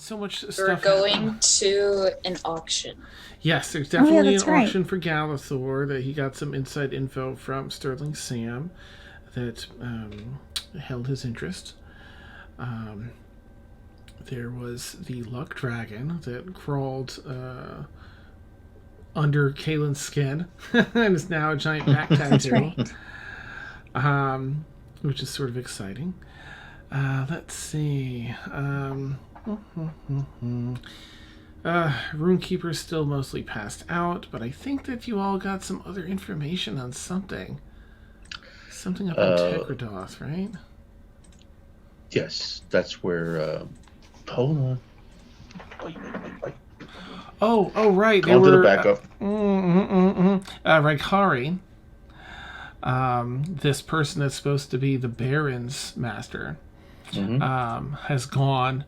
so much stuff. We're going to an auction. Yes, there's definitely an right. auction for Galathor that he got some inside info from Sterling Sam that held his interest. There was the Luck Dragon that crawled under Kaylin's skin and is now a giant back tattoo. Right. Which is sort of exciting. Let's see. Runekeeper's still mostly passed out, but I think that you all got some other information on something. Something up in Tekradoth, right? Yes, that's where... hold on. Oh, right. Go to the backup. Raikari, this person that's supposed to be the Baron's master, has gone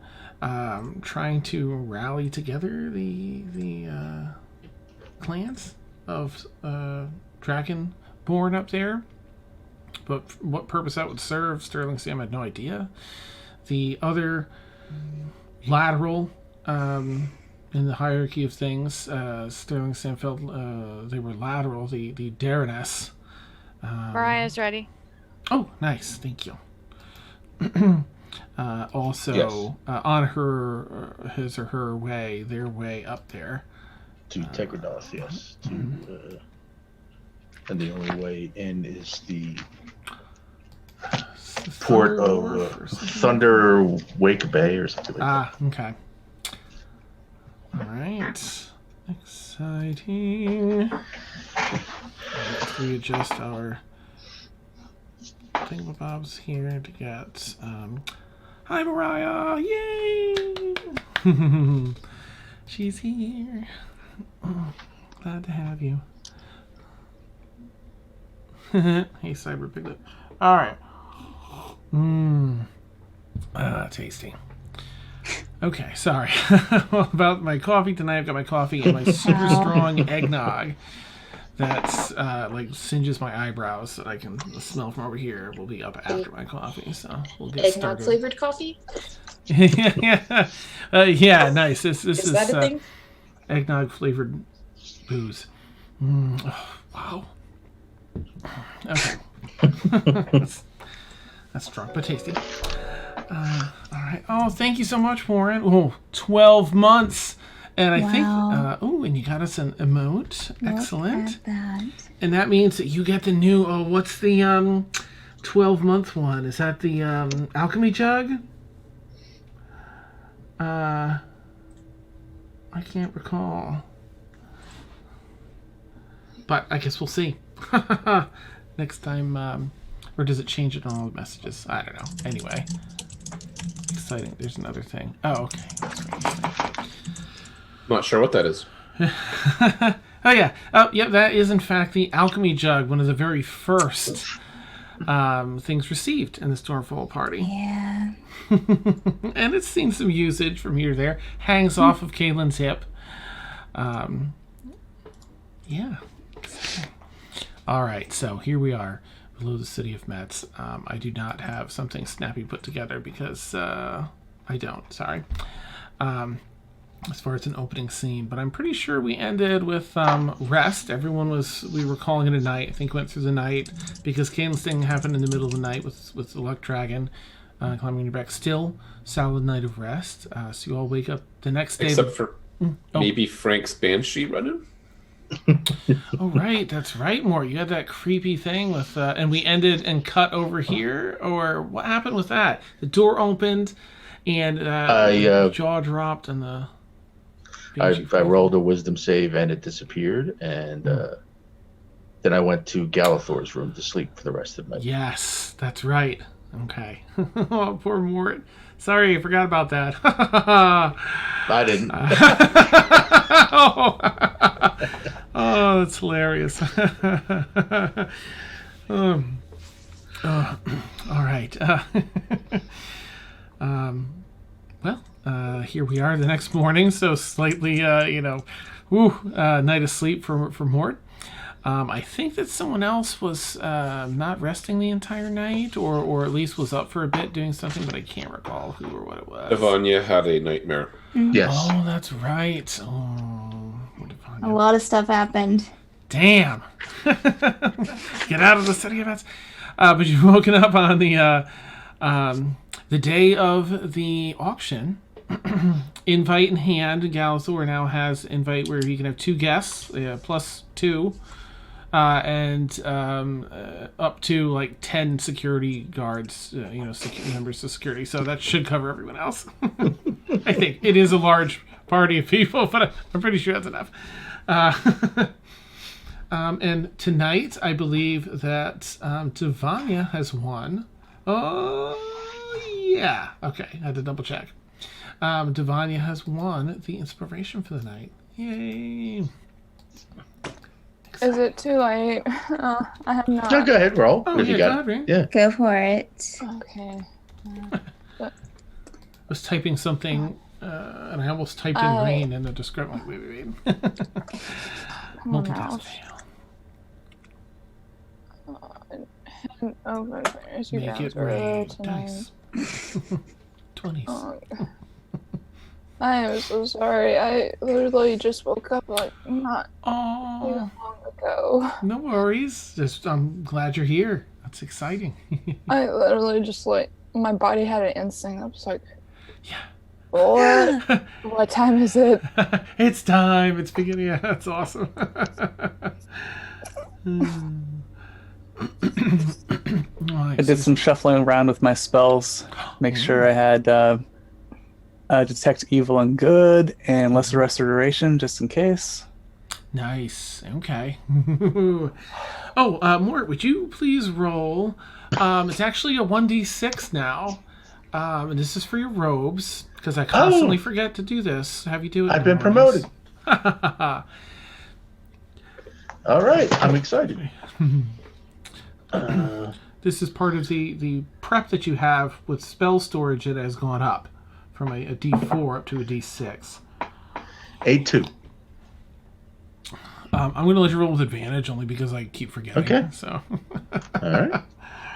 trying to rally together the clans of Dragonborn up there. But for what purpose that would serve, Sterling Sam had no idea. The other lateral in the hierarchy of things, Sterling Sam felt they were lateral, the Daroness. Mariah's ready. Oh, nice. Thank you. Also, yes. On his or her way, their way up there. To Tekradoth, yes. And the only way in is the port of Thunder Wake Bay or something like that. Okay. All right. Exciting. Let's readjust our thingamabobs here to get... Hi, Mariah! Yay! She's here. Glad to have you. Hey, Cyber Piglet. All right. Tasty. Okay, sorry. About my coffee tonight, I've got my coffee and my super strong eggnog that's like singes my eyebrows that I can smell from over here. Will be up after my coffee, so we'll get eggnog started. Flavored coffee? Yeah, nice. This is that a thing? Eggnog flavored booze. Oh, wow. Okay. That's strong but tasty. All right. Oh, thank you so much, Warren. Oh, 12 months. And I think, and you got us an emote. Excellent. Look at that. And that means that you get the new, what's the 12-month one? Is that the alchemy jug? I can't recall. But I guess we'll see. Next time, or does it change it on all the messages? I don't know. Anyway. Exciting. There's another thing. Oh, okay. That's right. I'm not sure what that is. Oh, yeah. Oh, yeah, that is, in fact, the alchemy jug, one of the very first things received in the Stormfall party. Yeah. And it's seen some usage from here to there. Hangs off of Kaylin's hip. Yeah. All right, so here we are. Below the city of Metz. I do not have something snappy put together because I don't. Sorry. As far as an opening scene, but I'm pretty sure we ended with rest. We were calling it a night. I think went through the night because Kaylin's thing happened in the middle of the night with the Luck Dragon climbing your back. Still, solid night of rest. So you all wake up the next day. Except for maybe Frank's Banshee running. Oh, right. That's right, Mort. You had that creepy thing with... and we ended and cut over here? Or what happened with that? The door opened and the jaw dropped and the... I rolled a wisdom save and it disappeared. And then I went to Galathor's room to sleep for the rest of the night. Yes, that's right. Okay. Oh, poor Mort. Sorry, I forgot about that. I didn't. Oh, that's hilarious. All right. Here we are the next morning, so slightly, night of sleep for Mort. I think that someone else was not resting the entire night, or at least was up for a bit doing something, but I can't recall who or what it was. Ivania had a nightmare. Yes. Oh, that's right. Oh, what A lot of stuff happened. damn! Get out of the city of Vets. But you've woken up on the day of the auction. Invite in hand. Galathor now has invite where he can have 2 guests, plus 2. And up to like 10 security guards, members of security. So that should cover everyone else. I think it is a large party of people, but I'm pretty sure that's enough. And tonight, I believe that Devanya has won. Oh, yeah. Okay, I had to double check. Devanya has won the inspiration for the night. Yay. Is it too late? I have not. No, go ahead, roll. Oh, if yeah, you go got ahead, Rain. it. Yeah. Go for it. Okay. I was typing something, and I almost typed in rain in the description. Like, wait. Multitask fail. Over there's your Make it guys earlier rain. tonight. Dice. 20s. Oh, I am so sorry. I literally just woke up like not Oh, long ago. no worries. Just I'm glad you're here. That's exciting. I literally just like my body had an instinct. I was like, Yeah. what time is it? It's time. It's beginning. Yeah, that's awesome. I did some shuffling around with my spells. Make sure I had Detect Evil and Good and Lesser Restoration, just in case. Nice. Okay. Mort, would you please roll? It's actually a 1d6 now. And this is for your robes, because I constantly forget to do this. Have you do it? I've been promoted. All right. I'm excited. This is part of the prep that you have with spell storage. It has gone up from a D4 up to a D6. 8-2. I'm going to let you roll with advantage only because I keep forgetting. Okay. So. All right.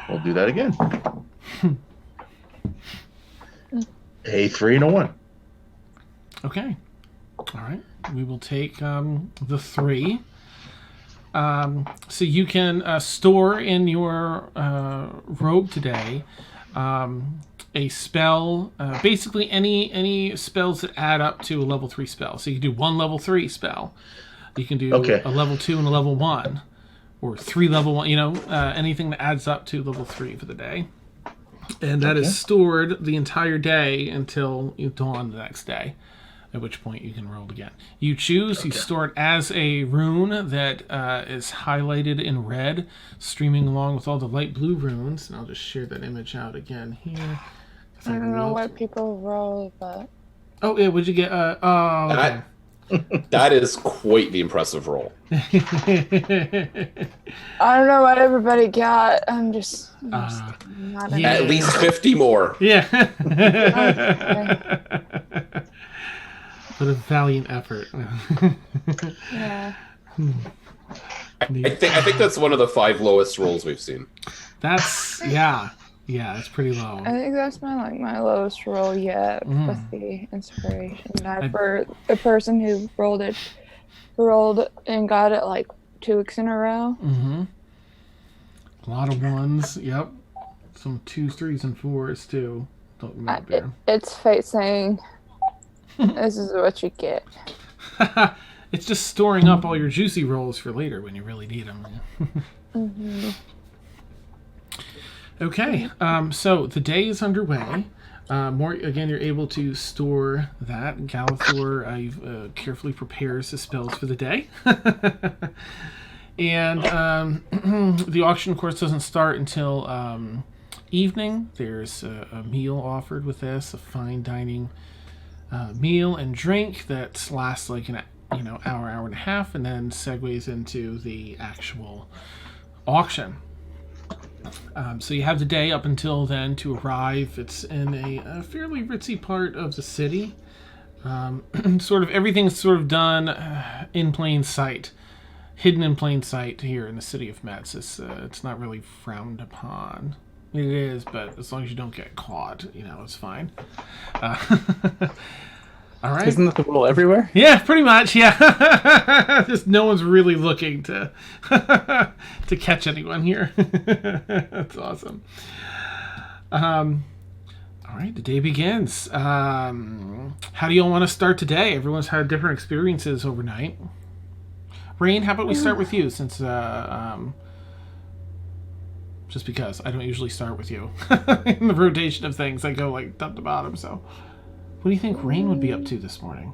We'll do that again. A 3 and a 1. Okay. All right. We will take the 3. So you can store in your robe today a spell, basically any spells that add up to a level 3 spell. So you can do 1 level 3 spell. You can do a level 2 and a level 1. Or 3 level 1, anything that adds up to level 3 for the day. And that is stored the entire day until dawn the next day, at which point you can roll again. You choose, you store it as a rune that is highlighted in red, streaming along with all the light blue runes. And I'll just share that image out again here. I don't know what people roll, but Oh, yeah, what'd you get? Okay. That is quite the impressive roll. I don't know what everybody got. I'm just not yeah. At least 50 more. Yeah. What a valiant effort. Yeah. I think that's one of the 5 lowest rolls we've seen. That's that's pretty low. I think that's my lowest roll yet with the inspiration. For the person who rolled and got it like 2 weeks in a row. Mm-hmm. A lot of 1s. Yep. Some 2s, 3s, and 4s too. Don't remember. It's fate saying, "This is what you get." It's just storing up all your juicy rolls for later when you really need them. Mm-hmm. Okay, so the day is underway. Again, you're able to store that. Galathor carefully prepares his spells for the day. And the auction, of course, doesn't start until evening. There's a meal offered with this, a fine dining meal and drink that lasts like an hour and a half, and then segues into the actual auction. So you have the day up until then to arrive. It's in a fairly ritzy part of the city. Sort of everything's sort of done in plain sight. hidden in plain sight here in the city of Metz. It's not really frowned upon. It is, but as long as you don't get caught, it's fine. All right. Isn't that the rule everywhere? Yeah, pretty much. Yeah, just no one's really looking to to catch anyone here. That's awesome. All right, the day begins. How do you all want to start today? Everyone's had different experiences overnight. Rain, how about we start with you, since just because I don't usually start with you in the rotation of things, I go like top to bottom. So, what do you think Rain would be up to this morning?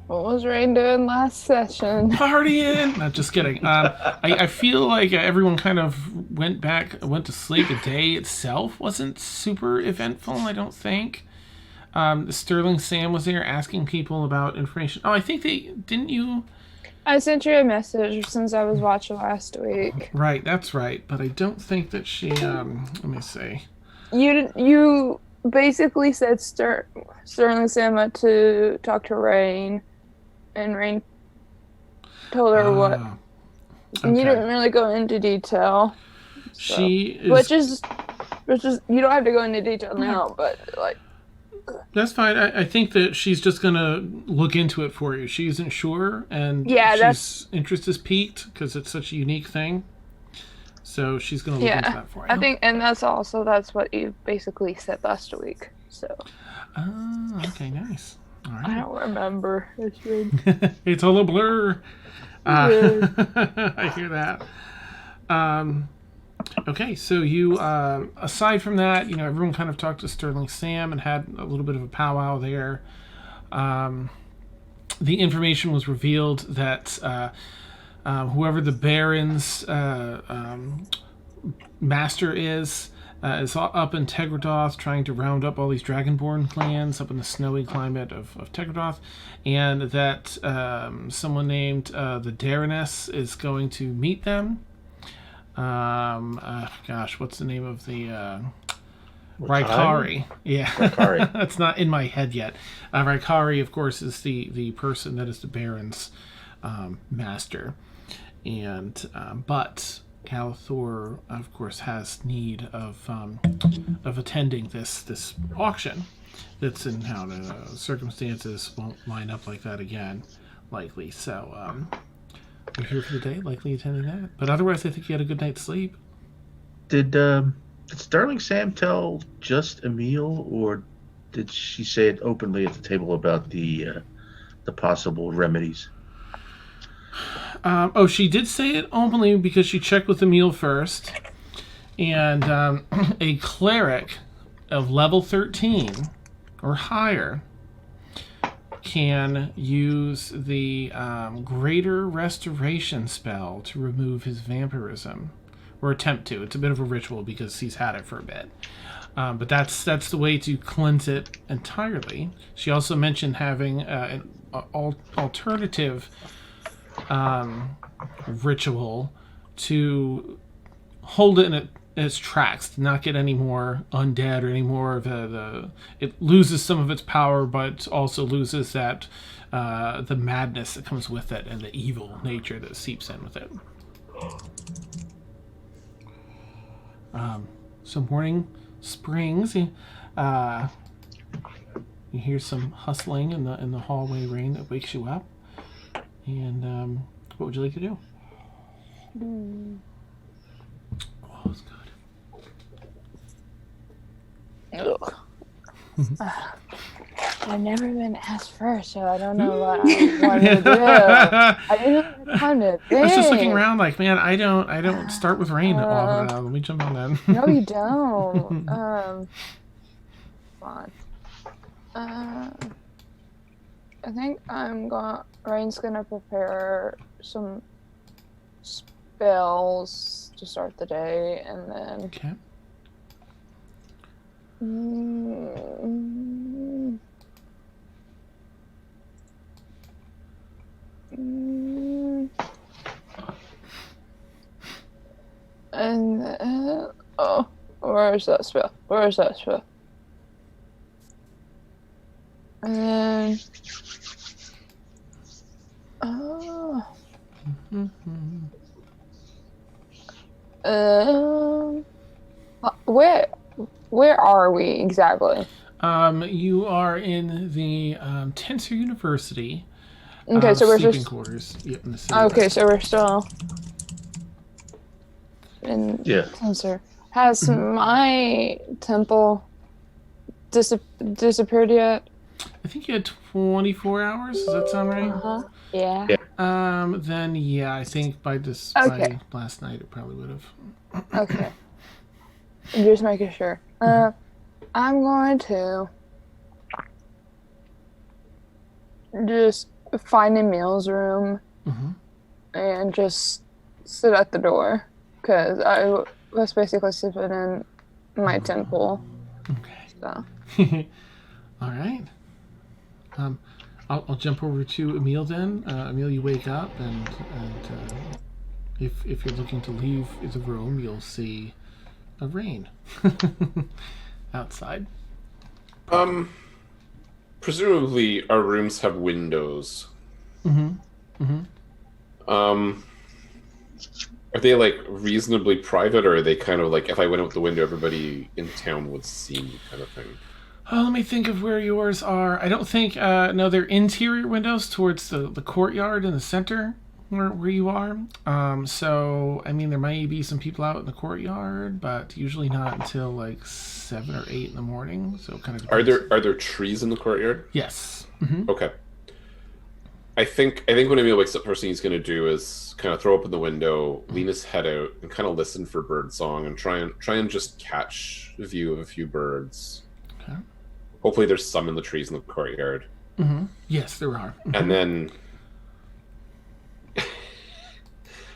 What was Rain doing last session? Partying. Not just kidding. I feel like everyone kind of went to sleep. The day itself wasn't super eventful, I don't think. Sterling Sam was there asking people about information. Oh, I think didn't you? I sent you a message since I was watching last week. Right, that's right. But I don't think that she. Let me see. You basically said Sterling Sam to talk to Rain, and Rain told her what. And you didn't really go into detail. So. Which is you don't have to go into detail now, but like. That's fine. I think that she's just gonna look into it for you. She isn't sure, and she's interest is piqued because it's such a unique thing. So she's gonna look into that for you. I think, and that's what you basically said last week. So. Oh, okay, nice. All right. I don't remember. It's all a blur. I hear that. Okay, so you, aside from that, everyone kind of talked to Sterling Sam and had a little bit of a powwow there. The information was revealed that whoever the Baron's master is up in Tegradoth trying to round up all these Dragonborn clans up in the snowy climate of Tegradoth, and that someone named the Dareness is going to meet them. What's the name of the Raikari? Yeah, Raikari. That's not in my head yet. Raikari, of course, is the person that is the Baron's master, and but Galathor, of course, has need of attending this auction. That's in how the circumstances won't line up like that again, likely. So. You're here for the day, likely attending that. But otherwise, I think you had a good night's sleep. Did Sterling Sam tell just Emil, or did she say it openly at the table about the possible remedies? She did say it openly because she checked with Emil first. And a cleric of level 13 or higher can use the Greater Restoration spell to remove his vampirism, or attempt to. It's a bit of a ritual because he's had it for a bit, but that's the way to cleanse it entirely. She also mentioned having an alternative ritual to hold it in its tracks, to not get any more undead or any more of it loses some of its power, but also loses that the madness that comes with it and the evil nature that seeps in with it. So morning springs. You hear some hustling in the hallway, Rain, that wakes you up. And what would you like to do? Oh, it's good. Ugh. I've never been asked first, so I don't know what I want to do. I didn't have time to think. I was just looking around like, man, I don't start with Rain let me jump on that. No, you don't. Fine. I think Rain's gonna prepare some spells to start the day, and then. Okay. And where is that spell? And then Where are we exactly? You are in the Tensor University. Okay, so we're sleeping just quarters. Yep, in the city. okay. So we're still in Yeah. Tensor. Has my temple disappeared yet? I think you had 24 hours. Does that sound right? Yeah. Then yeah, I think by Okay. by last night it probably would have. Okay. Just making sure. I'm going to just find Emil's room and just sit at the door because I was basically sleeping in my temple. Okay. So. All right. I'll jump over to Emil then. Emil, you wake up and if you're looking to leave the room, you'll see a rain outside. Presumably our rooms have windows. Are they like reasonably private, or are they kind of like if I went out the window, everybody in town would see me, kind of thing? Oh, let me think of where yours are. I don't think no, they're interior windows towards the courtyard in the center where you are. So I mean, there might be some people out in the courtyard, but usually not until like 7 or 8 in the morning. So kind of depends. Are there trees in the courtyard? Yes. Okay. I think when Emil wakes up, first thing he's going to do is kind of throw open the window, lean his head out, and kind of listen for bird song, and try and just catch a view of a few birds. Okay. Hopefully, there's some in the trees in the courtyard. Yes, there are. And then,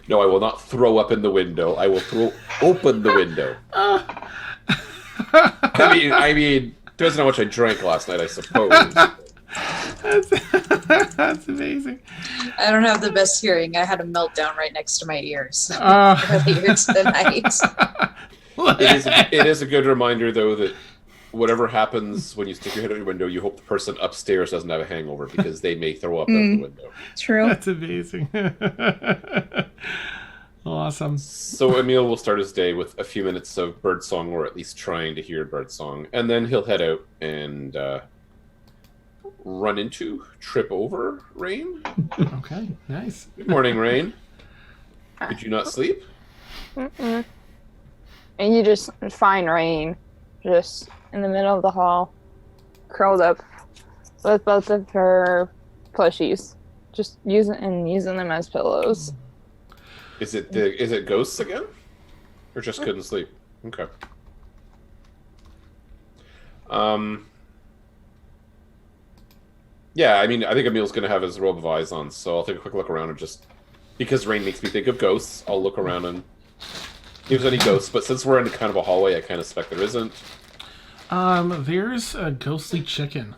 no, I will not throw up in the window. I will throw open the window. I mean, depends on how much I drank last night, I suppose. That's amazing. I don't have the best hearing. I had a meltdown right next to my ears earlier tonight. It is a good reminder, though, that whatever happens when you stick your head out your window, you hope the person upstairs doesn't have a hangover because they may throw up out the window. True. That's amazing. Awesome. So Emil will start his day with a few minutes of birdsong, or at least trying to hear birdsong, and then he'll head out and trip over Rain. Okay, nice. Good morning, Rain. Did you not sleep? And you just find Rain just in the middle of the hall, curled up with both of her plushies, just using them as pillows. Is it ghosts again, or just couldn't sleep? Okay. Yeah, I mean, I think Emil's gonna have his robe of eyes on, so I'll take a quick look around and just because rain makes me think of ghosts, I'll look around and see if there's any ghosts. But since we're in kind of a hallway, I kind of suspect there isn't. There's a ghostly chicken.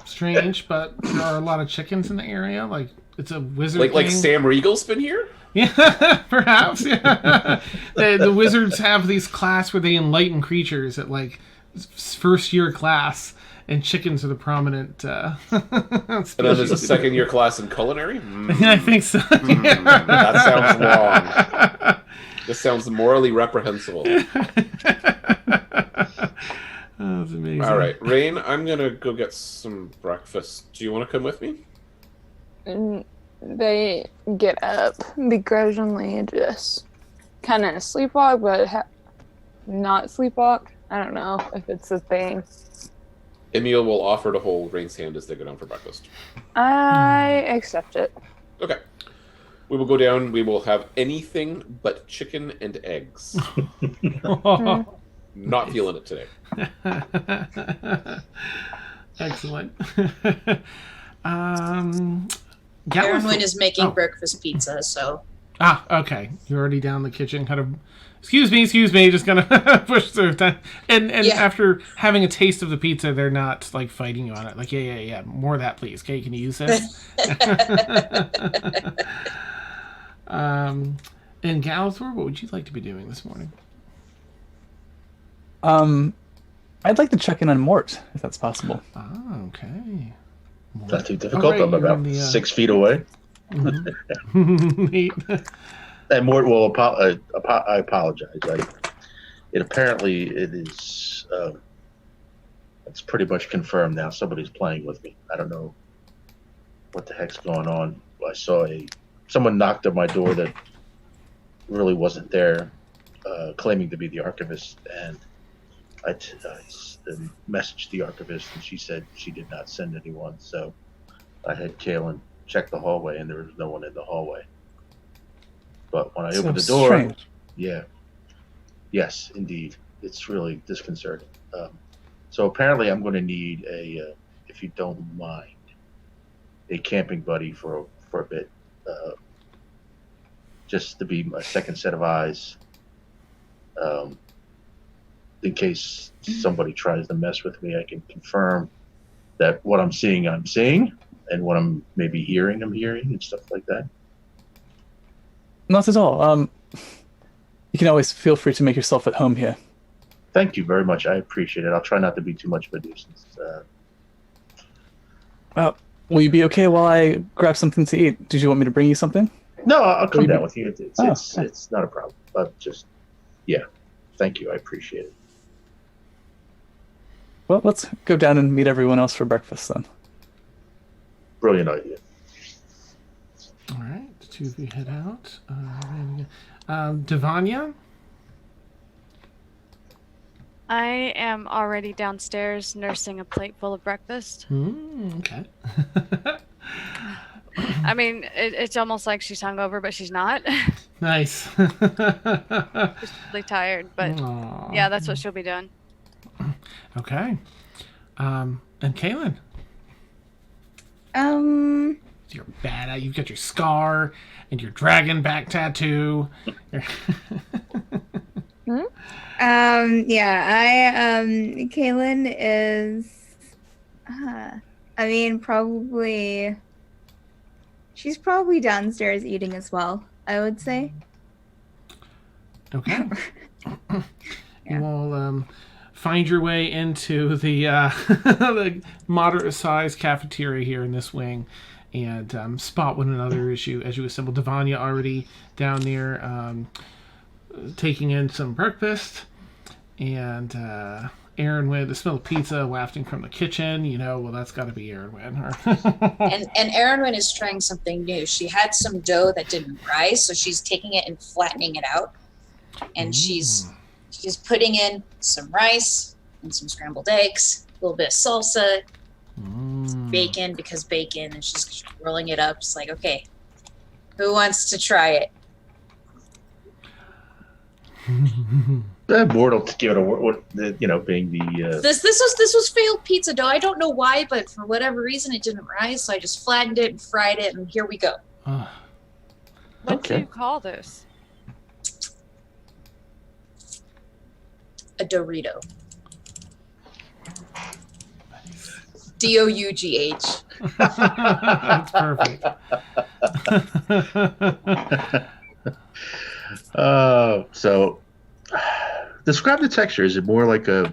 Strange, but there are a lot of chickens in the area. Like it's a wizard. Like thing. Sam Riegel's been here. Yeah, perhaps. Yeah. The wizards have these class where they enlighten creatures at like first year class, and chickens are the prominent. And then there's a second year class in culinary. I think so. That sounds wrong. This sounds morally reprehensible. Oh, that's amazing. All right, Rain, I'm gonna go get some breakfast. Do you want to come with me? And they get up begrudgingly and just kind of sleepwalk, but not sleepwalk. I don't know if it's a thing. Emil will offer to hold Rain's hand as they go down for breakfast. I accept it. Okay. We will go down. We will have anything but chicken and eggs. Not feeling it today. Excellent. Aaron is making breakfast pizza, so. Okay. You're already down the kitchen, kind of. Excuse me. Just gonna push through that. And yeah. After having a taste of the pizza, they're not like fighting you on it. Like, yeah. More of that, please. Okay, can you use this? And Galathor, what would you like to be doing this morning? I'd like to check in on Mort, if that's possible. Okay. Not too difficult. I'm about 6 feet away. Neat. And Mort will I apologize. Apparently it is. It's pretty much confirmed now. Somebody's playing with me. I don't know what the heck's going on. I saw someone knocked on my door that really wasn't there, claiming to be the archivist, and I messaged the archivist, and she said she did not send anyone. So I had Kaylin check the hallway, and there was no one in the hallway. But when I opened the door, strange. yeah, yes, indeed, it's really disconcerting. So apparently, I'm going to need if you don't mind, a camping buddy for a bit, just to be my second set of eyes, in case somebody tries to mess with me. I can confirm that what I'm seeing, and what I'm maybe hearing, I'm hearing, and stuff like that. Not at all. You can always feel free to make yourself at home here. Thank you very much. I appreciate it. I'll try not to be too much of a nuisance. Will you be okay while I grab something to eat? Did you want me to bring you something? No, I'll come down with you. Okay. It's not a problem. But thank you. I appreciate it. Well, let's go down and meet everyone else for breakfast then. Brilliant idea. All right, the two of you head out. Devanya? I am already downstairs nursing a plate full of breakfast. Okay. I mean, it's almost like she's hungover, but she's not. Nice. She's really tired, but Aww. yeah, that's what she'll be doing. Okay. And Kaylin? You're bad. You've got your scar and your dragon back tattoo. Kaylin is, probably, she's probably downstairs eating as well, I would say. Okay. You all find your way into the the moderate-sized cafeteria here in this wing, and spot one another as you assemble. Devanya already down there taking in some breakfast, and Aaron Wynn, the smell of pizza wafting from the kitchen. That's got to be Aaron Wynn. And Aaron Wynn is trying something new. She had some dough that didn't rise, so she's taking it and flattening it out, and she's putting in some rice and some scrambled eggs, a little bit of salsa, bacon, because bacon, and she's rolling it up. It's like, okay, who wants to try it? Mortal to give it being the. This was failed pizza dough. I don't know why, but for whatever reason, it didn't rise. So I just flattened it and fried it, and here we go. What do you call this? A Dorito. Dough. That's perfect. So describe the texture. Is it more like a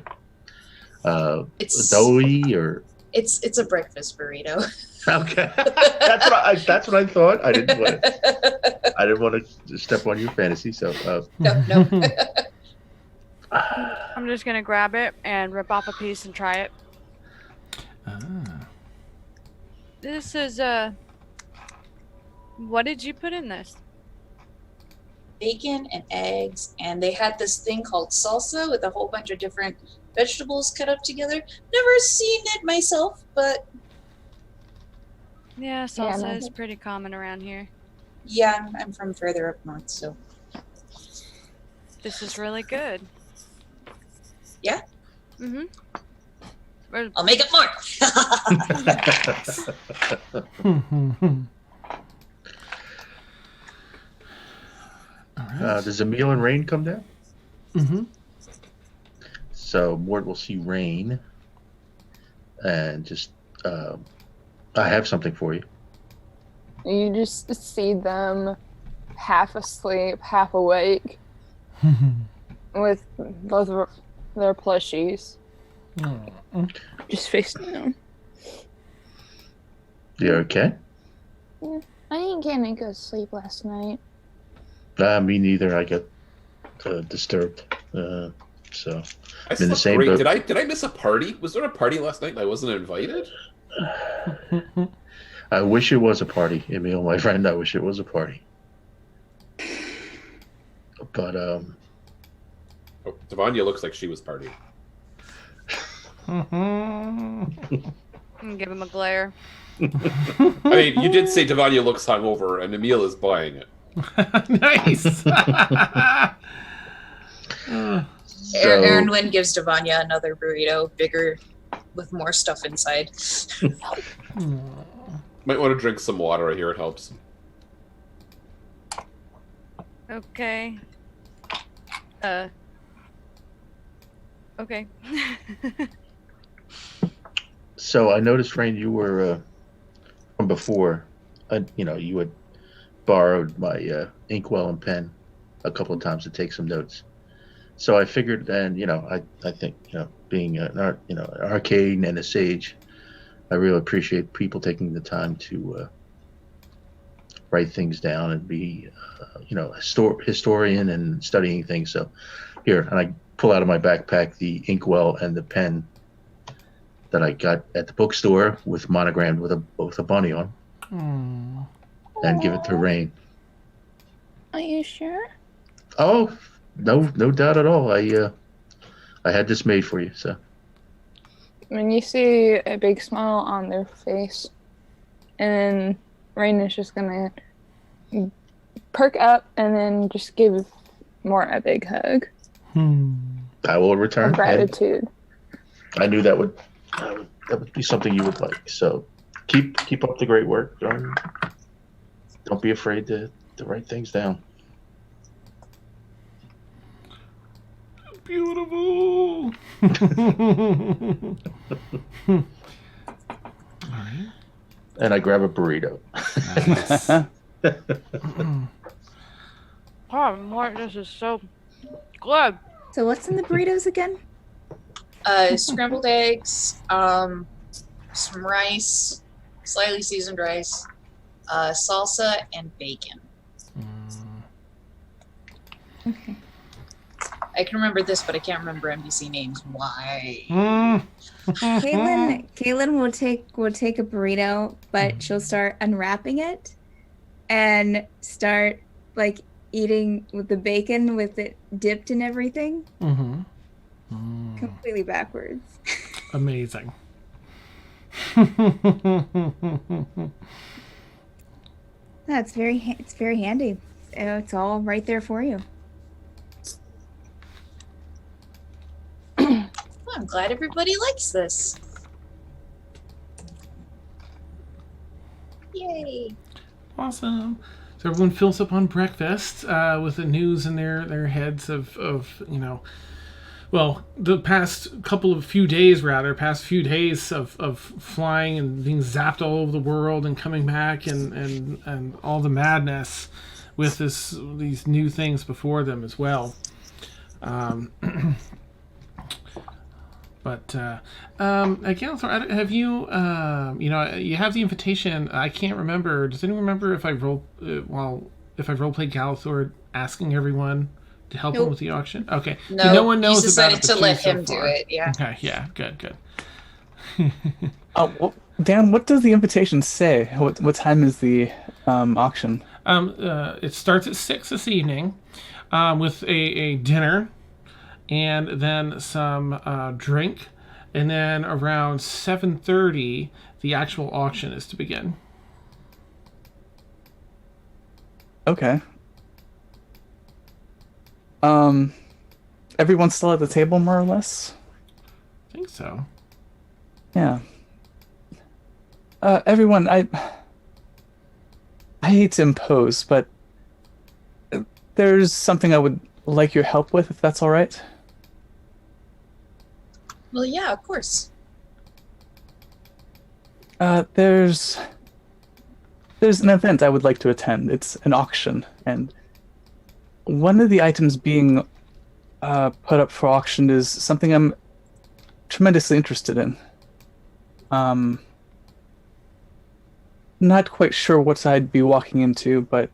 doughy or? It's a breakfast burrito. Okay, that's what I thought. I didn't want to step on your fantasy. So No. I'm just gonna grab it and rip off a piece and try it. This is what did you put in this? Bacon and eggs, and they had this thing called salsa with a whole bunch of different vegetables cut up together. Never seen it myself, but Yeah, salsa is pretty common around here. yeah, I'm from further up north, so This is really good. yeah, Mm-hmm. I'll make it more. All right. Does Emil and Rain come down? Mm-hmm. So Mort will see Rain, and just I have something for you. You just see them half asleep, half awake, with both of their plushies. Just facing them. You okay? Yeah. I didn't get any good sleep last night. Me neither. I got disturbed. So I I'm in the slept same great. boat. Did I miss a party? Was there a party last night and I wasn't invited? I wish it was a party, Emil, my friend. I wish it was a party. But Oh, Devanya looks like she was partying. Give him a glare. I mean, you did say Devanya looks hungover, and Emil is buying it. Nice. Aaron Wynn gives Devanya another burrito, bigger, with more stuff inside. Might want to drink some water. I hear it helps. Okay. Okay. So I noticed, Rain, you were from before. You had borrowed my inkwell and pen a couple of times to take some notes. So I figured, and I think being an arcane and a sage, I really appreciate people taking the time to write things down and be a historian and studying things. So here, and I pull out of my backpack the inkwell and the pen that I got at the bookstore with monogrammed with a bunny on, and give it to Rain. Are you sure? Oh, no doubt at all. I had this made for you. So When you see a big smile on their face, and then Rain is just gonna perk up and then just give more a big hug I will return. of gratitude. I knew that would be something you would like. So keep up the great work. Don't be afraid to write things down. Beautiful. All right. And I grab a burrito. Oh, Mark, this is so good. So what's in the burritos again? Scrambled eggs, some rice, slightly seasoned rice, salsa, and bacon. Okay. I can remember this, but I can't remember NPC names. Why? Caitlin will take a burrito, but she'll start unwrapping it and start like eating with the bacon with it dipped and everything. Completely backwards. Amazing. That's it's very handy. It's all right there for you. I'm glad everybody likes this. Yay. Awesome. So everyone fills up on breakfast with the news in their heads of the past few days of flying and being zapped all over the world and coming back and all the madness with these new things before them as well. But Galathor, have you you have the invitation? I can't remember. Does anyone remember if I role played Galathor asking everyone to help him with the auction? Okay. No, so no one knows you about decided it to but let you him so do far. it. Yeah. Okay. Yeah. Good. Well, Dan, what does the invitation say? What time is the auction? It starts at 6 this evening, with a dinner, and then some drink, and then around 7:30 the actual auction is to begin. Okay. Everyone's still at the table, more or less? I think so. Yeah. Everyone, I hate to impose, but there's something I would like your help with, if that's all right. Well, yeah, of course. There's an event I would like to attend. It's an auction, and one of the items being put up for auction is something I'm tremendously interested in. not quite sure what I'd be walking into, but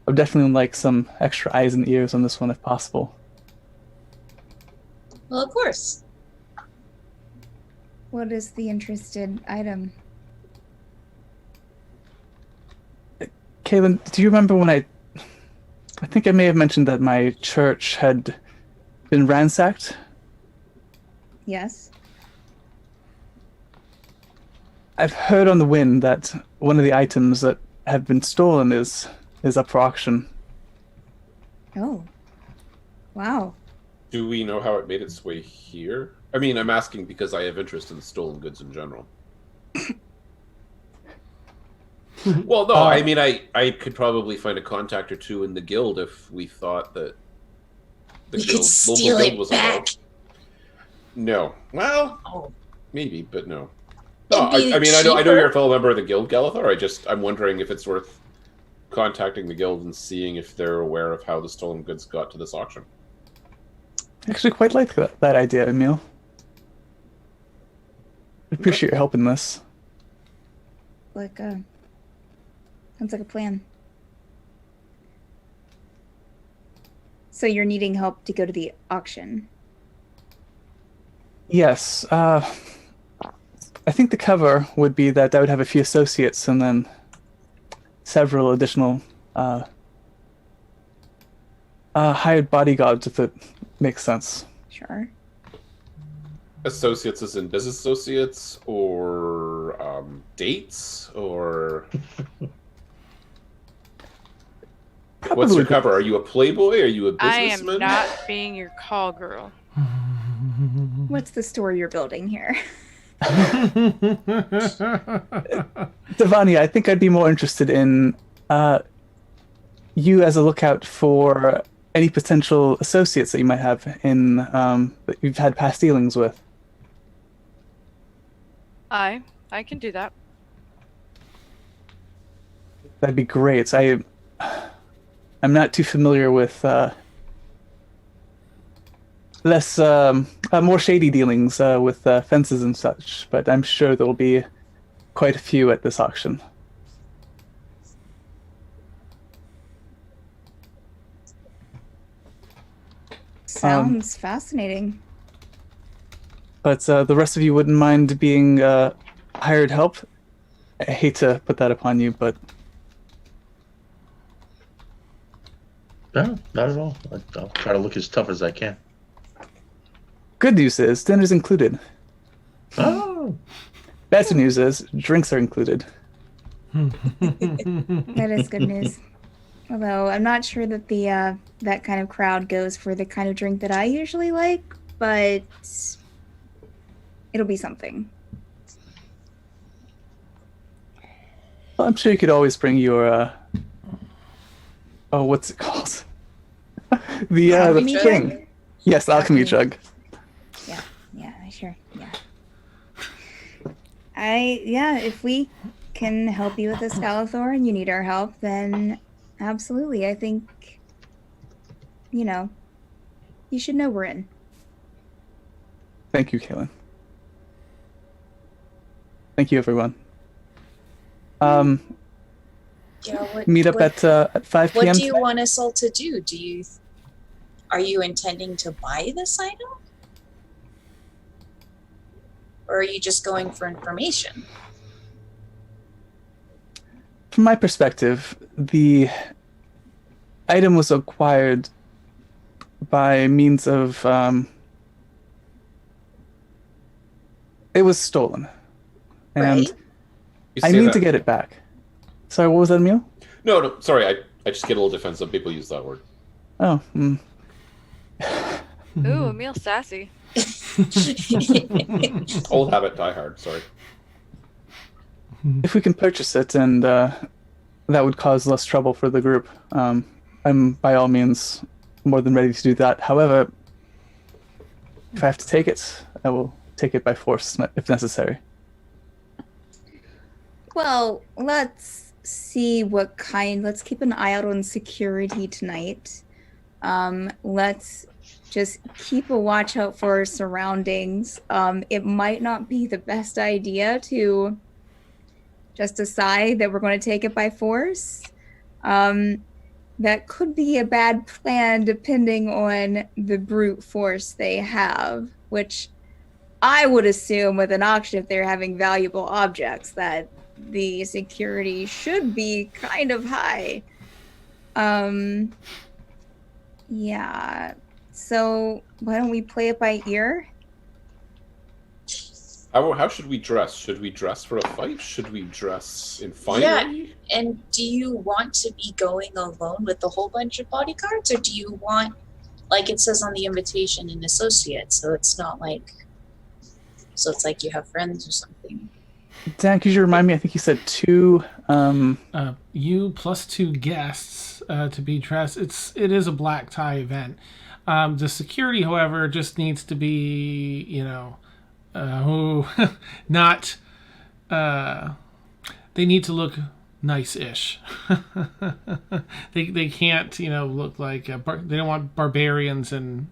I'd definitely like some extra eyes and ears on this one if possible. Well, of course. What is the interested item? Kaylin, do you remember when I think I may have mentioned that my church had been ransacked? Yes. I've heard on the wind that one of the items that have been stolen is up for auction. Oh. Wow. Do we know how it made its way here? I mean, I'm asking because I have interest in stolen goods in general. Well, no, I mean, I could probably find a contact or two in the guild if we thought that the You could steal local guild it was back. allowed. No. Well, Oh. maybe, but no. No, It'd be I mean, I know cheaper. you're a fellow member of the guild, Galathor. I'm wondering if it's worth contacting the guild and seeing if they're aware of how the stolen goods got to this auction. I actually quite like that idea, Emil. I appreciate your help in this. Sounds like a plan. So you're needing help to go to the auction. Yes. I think the cover would be that I would have a few associates and then several additional hired bodyguards, if it makes sense. Sure. Associates as in business associates, or dates, or what's your cover? Are you a playboy? Are you a I businessman? am not being your call girl. What's the store you're building here? Devani, I think I'd be more interested in you as a lookout for any potential associates that you might have in that you've had past dealings with. I can do that. That'd be great. I'm not too familiar with more shady dealings with fences and such, but I'm sure there'll be quite a few at this auction. Sounds fascinating. But the rest of you wouldn't mind being hired help? I hate to put that upon you, but No, not at all. I'll try to look as tough as I can. good news is dinner's included. Oh, Bad news is drinks are included. That is good news. Although I'm not sure that the that kind of crowd goes for the kind of drink that I usually like, but it'll be something. Well, I'm sure you could always bring your what's it called? the Alchemy thing. jug? Yes, the alchemy Alchemy. jug. Yeah, sure. Yeah. If we can help you with this, Galathor, and you need our help, then absolutely. I think, you should know we're in. Thank you, Kaylin. Thank you, everyone. Yeah, Meet up at 5 p.m. What do you tonight? want us all to do? Are you intending to buy this item? Or are you just going for information? From my perspective, the item was acquired by means of it was stolen, and Right. You I say need that- to get it back. Sorry, what was that, Emil? No, sorry. I just get a little defensive. People use that word. Oh, Ooh, Emil sassy. Old habit, die hard. Sorry. if we can purchase it, and that would cause less trouble for the group, I'm by all means more than ready to do that. However, if I have to take it, I will take it by force if necessary. Well, let's see let's keep an eye out on security tonight. Let's just keep a watch out for our surroundings. It might not be the best idea to just decide that we're going to take it by force. That could be a bad plan depending on the brute force they have, which I would assume with an auction, if they're having valuable objects, that the security should be kind of high. Yeah. So why don't we play it by ear? How should we dress? Should we dress for a fight? Should we dress in finery? Yeah. And do you want to be going alone with a whole bunch of bodyguards, or do you want, like it says on the invitation, an associate? So it's not like, so it's like you have friends or something. Dan, could you remind me? I think you said 2. You plus 2 guests to be dressed. It is a black tie event. The security, however, just needs to be, not. They need to look nice-ish. they can't, look like they don't want barbarians and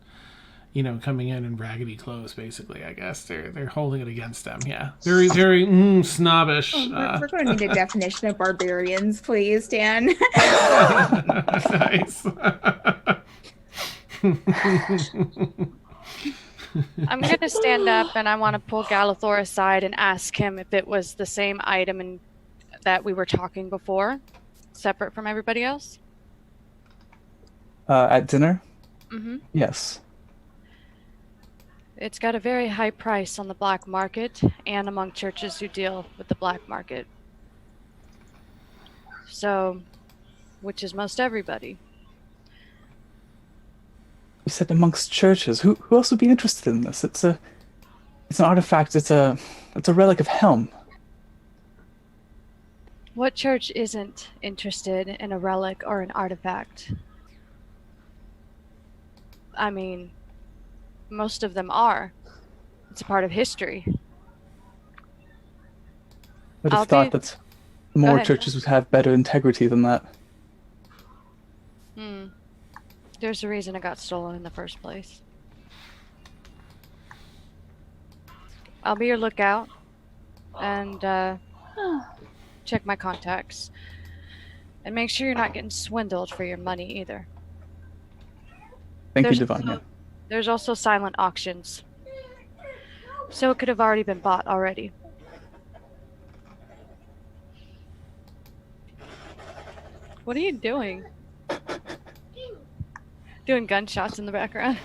coming in raggedy clothes. Basically, I guess they're holding it against them. Yeah, very very snobbish. We're going to need a definition of barbarians, please, Dan. Nice. I'm going to stand up and I want to pull Galathor aside and ask him if it was the same item that we were talking before, separate from everybody else. At dinner? Mm-hmm. Yes. It's got a very high price on the black market and among churches who deal with the black market. So, which is most everybody. You said amongst churches. Who else would be interested in this? It's an artifact. It's a relic of Helm. What church isn't interested in a relic or an artifact? I mean, most of them are. It's a part of history. I'd have thought that more churches would have better integrity than that. There's a reason it got stolen in the first place. I'll be your lookout and check my contacts. And make sure you're not getting swindled for your money either. Thank you, Divine. There's also silent auctions. So it could have already been bought already. What are you doing? Doing gunshots in the background.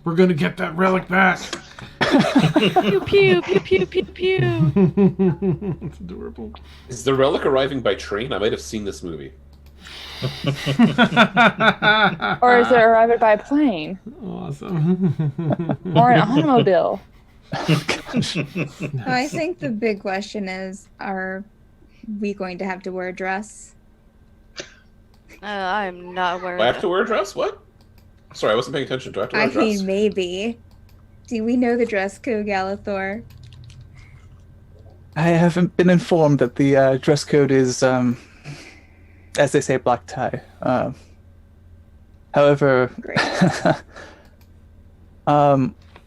We're gonna get that relic back. Pew pew pew pew pew pew. It's adorable. Is the relic arriving by train? I might have seen this movie. Or is it arriving by plane? Awesome. Or an automobile? I think the big question is, are we going to have to wear a dress? I'm not wearing Do I have to wear a dress? What? Sorry, I wasn't paying attention. Do I have to wear a I dress? mean, maybe. Do we know the dress code, Galathor? I haven't been informed that the dress code is, as they say, black tie. However,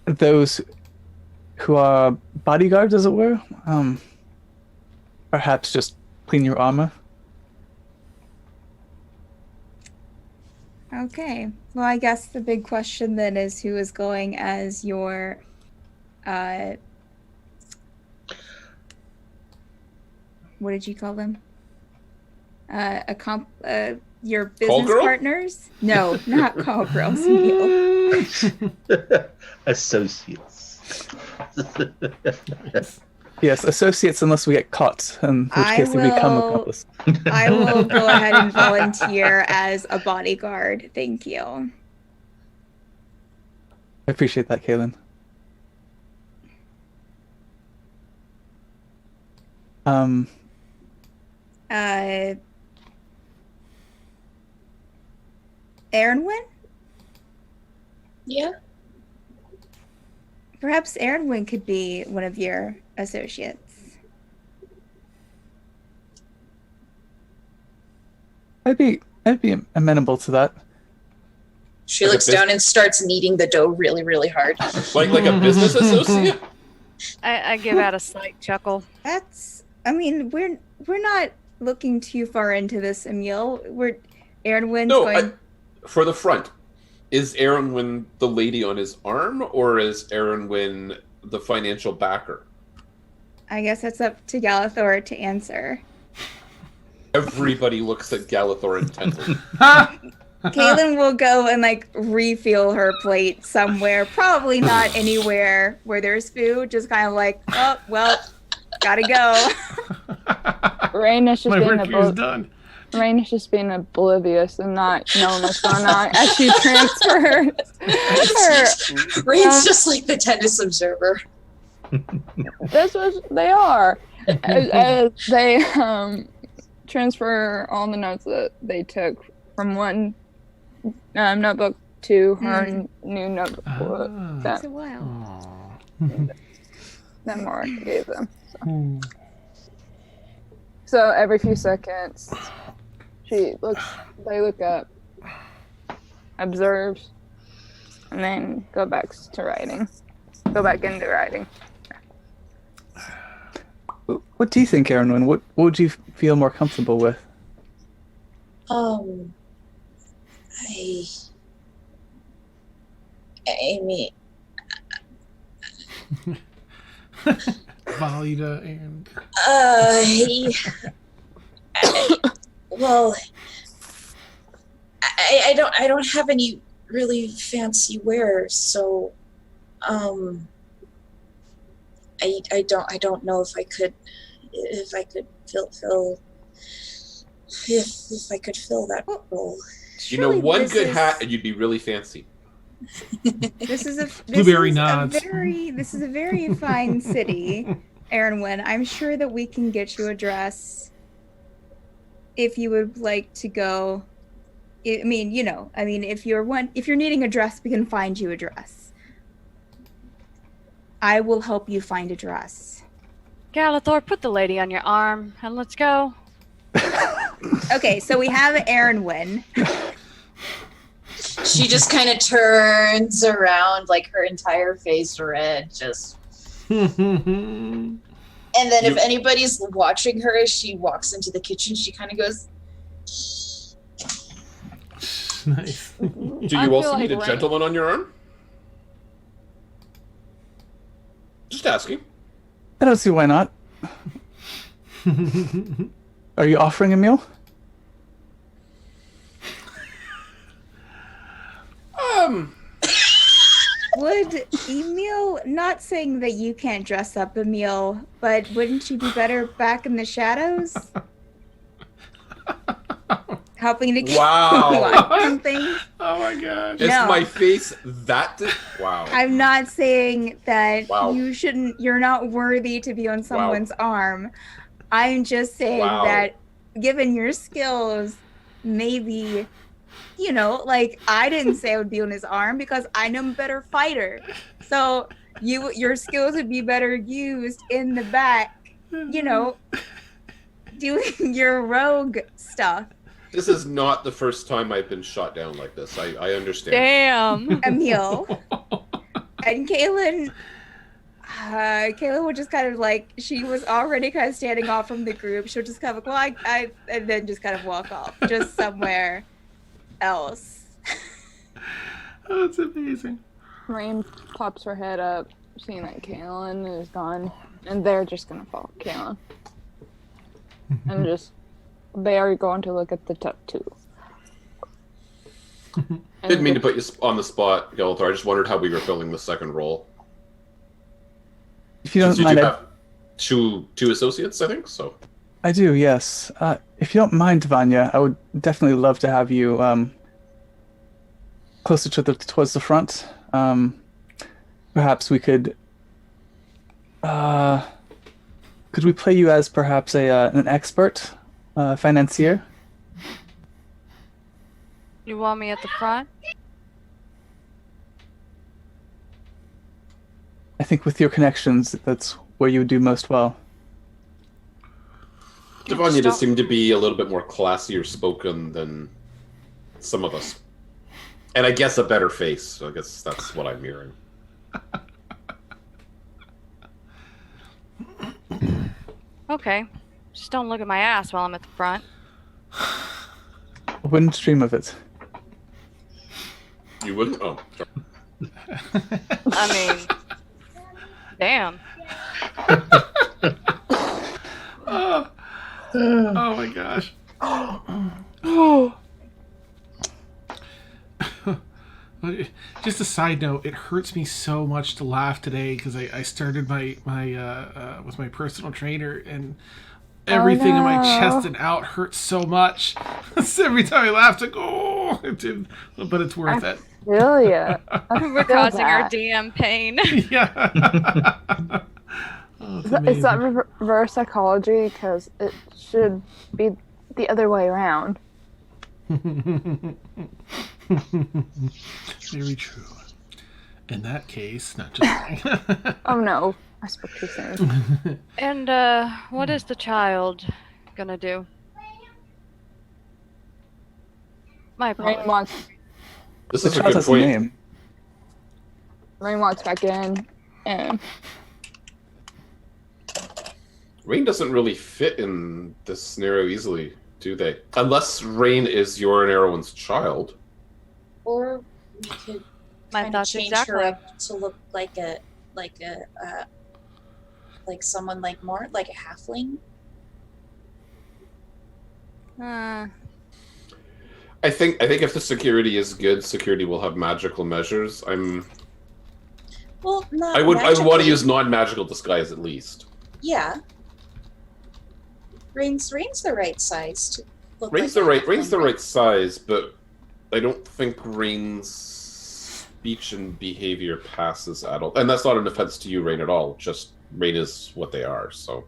those who are bodyguards, as it were, perhaps just clean your armor. Okay. Well, I guess the big question then is who is going as your what did you call them? Your business partners? No, not call girls. Neil. Associates. Yes, associates, unless we get caught, in which case they become accomplices. I will go ahead and volunteer as a bodyguard. Thank you. I appreciate that, Kaylin. Aaronwyn? Yeah. Perhaps Aaronwyn could be one of your associates. I'd be amenable to that. She looks down and starts kneading the dough really, really hard. Like a business associate? I give out a slight chuckle. That's I mean, we're not looking too far into this, Emil. Aaronwin's No, going. for the front. Is Aaronwin the lady on his arm, or is Aaronwin the financial backer? I guess that's up to Galathor to answer. Everybody looks at Galathor intently. Kaylin will go and like refill her plate somewhere, probably not anywhere where there's food, just kind of like, oh, well, gotta go. Rain is just My being work here is done. Rain is just being oblivious and not knowing what's going on as she transfers her. Rain's just like the tennis observer. That's what they are. As they transfer all the notes that they took from one notebook to her new notebook Ah. Takes a that, while. that Mark gave them. So every few seconds, they look up, observes, and then go back to writing. Go back into writing. What do you think, Aaron? What would you feel more comfortable with? I mean, Valida and well, I don't have any really fancy wares, so I don't know if I could fill if I could fill that role. You know, Surely one this good is- hat and you'd be really fancy. This is a Blueberry nods. This is a very fine city, Aaronwin. I'm sure that we can get you a dress if you would like to go. I mean, if you're needing a dress, we can find you a dress. I will help you find a dress. Galathor, put the lady on your arm and let's go. Okay, so we have Aaronwin. She just kind of turns around, like her entire face red, just. And then if anybody's watching her as she walks into the kitchen, she kind of goes. nice. Do I you feel also like need a Rain- gentleman on your arm? Just asking. I don't see why not. Are you offering a meal? Would Emil, not saying that you can't dress up Emil, but wouldn't you be better back in the shadows? Helping to get Wow. something? Oh my gosh. Is No. my face that? Wow. I'm not saying that Wow. you're not worthy to be on someone's arm. I'm just saying Wow. that given your skills, maybe, like I didn't say I would be on his arm because I know I'm a better fighter. So your skills would be better used in the back, doing your rogue stuff. This is not the first time I've been shot down like this. I understand. Damn. Emil. And Kaylin would just kind of like, she was already kind of standing off from the group. She'll just kind of, well, I and then just kind of walk off, just somewhere else. Oh, that's amazing. Rain pops her head up, seeing that Kaylin is gone, and they're just gonna follow Kaylin. And they are going to look at the tattoo. Didn't mean to put you on the spot, Galathor. I just wondered how we were filling the second role. If you don't Since you mind, do have two associates, I think so. I do, yes. If you don't mind, Vanya, I would definitely love to have you closer towards the front. Perhaps we could we play you as perhaps an expert financier? You want me at the front? I think with your connections, that's where you would do most well. Devanya does Stop. seem to be a little bit more classier spoken than some of us. And I guess a better face, so I guess that's what I'm hearing. Okay. Just don't look at my ass while I'm at the front. I wouldn't dream of it. You wouldn't? Oh, sorry. I mean, damn. Oh, oh my gosh. Just a side note, it hurts me so much to laugh today because I started my with my personal trainer, and everything in my chest and out hurts so much. So every time I laugh, it's like, oh, but it's worth it. Feel ya. We're causing our DM pain. Yeah. Oh, It's not reverse psychology because it should be the other way around. Very true. In that case, not just Oh no, I spoke too soon. And, what is the child gonna do? My Rain apologies. walks. This The is a child good has a point. name. Rain walks back in, and Rain doesn't really fit in this scenario easily, do they? Unless Rain is your and Erwin's child. Or we could My kind of thoughts change exactly. her up to look like someone like more like a halfling. Uh, I think if the security is good, security will have magical measures. Well, not I would want to magically. use non-magical disguise at least. Yeah. Rain's the right size to look Rain's like a Rain's the halfling. right size, but I don't think Rain's speech and behavior passes adult. And that's not an offense to you, Rain, at all. Just Rain is what they are. So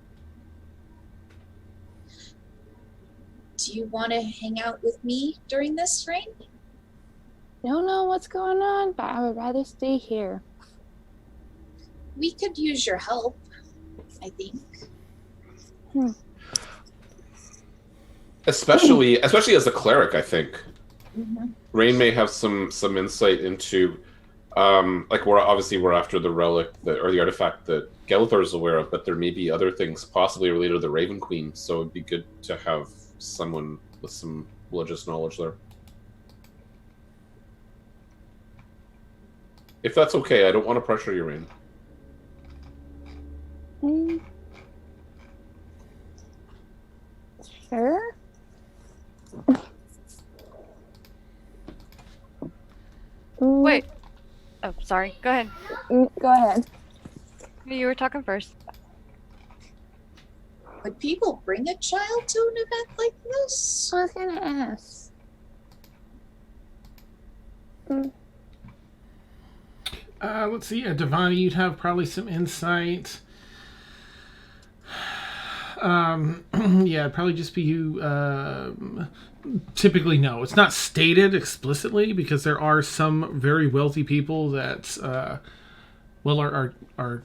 Do you want to hang out with me during this, Rain? don't know what's going on, but I would rather stay here. We could use your help, I think. especially as a cleric, I think Mm-hmm. Rain may have some insight into, like we're after the relic or the artifact that Galathor is aware of, but there may be other things possibly related to the Raven Queen. So it'd be good to have someone with some religious knowledge there. If that's okay, I don't want to pressure you, Rain. Sure. wait. Oh, sorry. Go ahead. Go ahead. You were talking first. Would people bring a child to an event like this? I was gonna ask. Let's see. Devani, you'd have probably some insight. Yeah, it'd probably just be you. Typically, no. It's not stated explicitly because there are some very wealthy people that, are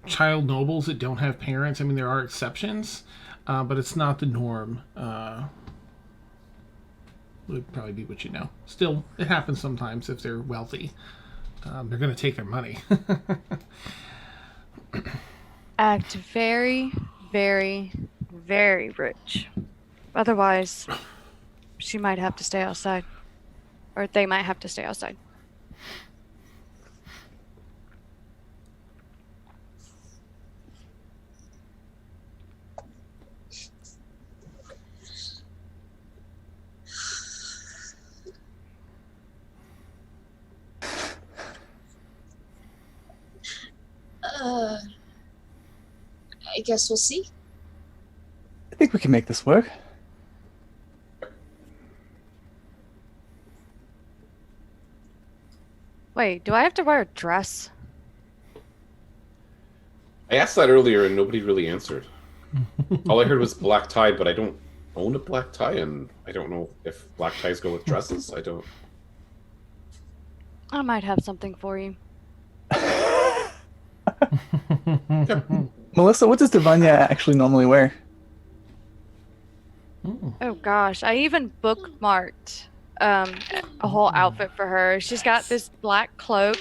child nobles that don't have parents. I mean, there are exceptions, but it's not the norm. Would probably be what you know. Still, it happens sometimes if they're wealthy. They're going to take their money. Act very, very, very rich. Otherwise, she might have to stay outside. Or they might have to stay outside. I guess we'll see. I think we can make this work. Wait, do I have to wear a dress? I asked that earlier and nobody really answered. All I heard was black tie, but I don't own a black tie, and I don't know if black ties go with dresses. I don't. I might have something for you. Melissa, what does Devanya actually normally wear? Oh gosh, I even bookmarked a whole outfit for her. She's got this black cloak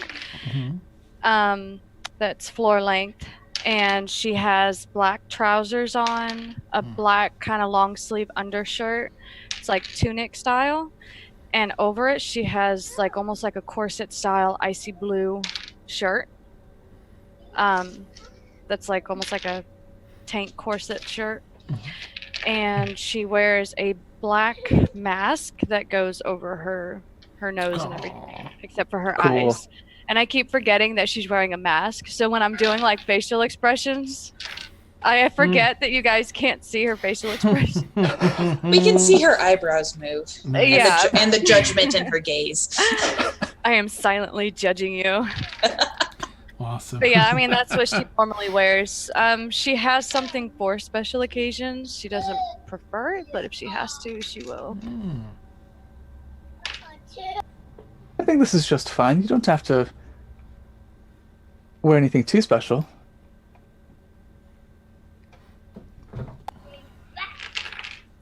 that's floor length, and she has black trousers on, a black kind of long sleeve undershirt. It's like tunic style. And over it, she has like almost like a corset style icy blue shirt. That's like almost like a tank corset shirt. And she wears a black mask that goes over her nose and everything, except for her Cool. eyes. And I keep forgetting that she's wearing a mask. So when I'm doing like facial expressions, I forget that you guys can't see her facial expression. We can see her eyebrows move. Yeah. And the judgment in her gaze. I am silently judging you. Awesome. But yeah, I mean, that's what she normally wears. She has something for special occasions. She doesn't prefer it, but if she has to, she will. I think this is just fine. You don't have to wear anything too special.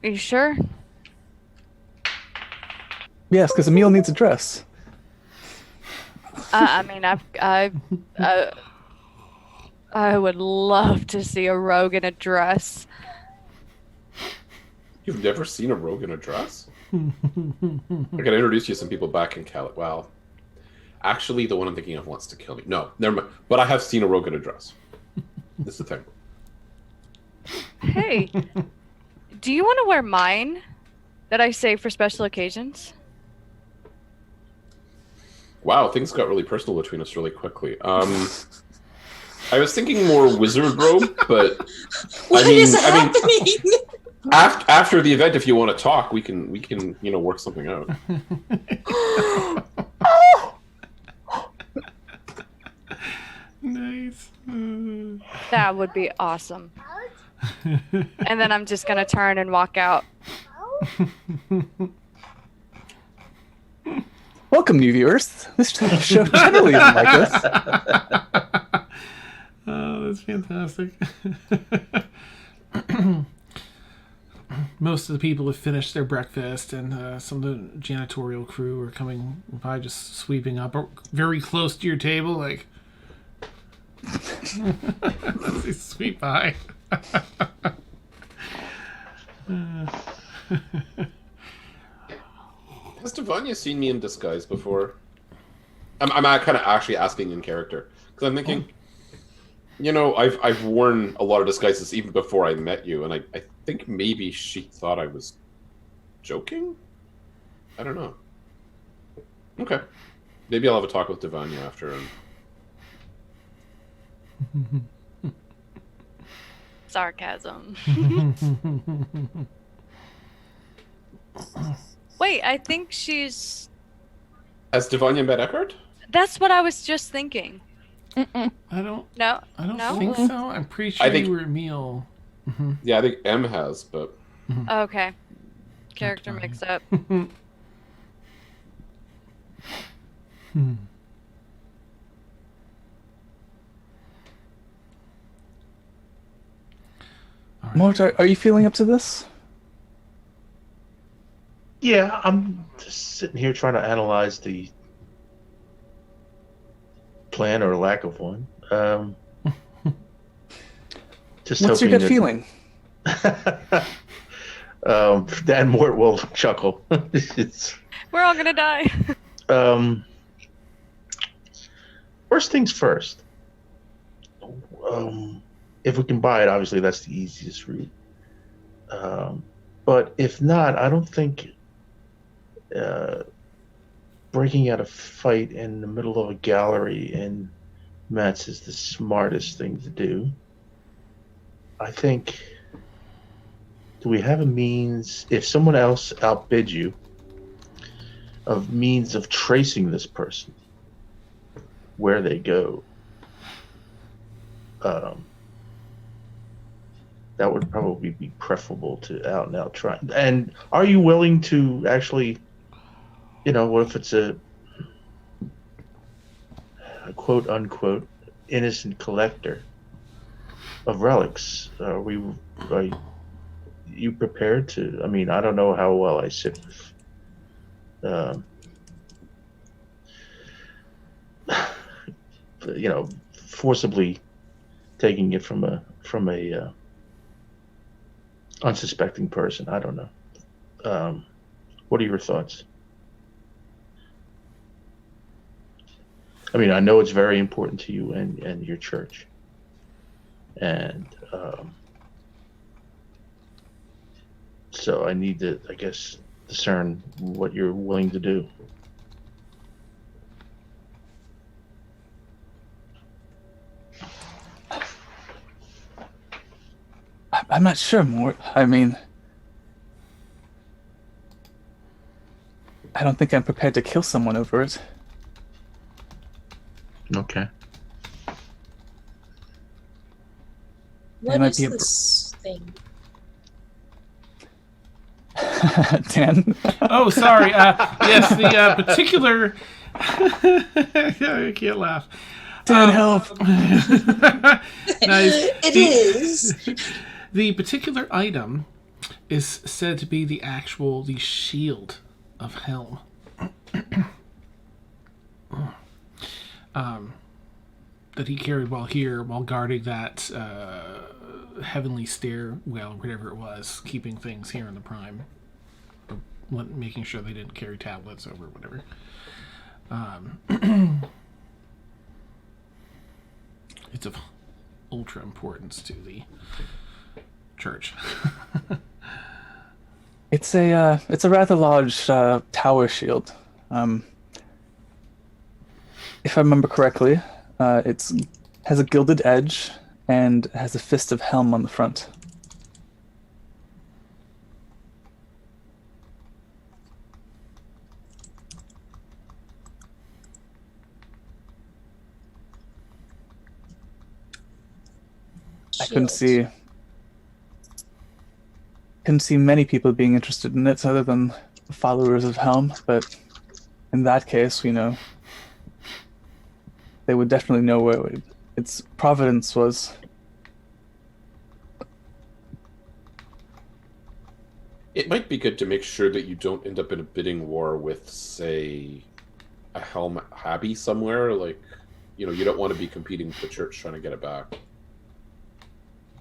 Are you sure? Yes, because Emil needs a dress. I mean, I would love to see a rogue in a dress. You've never seen a rogue in a dress? I can introduce you to some people back in Cali. Well, actually, the one I'm thinking of wants to kill me. No, never mind. But I have seen a rogue in a dress. This is the thing. Hey, do you want to wear mine that I save for special occasions? Wow, things got really personal between us really quickly. I was thinking more wizard robe, but What is happening? after the event, if you want to talk, we can work something out. Nice. That would be awesome. And then I'm just gonna turn and walk out. Welcome, new viewers. This show generally isn't like this. Oh, that's fantastic. Most of the people have finished their breakfast, and some of the janitorial crew are coming by, just sweeping up very close to your table, like, let's see, sweep by. Has Devanya seen me in disguise before? I'm kind of actually asking in character because I'm thinking, I've worn a lot of disguises even before I met you, and I think maybe she thought I was joking. I don't know. Okay, maybe I'll have a talk with Devanya after. Sarcasm. Wait, I think she's... Has Devanya met Eckhart? That's what I was just thinking. I don't No. think so. I'm pretty sure I think- you were Emil. Yeah, I think M has, but Okay. Character mix up. Mort, are you feeling up to this? Yeah, I'm just sitting here trying to analyze the plan or lack of one. Just What's your hoping gut feeling? Dan Mort will chuckle. It's We're all gonna die. first things first. If we can buy it, obviously that's the easiest route. But if not, I don't think breaking out a fight in the middle of a gallery in Metz is the smartest thing to do. I think, do we have a means, if someone else outbids you, of means of tracing this person, where they go? That would probably be preferable to out and out try. And are you willing to actually, what if it's a quote unquote innocent collector of relics? Are you prepared to? I mean, I don't know how well I sit with, forcibly taking it from a unsuspecting person. I don't know. What are your thoughts? I mean, I know it's very important to you and your church, and so I need to, I guess, discern what you're willing to do. I'm not sure, Mort. I mean, I don't think I'm prepared to kill someone over it. Okay. What might is be a this thing? Dan? Oh, sorry. Yes, the particular. I can't laugh. Dan, help! Nice. It is. The particular item is said to be the shield of Helm. That he carried while guarding that heavenly stairwell, whatever it was, keeping things here in the Prime, or making sure they didn't carry tablets over, whatever. It's of ultra importance to the church. It's a rather large tower shield. If I remember correctly, it has a gilded edge and has a fist of Helm on the front. I couldn't see many people being interested in it other than followers of Helm, but in that case, they would definitely know where its providence was. It might be good to make sure that you don't end up in a bidding war with, say, a Helm Abbey somewhere. Like, you don't want to be competing with the church trying to get it back.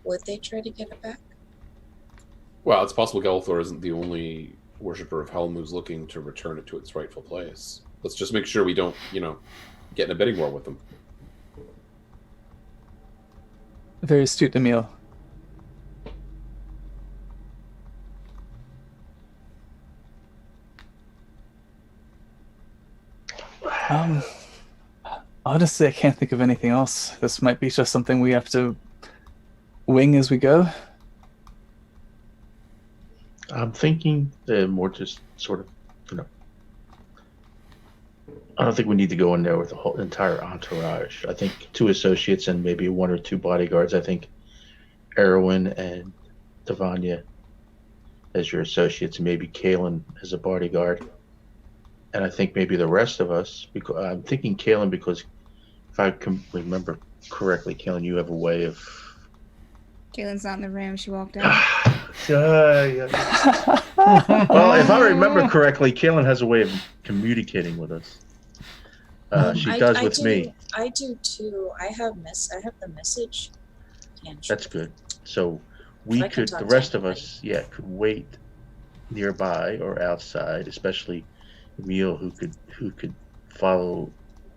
Would they try to get it back? Well, it's possible Galathor isn't the only worshipper of Helm who's looking to return it to its rightful place. Let's just make sure we don't, get in a bidding war with them. Very astute, Emil. Honestly, I can't think of anything else. This might be just something we have to wing as we go. I'm thinking more just sort of, I don't think we need to go in there with the whole entire entourage. I think 2 associates and maybe 1 or 2 bodyguards. I think Erwin and Devanya as your associates, and maybe Kalen as a bodyguard. And I think maybe the rest of us, because I'm thinking Kalen, because if I can remember correctly, Kalen, you have a way of... Kalen's not in the room. She walked out. Yeah. Well, if I remember correctly, Kalen has a way of communicating with us. She does with me. I do too. I have the message. That's good. So we I can could, talk the to rest of anybody. us, could wait nearby or outside, especially Emil, who could follow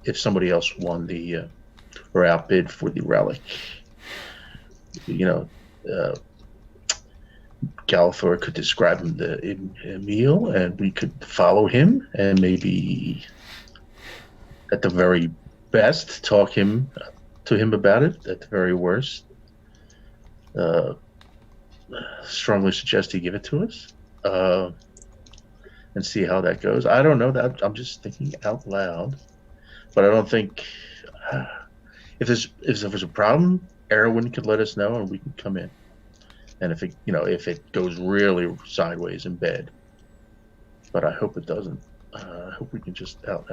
if somebody else won the or outbid for the relic. Galathor could describe him to Emil, and we could follow him, and maybe at the very best talk to him about it. At the very worst, strongly suggest he give it to us, and see how that goes. I don't know. That I'm just thinking out loud, but I don't think if there's a problem, Erwin could let us know, and we can come in. And if it goes really sideways in bed, but I hope it doesn't. I hope we can just out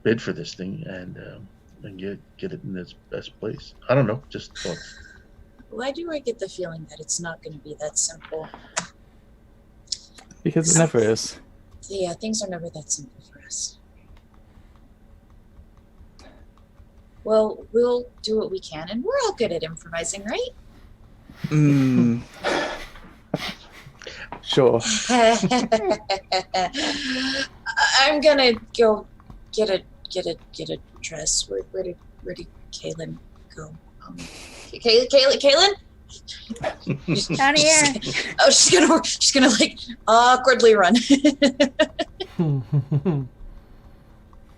bid for this thing and get it in its best place. I don't know, just thoughts. Why do I get the feeling that it's not going to be that simple? Because it never is. Yeah, things are never that simple for us. Well, we'll do what we can, and we're all good at improvising, right? Mm. Sure. I'm gonna go get a dress. Where did Kaylin go? Kaylin? Down here. Oh, she's gonna like awkwardly run.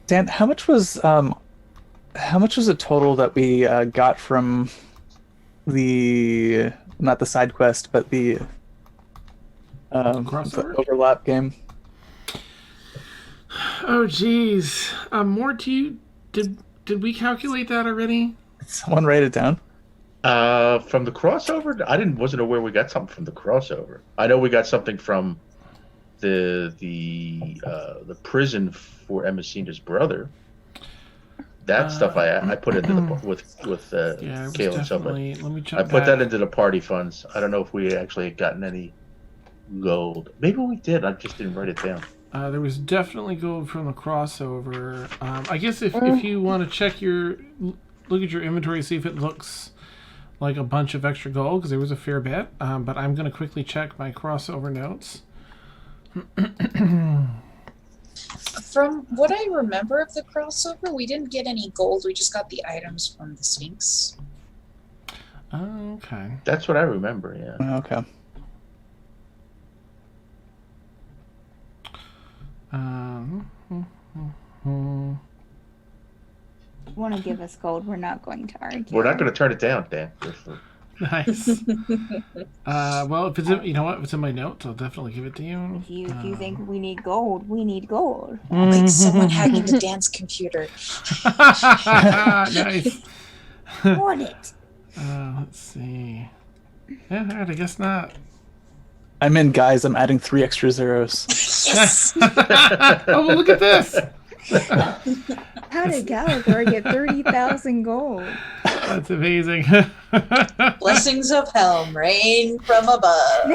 Dan, how much was the total that we got from the not the side quest but the Crossover? overlap game? Oh, geez. More to you? Did we calculate that already? Someone write it down. From the crossover, wasn't aware we got something from the crossover. I know we got something from the prison for Emmacina's brother. That stuff I put into the with Yeah, it was Kayla. definitely. Let me check. I put that into the party funds. I don't know if we actually had gotten any gold. Maybe we did. I just didn't write it down. There was definitely gold from the crossover. I guess if you want to look at your inventory, see if it looks like a bunch of extra gold, because there was a fair bit. But I'm going to quickly check my crossover notes. From what I remember of the crossover, we didn't get any gold. We just got the items from the Sphinx. Okay. That's what I remember. Yeah. Okay. Want to give us gold? We're not going to argue. We're not going to turn it down, Dan. Nice. Well, if it's you know what, if it's in my notes, I'll definitely give it to you. If you think we need gold, we need gold. Like someone hacking the dance computer. Nice. Want it? Let's see. Yeah, all right, I guess not. I'm in, guys. I'm adding 3 extra zeros. Yes. Oh, well, look at this. How did Galathor get 30,000 gold? That's amazing. Blessings of Helm rain from above.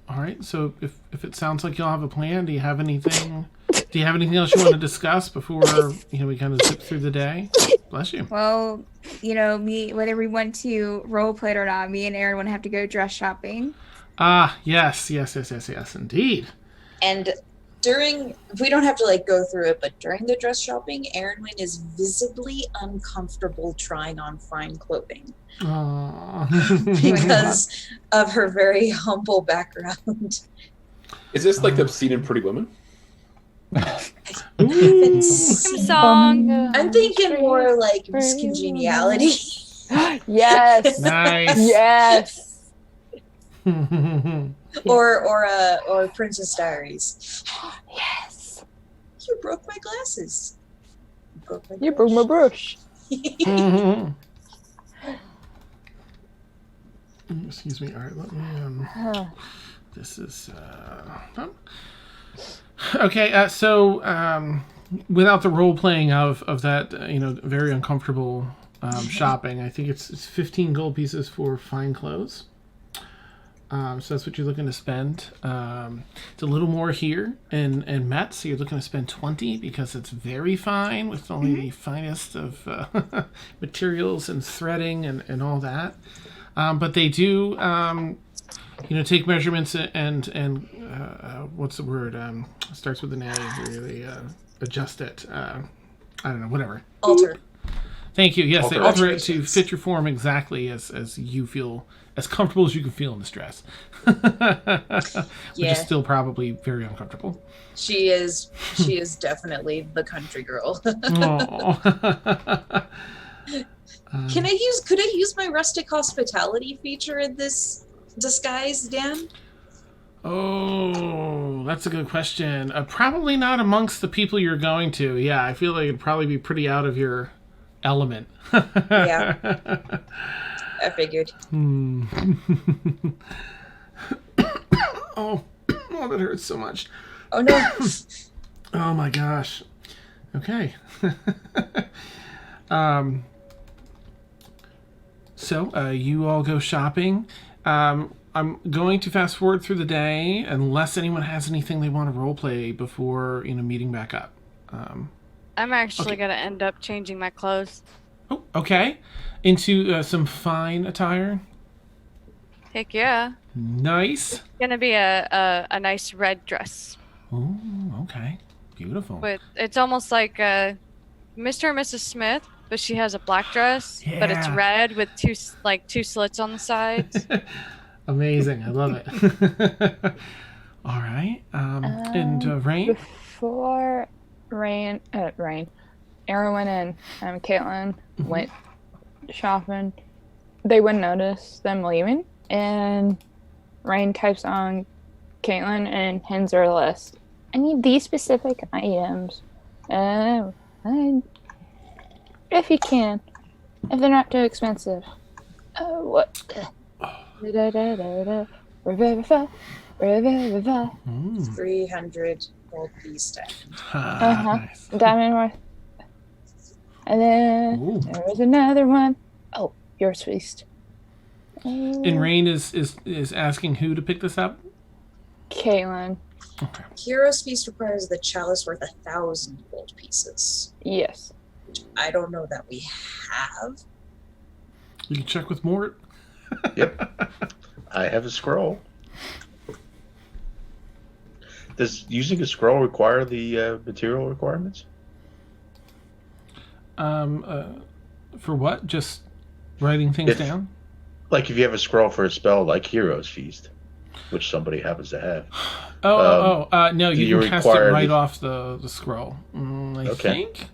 All right. So if it sounds like y'all have a plan, do you have anything? Do you have anything else you want to discuss before we kind of zip through the day? Bless you. Well, whether we want to roleplay it or not, me and Aaron want to have to go dress shopping. Yes, indeed. And we don't have to like go through it, but during the dress shopping, Erenwyn is visibly uncomfortable trying on fine clothing. Because of her very humble background. Is this like the scene in Pretty Women? Song. I'm thinking more like Miss Congeniality. Yes. Nice. Yes. or Princess Diaries. Yes. You broke my glasses. You broke my brush. Excuse me. All right, let me. This is. Okay. So, without the role playing of that, very uncomfortable shopping, I think it's 15 gold pieces for fine clothes. So that's what you're looking to spend. It's a little more here in Metz, so you're looking to spend 20 because it's very fine with only the finest of materials and threading and all that. But they do, take measurements and what's the word? Starts with an A. They adjust it. I don't know, whatever. Alter. Thank you. Yes, they alter it to Alterations. fit your form exactly as you feel, as comfortable as you can feel in this dress. Which is still probably very uncomfortable. She is definitely the country girl. Could I use my rustic hospitality feature in this disguise, Dan? Oh, that's a good question. Probably not amongst the people you're going to. Yeah, I feel like it'd probably be pretty out of your element. Yeah. I figured. Oh, that hurts so much. Oh no. Oh my gosh. Okay. So you all go shopping. I'm going to fast forward through the day unless anyone has anything they want to roleplay before meeting back up. I'm actually Okay. gonna end up changing my clothes. Oh, okay. Into some fine attire. Heck yeah. Nice. It's gonna be a nice red dress. Oh, okay. Beautiful. It's almost like Mr. and Mrs. Smith, but she has a black dress, but it's Yeah. red with two slits on the sides. Amazing. I love it. All right. And Rain? Before Aaron went in, Caitlin went shopping. They wouldn't notice them leaving, and Rain types on Caitlin and hands her a list. I need these specific items. If you can, if they're not too expensive. What? Revivify. 300 gold piece diamond. Nice. Diamond worth. And then Ooh. there was another one. Oh, yours feast. And Rain is asking who to pick this up? Caitlin. Okay. Hero's Feast requires the chalice worth 1,000 gold pieces. Yes. I don't know that we have. You can check with Mort. Yep. I have a scroll. Does using a scroll require the material requirements? For what? Just writing things down? Like if you have a scroll for a spell like Hero's Feast, which somebody happens to have. No, do you you can cast it require right the- off the scroll. I Okay. think.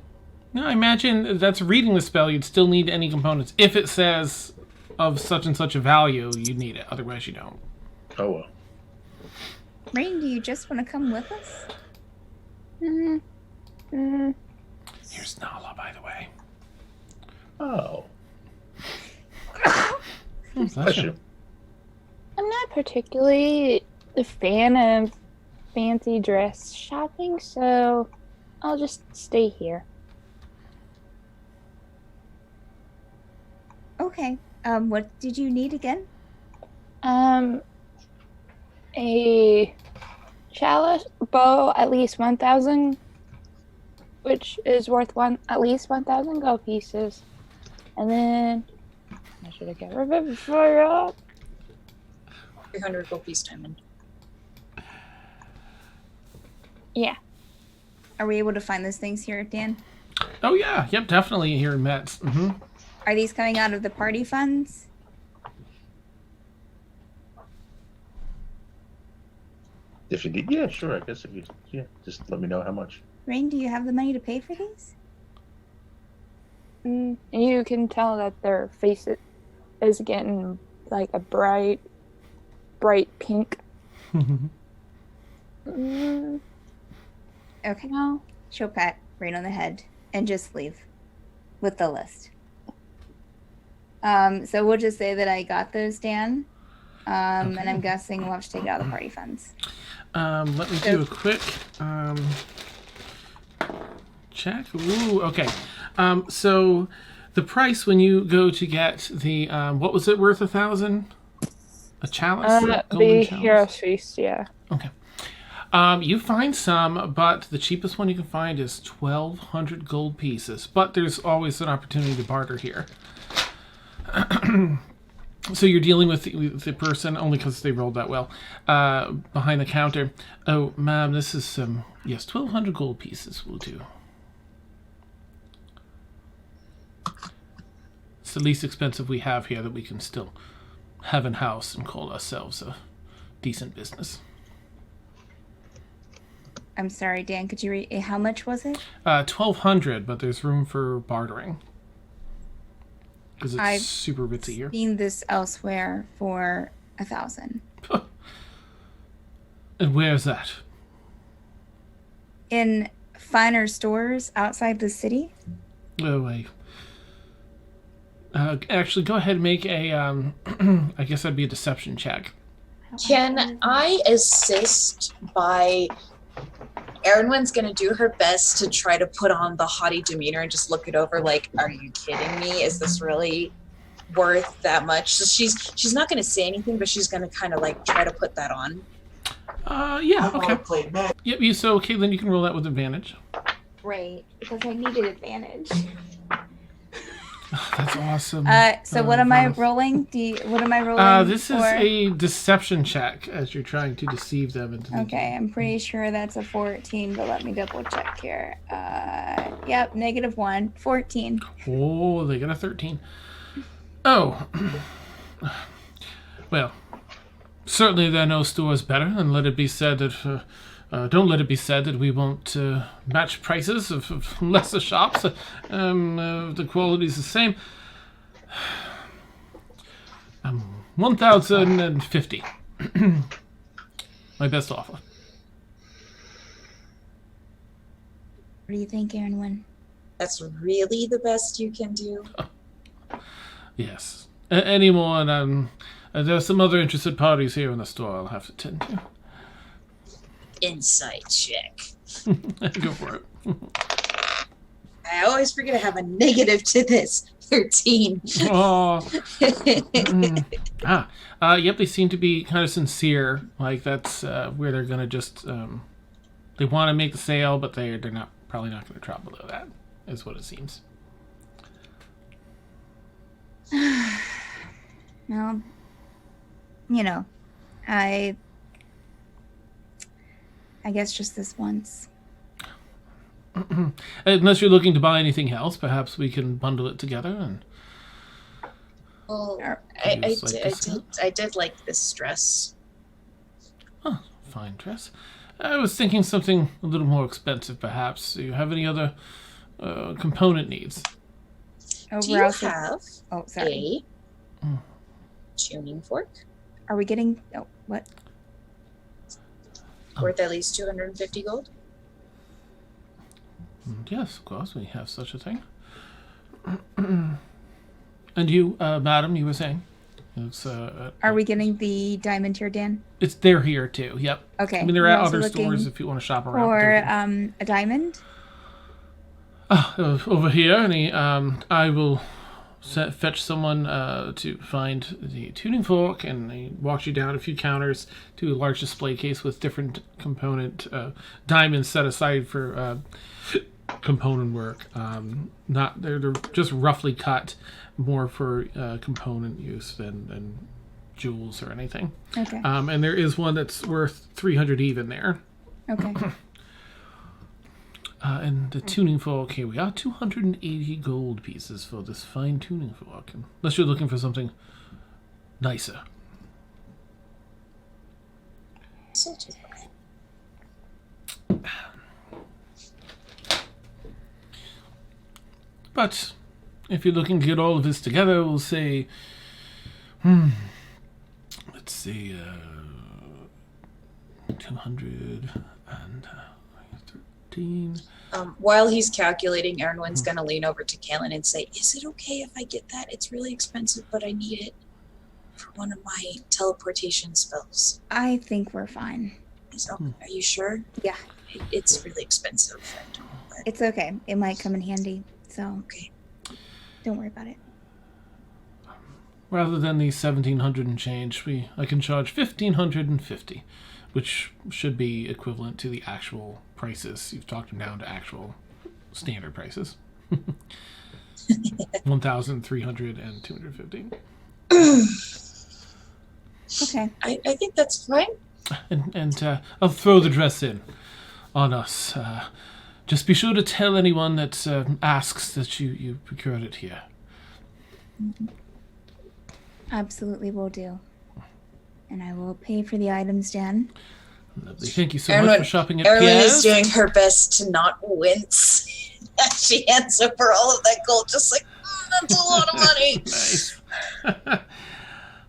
No, I imagine that's reading the spell. You'd still need any components. If it says of such and such a value, you need it. Otherwise, you don't. Oh well. Rain, do you just want to come with us? Here's Nala, by the way. Oh. Bless Bless you. you. I'm not particularly a fan of fancy dress shopping, so I'll just stay here. Okay. What did you need again? A chalice bow, at least 1,000, which is worth at least 1,000 gold pieces. And then I should have got rid of it before. 300 gold piece diamond. Yeah. Are we able to find those things here, Dan? Oh yeah, yep, definitely here in Metz. Are these coming out of the party funds? If you need, yeah, sure. I guess if you, just let me know how much. Rain, do you have the money to pay for these? You can tell that their face is getting like a bright pink. Okay. No. She'll pat Rain on the head and just leave with the list. So we'll just say that I got those, Dan. And I'm guessing we'll have to take it out of the party funds. Let me do a quick check. Ooh, okay. So the price when you go to get the what was it worth 1,000? A chalice? A golden The chalice? Hero's Feast, yeah. Okay. You find some, but the cheapest one you can find is 1,200 gold pieces. But there's always an opportunity to barter here. So you're dealing with the person only because they rolled that well behind the counter. Oh, ma'am, this is yes, 1,200 gold pieces will do. It's the least expensive we have here that we can still have in house and call ourselves a decent business. I'm sorry, Dan, could you read how much was it? 1,200, but there's room for bartering. Because it's I've super ritzy here. Seen this elsewhere for 1,000. And where's that? In finer stores outside the city? Oh, wait. Actually, go ahead and make a, I guess that'd be a deception check. Can I assist by... Erinwin's going to do her best to try to put on the haughty demeanor and just look it over like, are you kidding me? Is this really worth that much. So she's not going to say anything, but she's going to kind of like try to put that on. Yeah, okay. Yep, so Caitlin, you can roll that with advantage. Right, because I needed advantage. That's awesome. So what am I rolling? What am I rolling? This is a deception check as you're trying to deceive them into thinking. Okay, I'm pretty sure that's a 14, but let me double check here. Yep, -1, 14. Oh, they got a 13. Oh. Well, certainly there are no stores better, and let it be said that don't let it be said that we won't match prices of lesser shops. The quality's the same. 1,050. My best offer. What do you think, Aaron Wynn? That's really the best you can do. Yes. Any more, and there are some other interested parties here in the store I'll have to tend to. Insight check. Go for it. I always forget I have a negative to this. 13. Oh. Yep, they seem to be kind of sincere. Like, that's where they're going to just... they want to make the sale, but they're probably not going to drop below that, is what it seems. Well, I guess just this once. Unless you're looking to buy anything else, perhaps we can bundle it together and... Well, Yes, I did like this dress. Oh, fine dress. I was thinking something a little more expensive, perhaps. Do you have any other component needs? Do you have Oh, sorry. a tuning fork Are we getting... Oh, what? worth at least 250 gold? Yes, of course, we have such a thing. And you, madam, you were saying? It's, Are we getting the diamond here, Dan? they're here, too, yep. Okay. I mean, they're we're at also other looking stores if you want to shop around. For a diamond? Over here, and I will fetch someone to find the tuning fork, and he walks you down a few counters to a large display case with different component diamonds set aside for component work. They're just roughly cut, more for component use than jewels or anything. Okay. And there is one that's worth 300 even there. Okay. And the tuning fork, here we are, 280 gold pieces for this fine tuning fork. Unless you're looking for something nicer. So too. But if you're looking to get all of this together, we'll say, let's see, 213. While he's calculating, Aaronwin's going to lean over to Kalen and say, "Is it okay if I get that? It's really expensive, but I need it for one of my teleportation spells." I think we're fine. Are you sure? Yeah. It's really expensive. It's okay. It might come in handy. So, Okay. Don't worry about it. Rather than the 1,700 and change, I can charge 1,550, which should be equivalent to the actual prices. You've talked them down to actual standard prices. 1,300 and 250. Okay. I think that's fine. And I'll throw the dress in on us. Just be sure to tell anyone that asks that you procured it here. Absolutely will do. And I will pay for the items, Dan. Lovely. Thank you so much for shopping at Erin Pierre's. is doing her best to not wince as she hands over all of that gold, just like, that's a lot of money. Nice.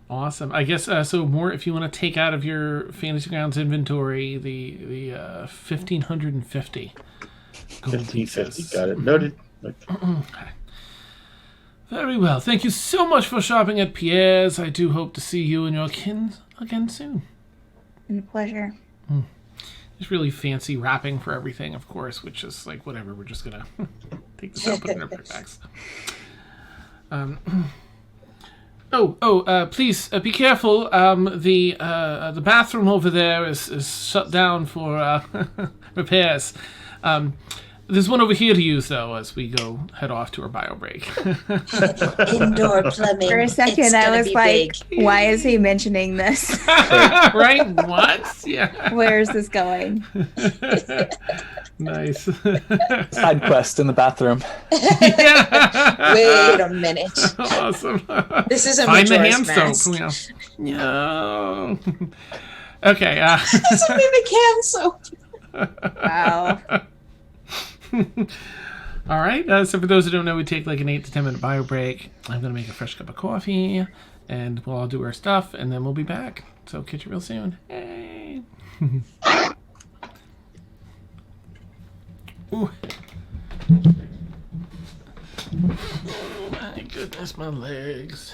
Awesome. I guess so. More if you want to take out of your Fantasy Grounds inventory the 1,550 gold 1550. pieces. Got it. Noted. Okay. Very well. Thank you so much for shopping at Pierre's. I do hope to see you and your kin again soon. And a pleasure. It's really fancy wrapping for everything, of course, which is like whatever. We're just gonna take this out, put it in our backpacks. Please be careful. The bathroom over there is shut down for repairs. There's one over here to use though, as we head off to our bio break. Indoor plumbing. For a second, It's I gonna was be like, big. why is he mentioning this? Right? What? Yeah. Where is this going? Nice. Side quest in the bathroom. Yeah. Wait a minute. Awesome. This is a Find the Majora's hand Mask. soap. No. Okay. It's a mimic hand soap. Wow. All right. So for those who don't know, we take like an 8 to 10 minute bio break. I'm gonna make a fresh cup of coffee, and we'll all do our stuff, and then we'll be back. So catch you real soon. Hey. Ooh. Oh my goodness, my legs.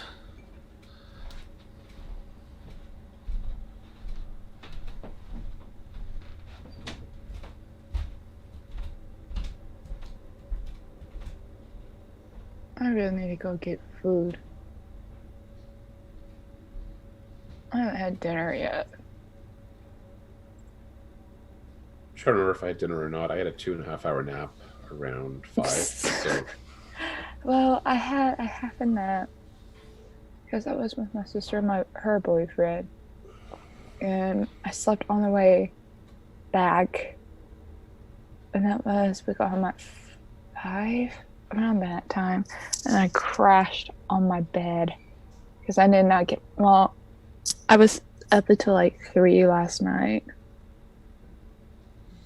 I really need to go get food. I haven't had dinner yet. I'm trying to remember if I had dinner or not. I had a 2.5 hour nap around 5. So Well, I had a half a nap because I was with my sister and her boyfriend, and I slept on the way back, and we got home at 5 around that time, and I crashed on my bed because I did not get I was up until like 3 last night,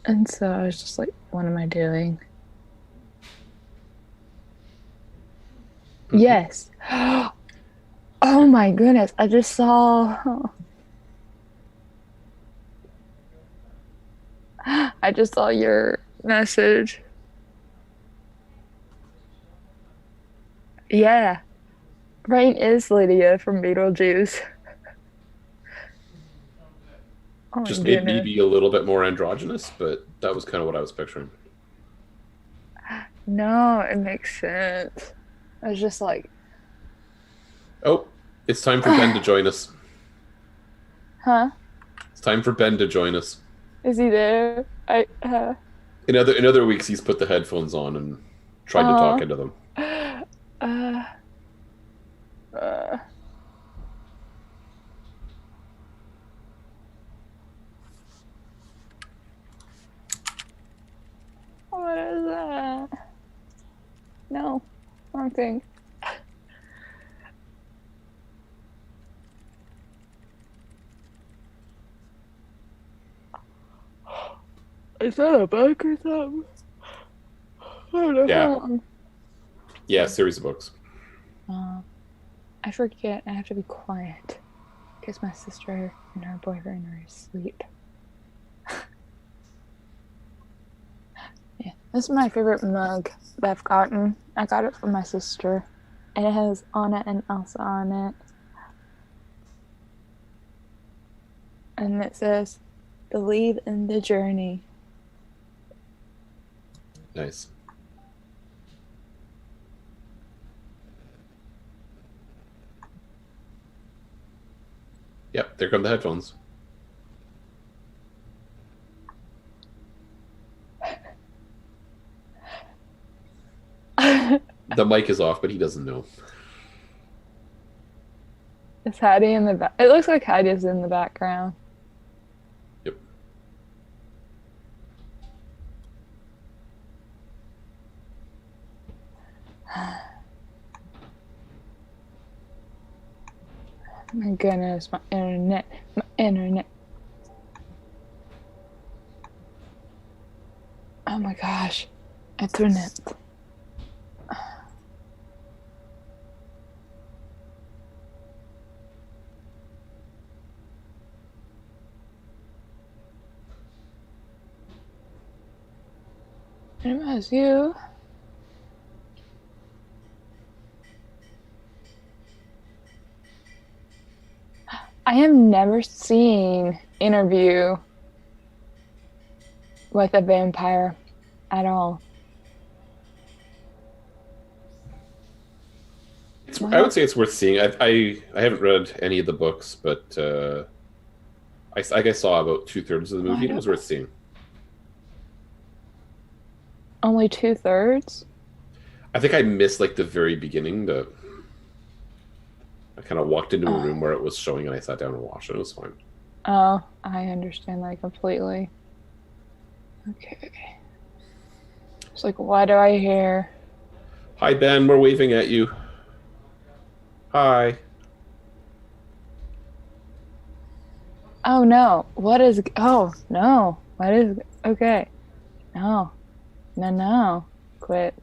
and so I was just like, what am I doing? Yes. Oh my goodness. I just saw your message. Yeah. Rain is Lydia from Beetlejuice. Oh my just made me goodness. be a little bit more androgynous, but that was kind of what I was picturing. No, it makes sense. I was just like, Oh, it's time for Ben to join us. huh? It's time for Ben to join us. Is he there? In other weeks, he's put the headphones on and tried to talk into them. What is that? No, wrong thing. Is that a book or something? I don't know. Yeah. Hold on. Yeah, series of books. I forget. I have to be quiet because my sister and her boyfriend are asleep. Yeah, this is my favorite mug that I've gotten. I got it from my sister, and it has Anna and Elsa on it, and it says, "Believe in the journey." Nice. Yep, there come the headphones. The mic is off, but he doesn't know. Is Hattie in the back? It looks like Hattie's in the background. Yep. My goodness, my internet. Oh my gosh, internet. It was you. I have never seen Interview with a Vampire at all. I would say it's worth seeing. I haven't read any of the books, but I saw about 2/3 of the movie, and it was worth seeing. Only 2/3? I think I missed like the very beginning. I kind of walked into a room where it was showing, and I sat down and watched it. It was fine. Oh, I understand that completely. Okay. It's like, why do I hear? Hi, Ben. We're waving at you. Hi. Oh no! What is? Oh no! What is? Okay. No. No. Quit.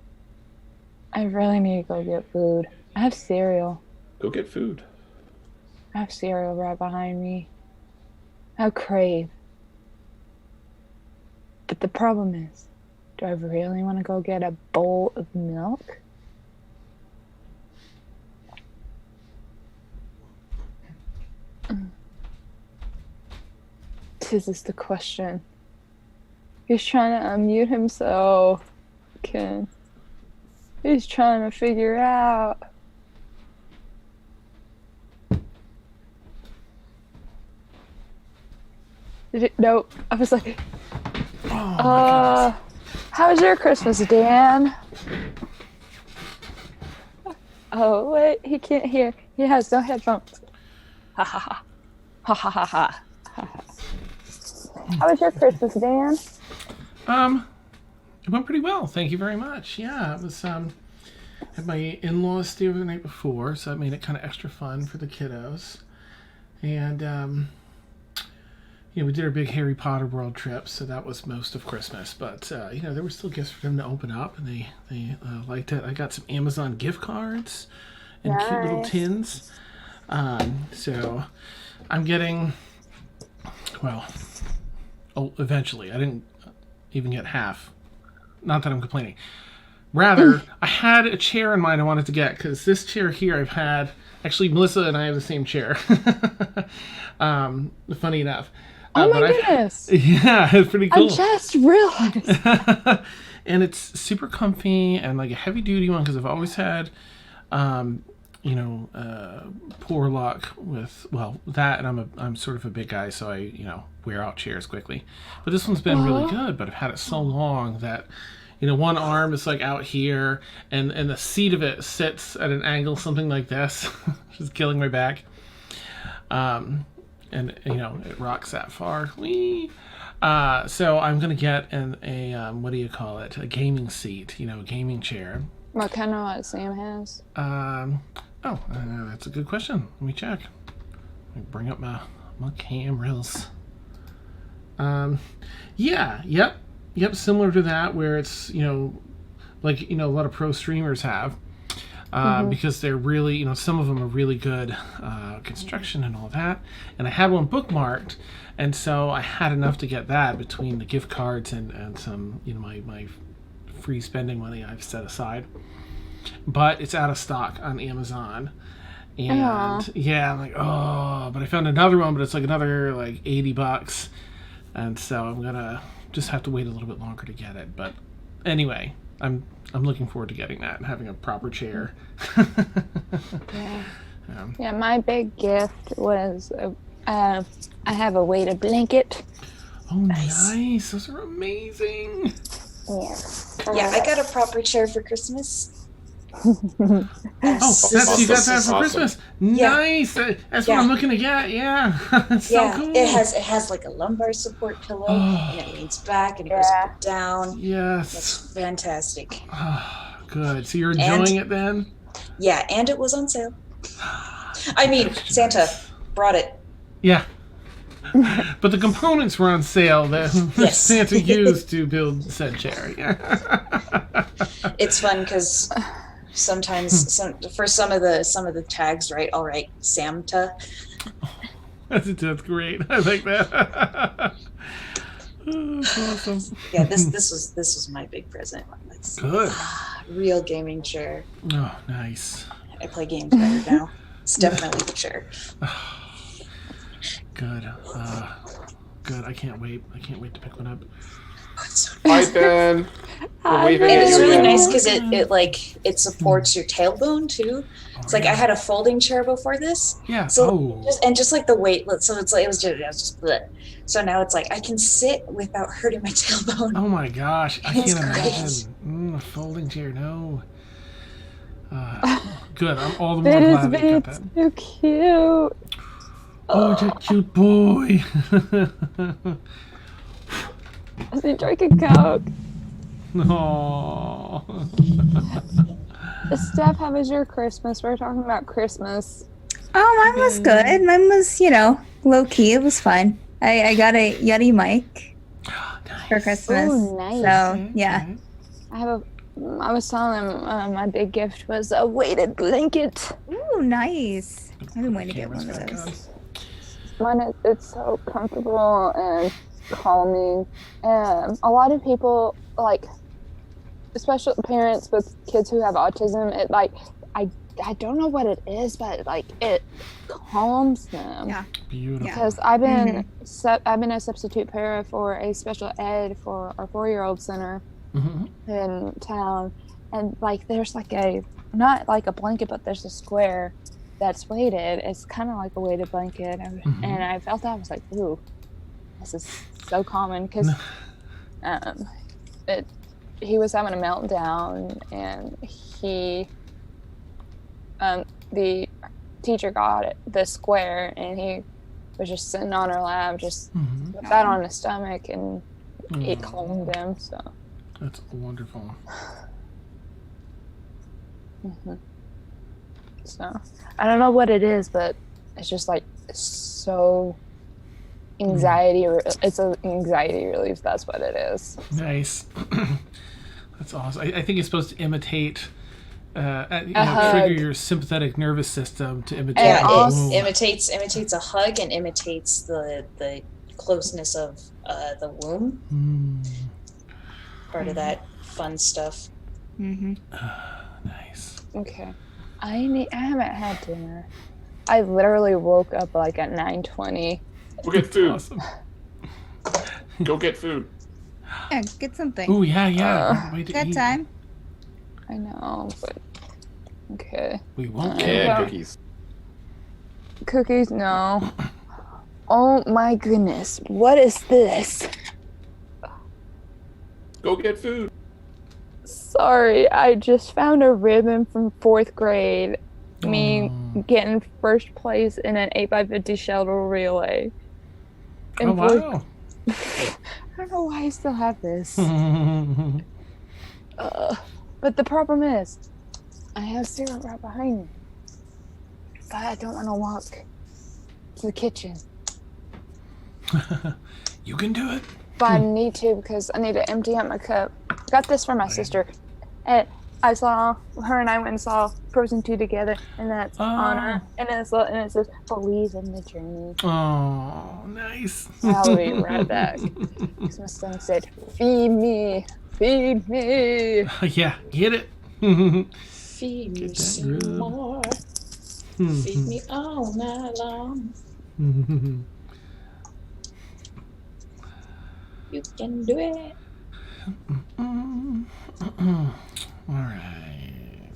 I really need to go get food. I have cereal. Go get food. I have cereal right behind me. I crave. But the problem is, do I really want to go get a bowl of milk? This is the question. He's trying to unmute himself. Ken. He's trying to figure out. Nope. I was like, Oh my goodness. how was your Christmas, Dan? Oh, wait, he can't hear. He has no headphones. Ha ha ha. Ha ha ha ha. How was your Christmas, Dan? It went pretty well. Thank you very much. Yeah, it was had my in-laws stay over the night before, so that made it kind of extra fun for the kiddos. And we did our big Harry Potter world trip, so that was most of Christmas. But there were still gifts for them to open up, and they liked it. I got some Amazon gift cards and cute little tins. So I'm getting, eventually. I didn't even get half. Not that I'm complaining. Rather, I had a chair in mind I wanted to get, because this chair here I've had. Actually, Melissa and I have the same chair. Funny enough. Oh my goodness. Yeah, it's pretty cool. I just realized. And it's super comfy and like a heavy duty one, because I've always had, poor luck with that, and I'm sort of a big guy, so I wear out chairs quickly. But this one's been really good. But I've had it so long that one arm is like out here, and the seat of it sits at an angle something like this, which is killing my back. And it rocks that far. Whee! So I'm gonna get a gaming seat, a gaming chair. What kind of what Sam has? That's a good question. Let me check. Let me bring up my cameras. Yep, similar to that, where it's a lot of pro streamers have. Because they're really, some of them are really good construction and all that. And I had one bookmarked, and so I had enough to get that between the gift cards and some, my free spending money I've set aside. But it's out of stock on Amazon. And I'm like, but I found another one, but it's like another like $80. And so I'm gonna just have to wait a little bit longer to get it. But anyway, I'm looking forward to getting that and having a proper chair. Yeah, my big gift was I have a weighted blanket. Oh, nice. Those are amazing. Yeah, I got a proper chair for Christmas. You got that for Christmas. Yeah. Nice. That's what I'm looking to get. Yeah. That's so cool. It has like a lumbar support pillow, and it leans back and it goes up and down. Yes. That's fantastic. Good. So you're enjoying it then? Yeah, and it was on sale. I mean, Santa brought it. Yeah. But the components were on sale that Santa used to build said chair. Yeah. It's fun because sometimes for some of the tags, right? I'll write Samta. That's great. I like that. That's awesome. Yeah, this was my big present. That's good. Real gaming chair. Oh, nice. I play games better now. It's definitely the chair. Good. Good. I can't wait. I can't wait to pick one up. it's so Hi, nice. Ben. We're Hi, waving And at it's you really again. nice because it supports your tailbone too. It's like I had a folding chair before this. Yeah. So just like the weight, so it's like it was just bleh. So now it's like I can sit without hurting my tailbone. Oh my gosh, I It's can't great. imagine. A folding chair, no. Good. I'm all the more It is glad that you got that. so cute. Oh, it's a cute boy. Is he drinking Coke? Oh. Steph, how was your Christmas? We're talking about Christmas. Oh, mine was good. Mine was, low key. It was fun. I got a Yeti mic for Christmas. Oh, nice. So, yeah. I was telling him my big gift was a weighted blanket. Ooh, nice. I've been waiting to get one of those. Mine, it's so comfortable and calming. And a lot of people, like, especially parents with kids who have autism, I don't know what it is, but like it calms them. Yeah. Beautiful. Because I've been a substitute para for a special ed for our 4-year-old center in town, and like there's like not like a blanket, but there's a square that's weighted. It's kind of like a weighted blanket, and I felt that I was like, ooh, this is so common because he was having a meltdown, and the teacher got the square, and he was just sitting on her lap, just with that on his stomach, and it calmed him. So that's wonderful. So I don't know what it is, but it's just like so anxiety. It's an anxiety relief. That's what it is. Nice. That's awesome. I think it's supposed to imitate. Trigger your sympathetic nervous system to imitate. Yeah, the it womb. imitates a hug and imitates the closeness of the womb. Part of that fun stuff. Nice. Okay. I haven't had dinner. I literally woke up like at 9:20. Go get food. Awesome. Go get food. Yeah, get something. Oh yeah. Way to That eat. time. I know, but okay. We won't. Yeah, Well, cookies. Cookies, no. Oh my goodness. What is this? Go get food. Sorry, I just found a ribbon from 4th grade. Me getting first place in an 8x50 shuttle relay. Oh wow. I don't know why I still have this. But the problem is, I have syrup right behind me. But I don't want to walk to the kitchen. You can do it. But I need to because I need to empty out my cup. I got this for my sister. And I saw her and I went and saw Frozen 2 together, and that's on her. And it says, believe in the journey. Oh, nice. I'll be right back. Because my son said, feed me, feed me. Yeah, get it. Feed me Get that some rub. more. Feed me all night long. You can do it. All right.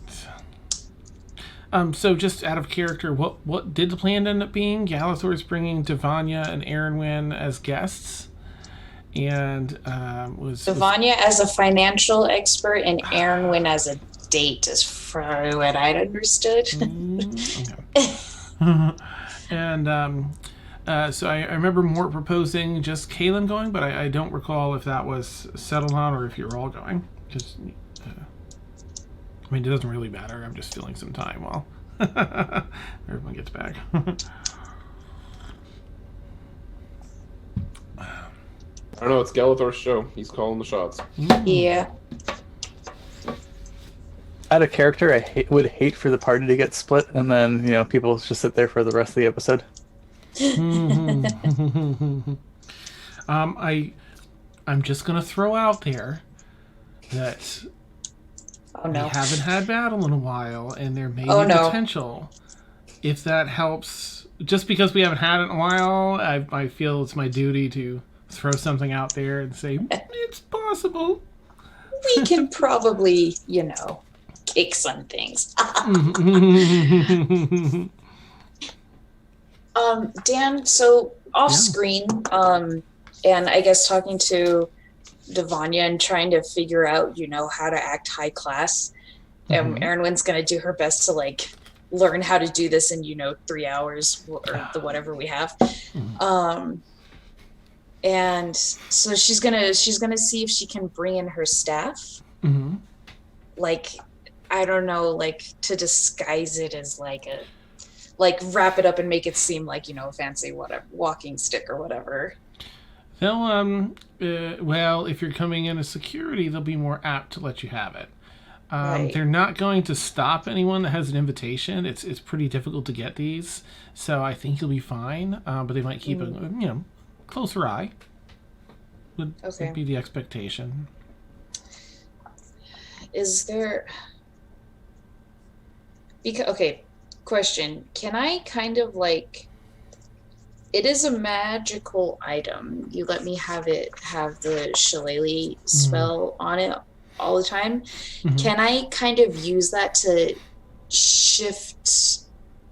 So just out of character, what did the plan end up being? Galathor's bringing Devanya and Aaronwyn as guests, and was Devanya as a financial expert and Aaronwyn as a date, is from what I'd understood. Okay. And so I remember Mort proposing just Kaylin going, but I don't recall if that was settled on or if you were all going. Because I mean, it doesn't really matter. I'm just filling some time while everyone gets back. I don't know. It's Galathor's show. He's calling the shots. Yeah. Out of character, I would hate for the party to get split, and then people just sit there for the rest of the episode. I'm just gonna throw out there that Oh no. we haven't had battle in a while, and there may be no. potential. If that helps, just because we haven't had it in a while, I feel it's my duty to throw something out there and say it's possible. We can probably, kick some things. Dan, so off screen, and I guess talking to Devanya and trying to figure out, how to act high class. Erinwyn's going to do her best to learn how to do this in 3 hours or the whatever we have. And so she's gonna see if she can bring in her staff. I don't know, to disguise it as wrap it up and make it seem like a fancy whatever walking stick or whatever. They'll well, if you're coming in as security, they'll be more apt to let you have it. Right. They're not going to stop anyone that has an invitation. It's pretty difficult to get these, so I think you'll be fine. But they might keep a closer eye. Would be the expectation. Is there? Question. Can I kind of it is a magical item. You let me have the shillelagh spell on it all the time. Can I kind of use that to shift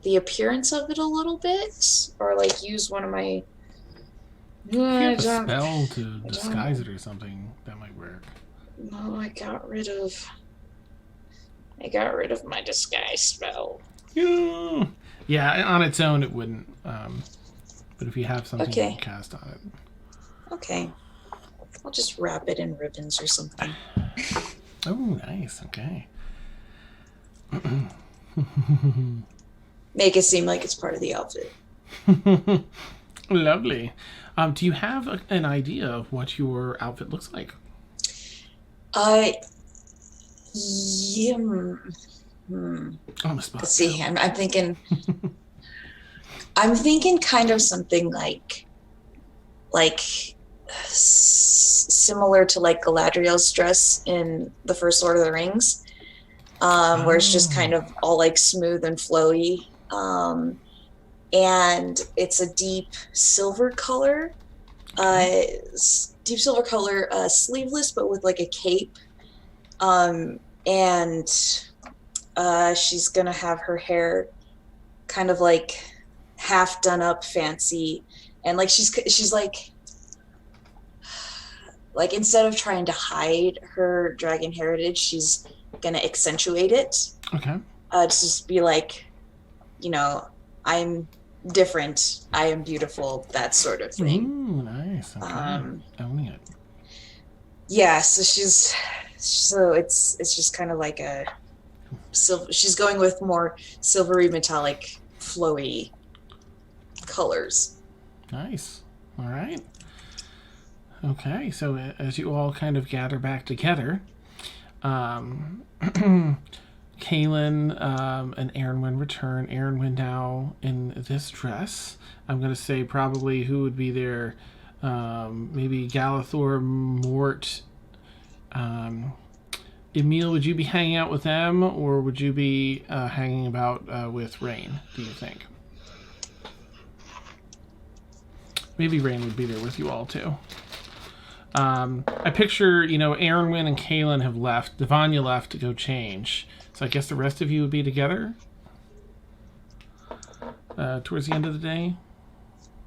the appearance of it a little bit, or use one of my? If you have a spell to disguise it or something, that might work. No, I got rid of my disguise spell. Yeah, on its own it wouldn't. But if you have something you can cast on it. Okay. I'll just wrap it in ribbons or something. Oh, nice. Okay. Make it seem like it's part of the outfit. Lovely. Do you have an idea of what your outfit looks like? Yeah. On the spot. Let's see. I'm thinking. I'm thinking kind of something like similar to Galadriel's dress in the first Lord of the Rings, where it's just kind of all smooth and flowy. And it's a deep silver color, sleeveless, but with a cape. And she's gonna have her hair kind of half done up fancy, and she's instead of trying to hide her dragon heritage, she's gonna accentuate it. Okay. Just be I'm different, I am beautiful, that sort of thing. Ooh, nice. Okay. Owning it. Yeah, so it's just kind of a silver. She's going with more silvery, metallic, flowy colors. Nice. All right. Okay, so as you all kind of gather back together, Kaylin and Erinwyn return. Erinwyn now in this dress. I'm going to say probably who would be there? Maybe Galathor, Mort. Emil, would you be hanging out with them, or would you be hanging about with Rain, do you think? Maybe Rain would be there with you all, too. I picture, Erinwyn and Kaylin have left. Devanya left to go change. So I guess the rest of you would be together towards the end of the day?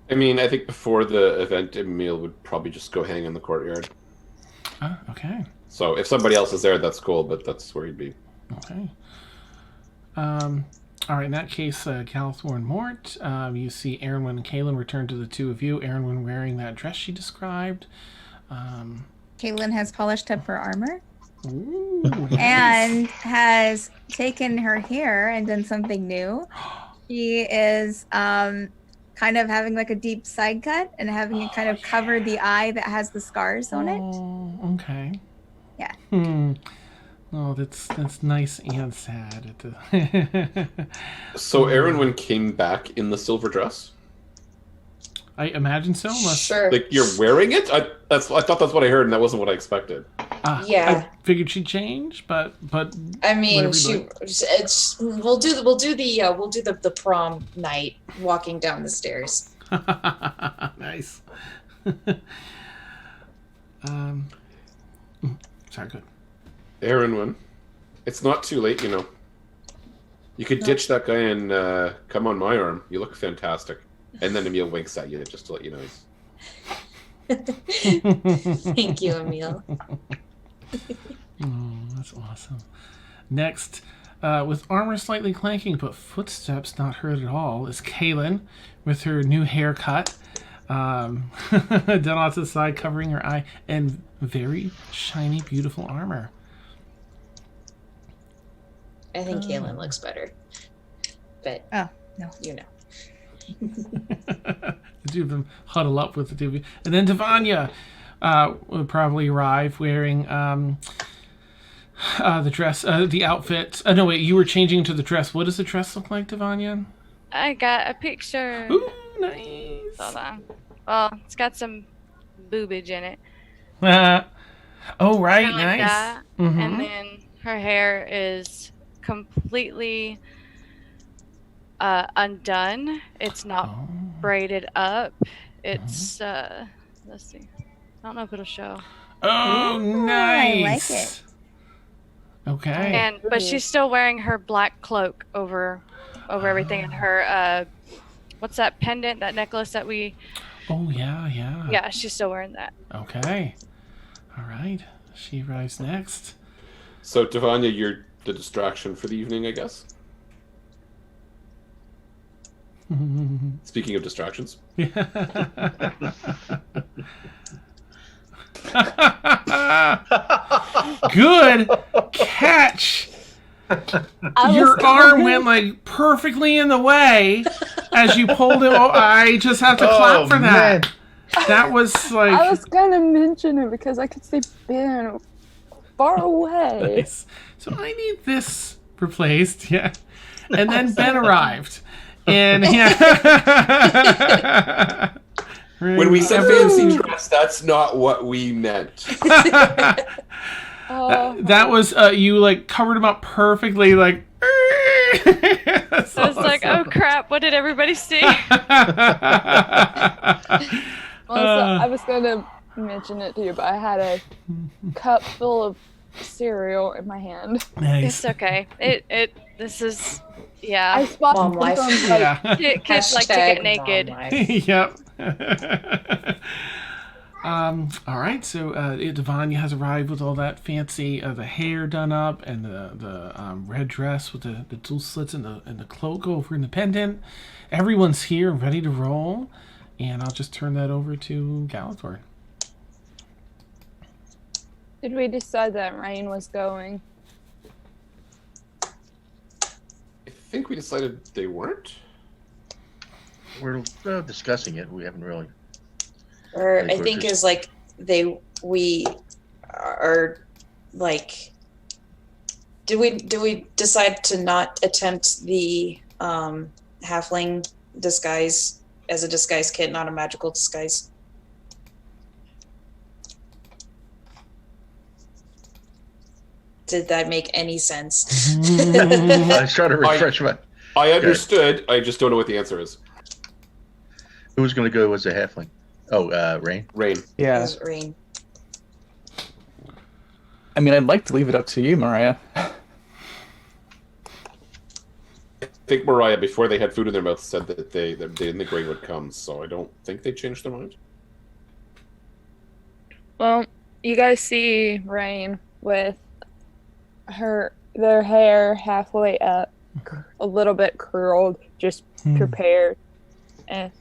I mean, I think before the event, Emil would probably just go hang in the courtyard. Ah, okay. So if somebody else is there, that's cool, but that's where he'd be. Okay. All right, in that case, Galathor and Mort, you see Erinwyn and Kaylin return to the two of you. Erinwyn wearing that dress she described. Kaylin has polished up her armor. Ooh, nice. And has taken her hair and done something new. She is kind of having a deep side cut and having it kind of cover the eye that has the scars on it. Oh, okay. Yeah. Oh, that's nice and sad. So Erinwyn came back in the silver dress? I imagine so. Unless... Sure. You're wearing it? I thought that's what I heard, and that wasn't what I expected. Yeah. I figured she'd change, but I mean, whatever we'll do the prom night walking down the stairs. Nice. Sorry, good. Erwin, it's not too late, you know. You could ditch that guy and come on my arm. You look fantastic. And then Emil winks at you just to let you know. Thank you, Emil. Oh, that's awesome. Next, with armor slightly clanking but footsteps not heard at all, is Kaylin with her new haircut. Done off to the side, covering her eye, and very shiny, beautiful armor. I think Kaylin looks better. But Oh, no. you know. The two of them huddle up with the two of you. And then Devanya will probably arrive wearing the dress, the outfit. No, wait, you were changing to the dress. What does the dress look like, Devanya? I got a picture. Ooh, nice. Hold on. Well, it's got some boobage in it. Oh, right, Kinda like nice. that. Mhm. And then her hair is completely undone. It's not Oh. braided up. It's let's see. I don't know if it'll show. Oh, Ooh, nice. I like it. Okay. But she's still wearing her black cloak over everything, and her what's that pendant, that necklace that we? Oh, yeah, yeah. Yeah, she's still wearing that. Okay. All right. She arrives next. So, Devanya, you're the distraction for the evening, I guess? Speaking of distractions. Good catch. Your arm went like perfectly in the way as you pulled it. I just have to clap for that. Man. That was like I was gonna mention it because I could see Ben far away. nice. So I need this replaced, yeah. And then Ben arrived, and yeah. When we said fancy dress, that's not what we meant. That was you like covered him up perfectly, like. That's I was like, oh awesome. crap! What did everybody see? I was gonna mention it to you, but I had a cup full of cereal in my hand. Nice. It's okay. This is I yeah. spotted Mom life. them like Yeah. Kids like to get Hashtag naked. mom life. Yep. All right. So Devanya has arrived with all that fancy the hair done up and the red dress with the dual slits and the cloak over in the pendant. Everyone's here, ready to roll, and I'll just turn that over to Galathor. Did we decide that Rain was going? I think we decided they weren't. We're discussing it. We haven't really. Or Like I we're think just- is like we are like. Do we decide to not attempt the halfling disguise as a disguise kit, not a magical disguise? Did that make any sense? I was trying to refresh my. I understood. I just don't know what the answer is. Who was going to go as a halfling? Oh, Rain. Rain. Yeah. As Rain. I mean, I'd like to leave it up to you, Mariah. I think Mariah, before they had food in their mouth, said that they didn't think Rain would come, so I don't think they changed their mind. Well, you guys see Rain with their hair halfway up, a little bit curled, just prepared. And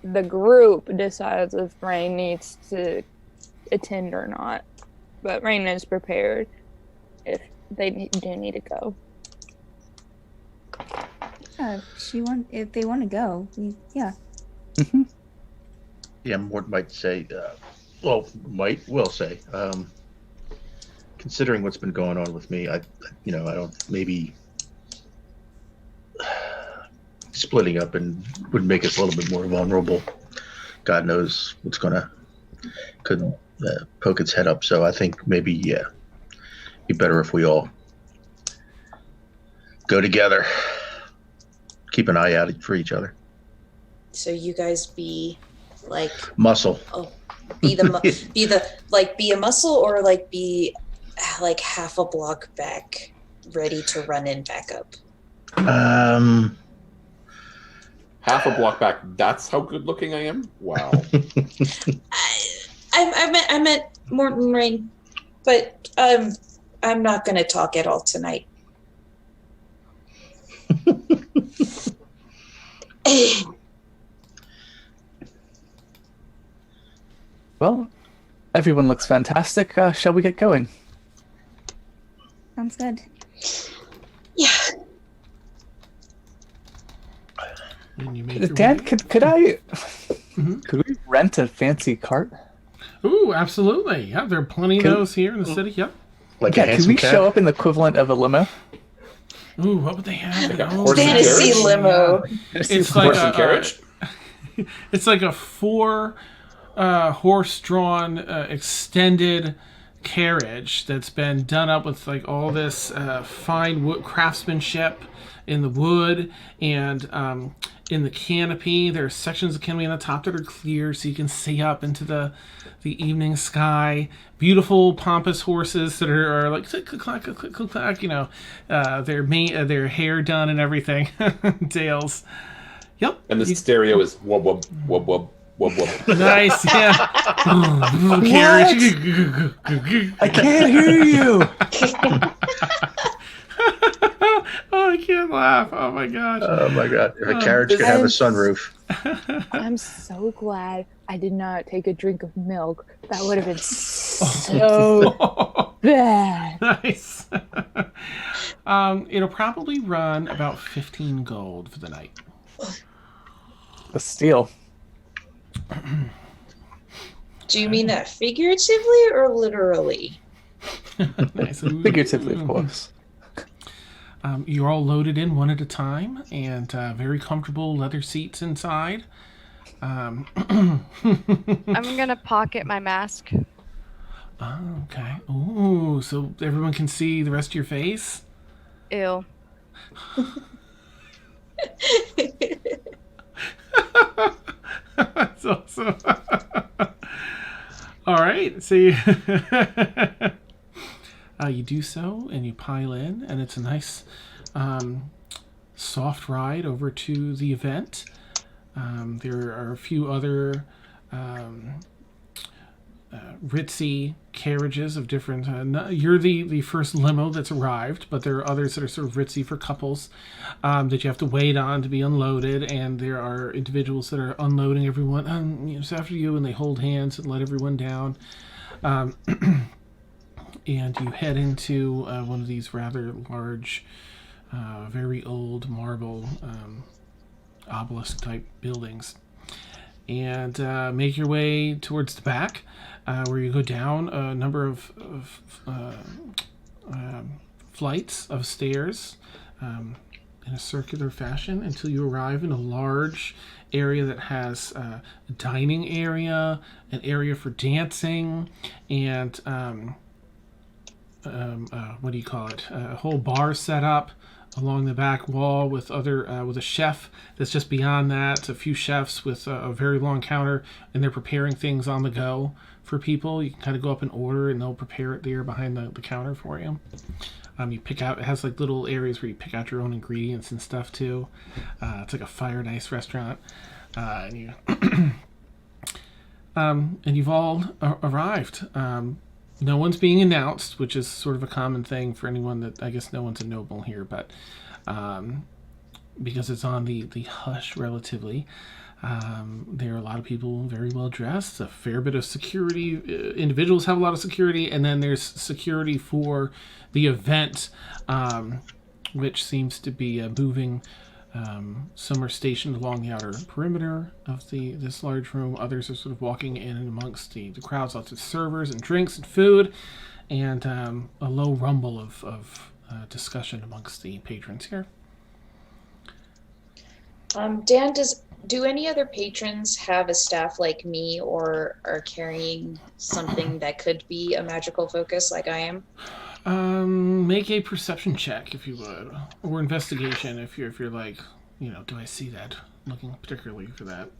the group decides if Rain needs to attend or not. But Rain is prepared if they do need to go. Yeah, if they want to go, yeah. Yeah, Mort might say. Will say. Considering what's been going on with me, I don't maybe splitting up and would make us a little bit more vulnerable. God knows what's could poke its head up. So I think maybe be better if we all go together. Keep an eye out for each other. So you guys be like Muscle. be a muscle, or like be like half a block back, ready to run in back up? Half a block back. That's how good looking I am. Wow. I meant Morton Rain, but I'm not going to talk at all tonight. Well, everyone looks fantastic. Shall we get going? Sounds good. Yeah. And you make your Dan, way. could I? Mhm. Could we rent a fancy cart? Ooh, absolutely. Yeah, there are plenty of Can- those here in the city. Yep. Like a Yeah, could handsome we cat? show up in the equivalent of a limo? Ooh, what would they have? Like a Oh, horse and Fantasy carriage? limo. It's like Horse and carriage? It's like a 4 horse-drawn extended carriage that's been done up with like all this fine wood craftsmanship in the wood and in the canopy. There are sections of canopy on the top that are clear, so you can see up into the evening sky. Beautiful, pompous horses that are like click, click, clack, click, click, click, clack, you know, their hair done and everything. Tails. Yep. And the stereo is wub wub wub wub wub wub. Nice, yeah. Carriage. I can't hear you. Oh, I can't laugh. Oh my gosh. Oh my god! If a carriage could have a sunroof. I'm so glad I did not take a drink of milk. That would have been so bad. Nice. It'll probably run about 15 gold for the night. A steal. Do you mean that figuratively or literally? Nice. Figuratively, of course. You're all loaded in one at a time, and very comfortable leather seats inside. I'm gonna pocket my mask. Oh, okay. Ooh, so everyone can see the rest of your face? Ew. That's awesome. All right, so you, you do so, and you pile in, and it's a nice, soft ride over to the event. There are a few other ritzy carriages of different. You're the first limo that's arrived, but there are others that are sort of ritzy for couples that you have to wait on to be unloaded, and there are individuals that are unloading everyone. It's after you, and they hold hands and let everyone down. And you head into one of these rather large, very old marble obelisk type buildings, and make your way towards the back. Where you go down a number of flights of stairs in a circular fashion until you arrive in a large area that has a dining area, an area for dancing, and what do you call it? A whole bar set up along the back wall with with a chef that's just beyond that. A few chefs with a very long counter, and they're preparing things on the go for people. You can kind of go up and order, and they'll prepare it there behind the counter for you. You pick out. It has like little areas where you pick out your own ingredients and stuff too. It's like a fire and ice restaurant, and you and you've all arrived. No one's being announced, which is sort of a common thing for anyone that, I guess no one's a noble here, but because it's on the hush relatively, there are a lot of people very well dressed, a fair bit of security. Individuals have a lot of security, and then there's security for the event, which seems to be moving. Some are stationed along the outer perimeter of this large room. Others are sort of walking in and amongst the crowds, lots of servers and drinks and food, and a low rumble of discussion amongst the patrons here. Dan, do any other patrons have a staff like me, or are carrying something that could be a magical focus like I am? Make a perception check if you would, or investigation if you're like, do I see that? Looking particularly for that.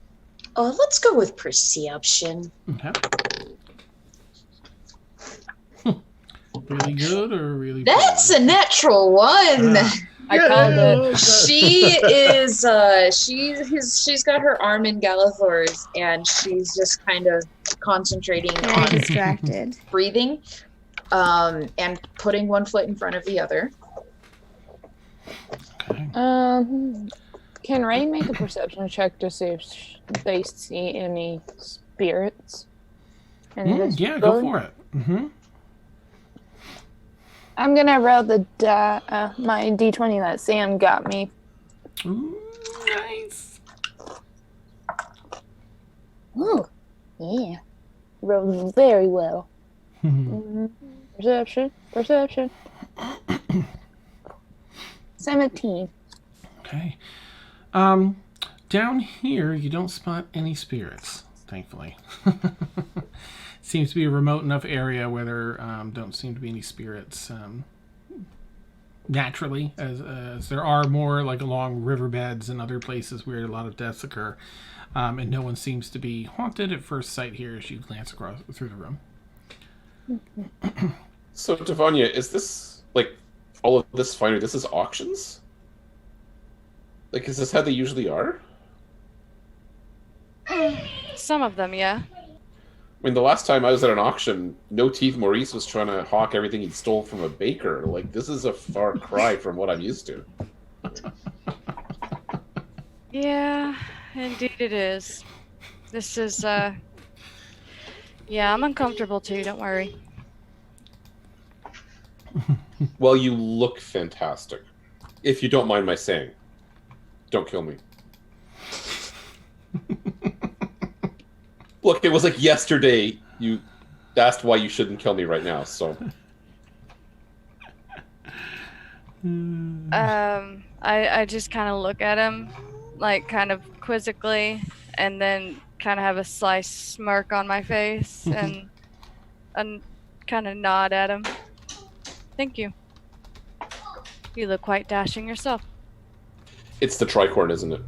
Oh, let's go with perception. Okay. Really good or really That's poor? a natural one. I called it. She is she's got her arm in Galathor's and she's just kind of concentrating Very on distracted. breathing and putting one foot in front of the other. Okay. Can Rain make a perception check to see if they see any spirits? in this Yeah, go road? for it. Mm-hmm. I'm gonna roll the my d20 that Sam got me. Ooh, nice. Oh, yeah. Rolled very well. Perception. 17. Okay. Down here, you don't spot any spirits, thankfully. Seems to be a remote enough area where there don't seem to be any spirits naturally, as there are more like along riverbeds and other places where a lot of deaths occur. And no one seems to be haunted at first sight here as you glance across through the room. So, Devanya, is this, like, all of this finery, this is auctions? Like, is this how they usually are? Some of them, yeah. I mean, the last time I was at an auction, No Teeth Maurice was trying to hawk everything he stole from a baker. Like, this is a far cry from what I'm used to. Yeah, indeed it is. This is, yeah, I'm uncomfortable too, don't worry. Well, you look fantastic. If you don't mind my saying. Don't kill me. Look, it was like yesterday you asked why you shouldn't kill me right now, so... I just kind of look at him, like, kind of quizzically, and then kind of have a sly smirk on my face, and kind of nod at him. Thank you. You look quite dashing yourself. It's the tricorn, isn't it?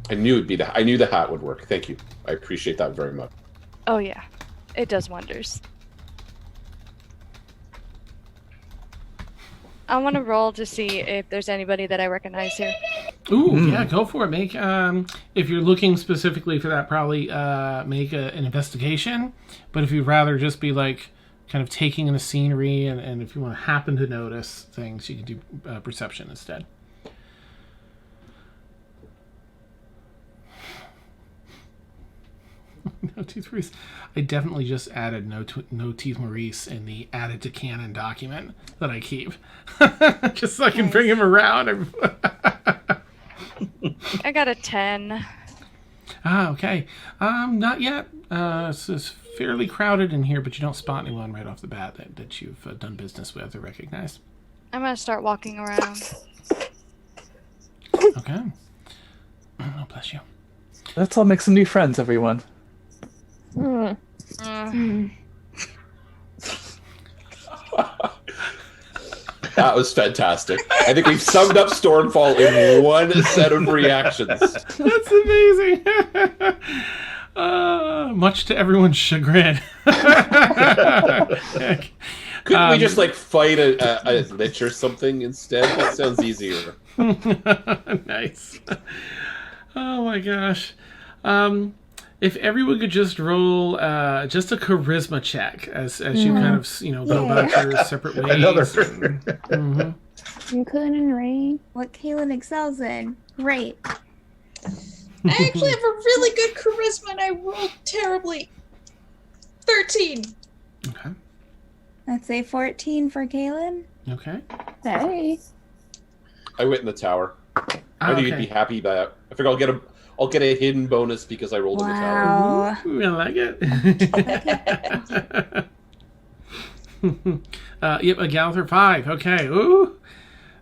I knew it'd be I knew the hat would work. Thank you. I appreciate that very much. Oh yeah, it does wonders. I want to roll to see if there's anybody that I recognize here. Ooh, yeah, go for it. Make if you're looking specifically for that, probably make an investigation. But if you'd rather just be like kind of taking in the scenery, and if you want to happen to notice things, you can do perception instead. No Teeth Maurice. I definitely just added No Teeth Maurice in the added to canon document that I keep, just so I can bring him around. I got a 10. Okay. Not yet. It's fairly crowded in here, but you don't spot anyone right off the bat that you've done business with or recognized. I'm gonna start walking around. Okay. Oh, bless you. Let's all make some new friends, everyone. That was fantastic. I think we've summed up Stormfall in one set of reactions. That's amazing. Much to everyone's chagrin. Couldn't we just like fight a lich or something instead? That sounds easier. Nice. Oh my gosh. If everyone could just roll just a charisma check as you kind of go about your separate ways. Another. Including Rain. What Kaylin excels in. Great. I actually have a really good charisma and I rolled terribly. 13. Okay. Let's say 14 for Kaylin. Okay. Hey. I went in the tower. I think you'd be happy that I figure I'll get a hidden bonus because I rolled in the tower. Wow. Ooh, I like it. Yep, a Galathor 5. Okay. Ooh.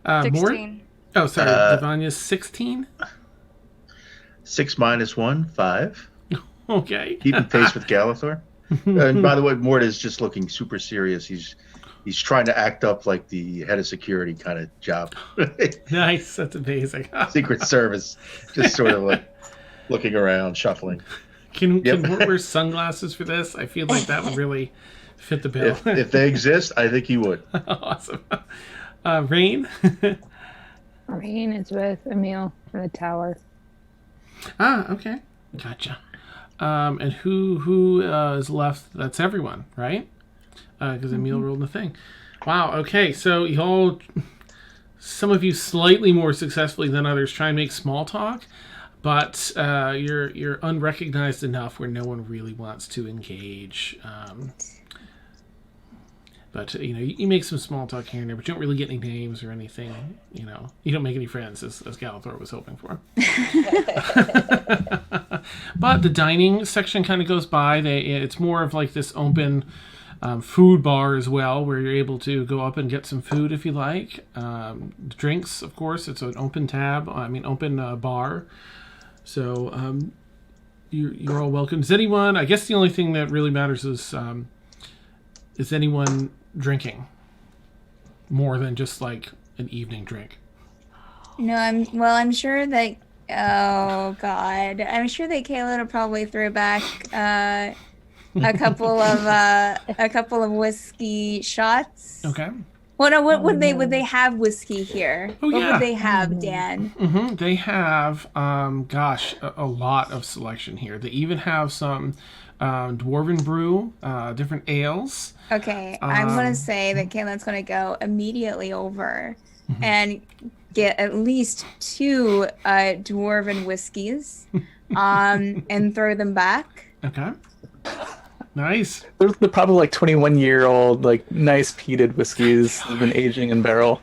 16. Oh, sorry. Devanya's 16. 6 minus 1, 5. Okay. Keeping pace with Galathor. And by the way, Mort is just looking super serious. He's trying to act up like the head of security kind of job. Nice. That's amazing. Secret Service, just sort of like. looking around, shuffling. Can Yep. Mort wear sunglasses for this? I feel like that would really fit the bill. If they exist, I think he would. Awesome. Rain? Rain is with Emil in the tower. Okay. Gotcha. And who is left? That's everyone, right? Because Emil rolled the thing. Wow, okay. So some of you slightly more successfully than others try and make small talk, but you're unrecognized enough where no one really wants to engage. But you make some small talk here and there, but you don't really get any names or anything. You don't make any friends, as Galathor was hoping for. But the dining section kind of goes by. It's more of like this open food bar as well, where you're able to go up and get some food if you like. Drinks, of course. It's an open bar. So you're all welcome. Is anyone? I guess the only thing that really matters is anyone drinking more than just like an evening drink? No, I'm sure that. Oh God, I'm sure that Kayla will probably throw back a couple of whiskey shots. Okay. Well, no, what would they have whiskey here? Oh, what yeah. would they have, Dan? Mm-hmm. They have a lot of selection here. They even have some dwarven brew, different ales. Okay, I'm gonna say that Kayla's gonna go immediately over Mm-hmm. and get at least 2 dwarven whiskeys, and throw them back. Okay. Nice. They're probably like 21-year-old, like nice peated whiskeys that have been aging in barrel.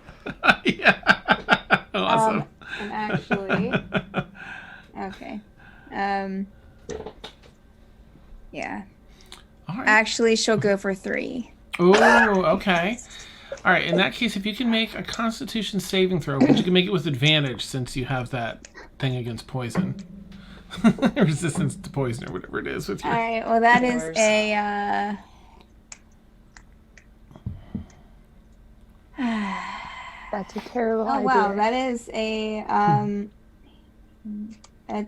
Yeah. Awesome. And actually, okay. Yeah. All right. Actually, she'll go for 3. Oh, okay. All right. In that case, if you can make a Constitution saving throw, but you can make it with advantage since you have that thing against poison, resistance to poison or whatever it is with All your. right. Well, that is a. That's a terrible Oh idea. wow, that is a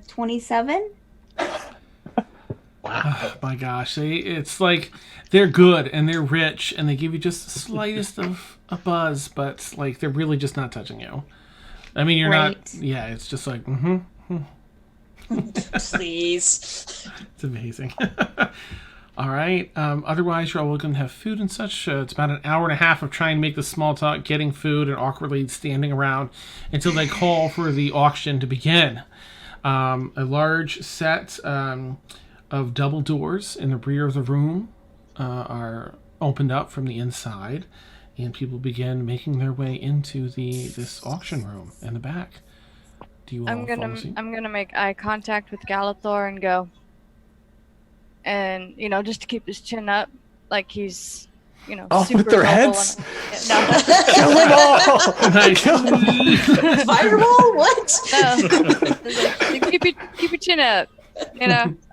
27. Oh, my gosh, it's like they're good and they're rich and they give you just the slightest of a buzz, but like they're really just not touching you. I mean, you're not. Yeah, it's just like Please. It's amazing. All right. Otherwise, you're all welcome to have food and such. It's about an hour and a half of trying to make the small talk, getting food, and awkwardly standing around until they call for the auction to begin. A large set of double doors in the rear of the room are opened up from the inside, and people begin making their way into this auction room in the back. Do you all I'm follow suit? gonna make eye contact with Galathor and go. And just to keep his chin up, like he's Off super with their noble heads? No. Kill them all! Nice. Fireball? What? No. Keep your chin up.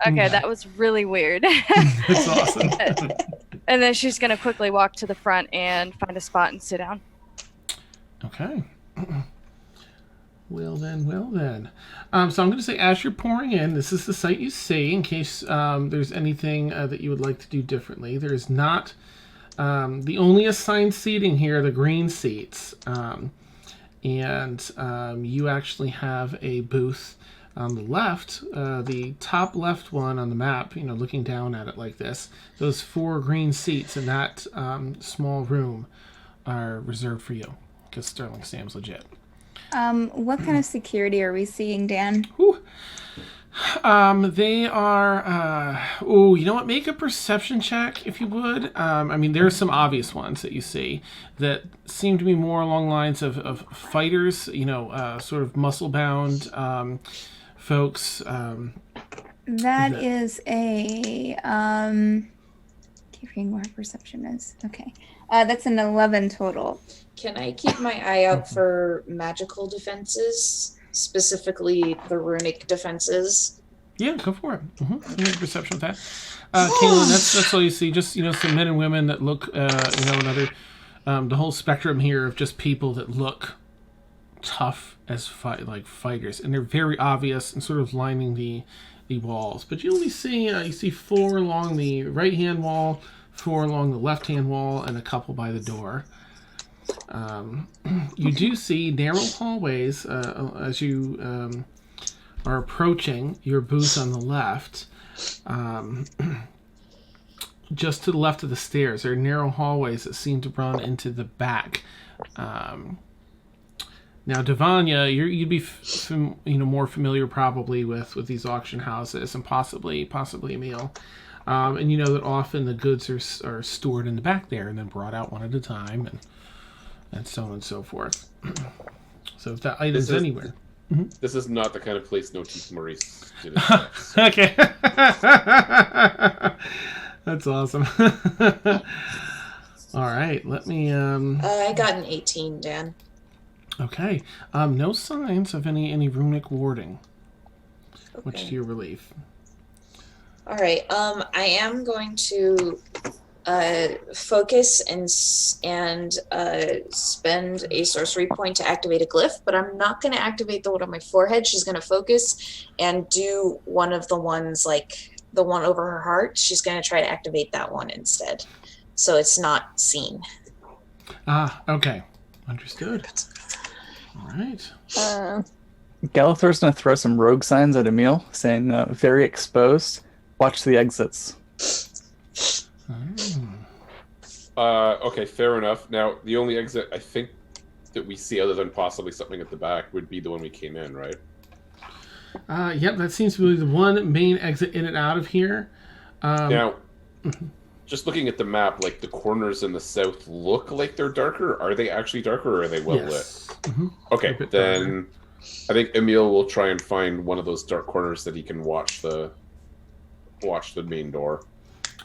Okay, that was really weird. That's awesome. And then she's gonna quickly walk to the front and find a spot and sit down. Okay. Well then. So I'm going to say, as you're pouring in, this is the site you see in case there's anything that you would like to do differently. There is not the only assigned seating here, the green seats, and you actually have a booth on the left, the top left one on the map. Looking down at it like this. Those 4 green seats in that small room are reserved for you because Sterling Sam's legit. What kind of security are we seeing, Dan? Whew. They are. You know what? Make a perception check if you would. There are some obvious ones that you see that seem to be more along lines of fighters. Sort of muscle-bound folks. That is a. Keep reading where perception is. Okay, that's an 11 total. Can I keep my eye out for magical defenses, specifically the runic defenses? Yeah, go for it. Make a perception with that. Kaylin, that's all you see. Just some men and women that look, another, the whole spectrum here of just people that look tough as fighters, and they're very obvious and sort of lining the walls. But you only see you see 4 along the right hand wall, 4 along the left hand wall, and a couple by the door. You do see narrow hallways as you are approaching your booth on the left. Just to the left of the stairs, there are narrow hallways that seem to run into the back. Now, Devanya, you'd be more familiar probably with these auction houses, and possibly Emil. And you know that often the goods are stored in the back there and then brought out one at a time, and so on and so forth. So if that item's anywhere. This is not the kind of place Notice Maurice did it. Okay. That's awesome. All right, let me... I got an 18, Dan. Okay. No signs of any runic warding, much Okay. to your relief. All right. I am going to focus and spend a sorcery point to activate a glyph, but I'm not going to activate the one on my forehead. She's going to focus and do one of the ones, like the one over her heart. She's going to try to activate that one instead, so it's not seen. Okay. Understood. All right. Galathor's going to throw some rogue signs at Emil, saying, very exposed. Watch the exits. Okay, fair enough. Now, the only exit I think that we see, other than possibly something at the back, would be the one we came in, right? Yep, that seems to be the one main exit in and out of here. Now, just looking at the map, like the corners in the south look like they're darker. Are they actually darker, or are they well lit? Mm-hmm. Okay, then I think Emil will try and find one of those dark corners that he can watch the main door.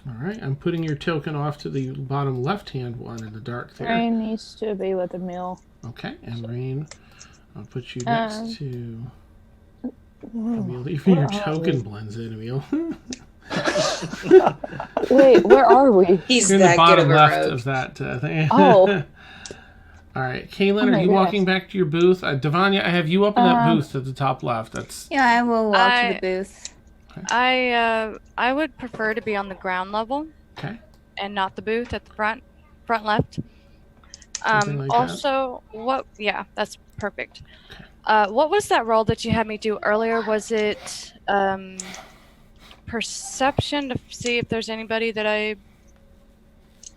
All right, I'm putting your token off to the bottom left-hand one in the dark there. Rain needs to be with Emil. Okay, and Rain, I'll put you next to Emil. Even your token blends in, Emil. Wait, where are we? He's You're in the that good bottom of a left rogue. of that thing. Oh. All right, Kaylin, Oh are my you gosh. walking back to your booth? Devanya, I have you up in that booth at the top left. That's Yeah, I will walk to the booth. I would prefer to be on the ground level okay. and not the booth at the front left. Something like that. Also, yeah, that's perfect. What was that roll that you had me do earlier? Was it perception to see if there's anybody that I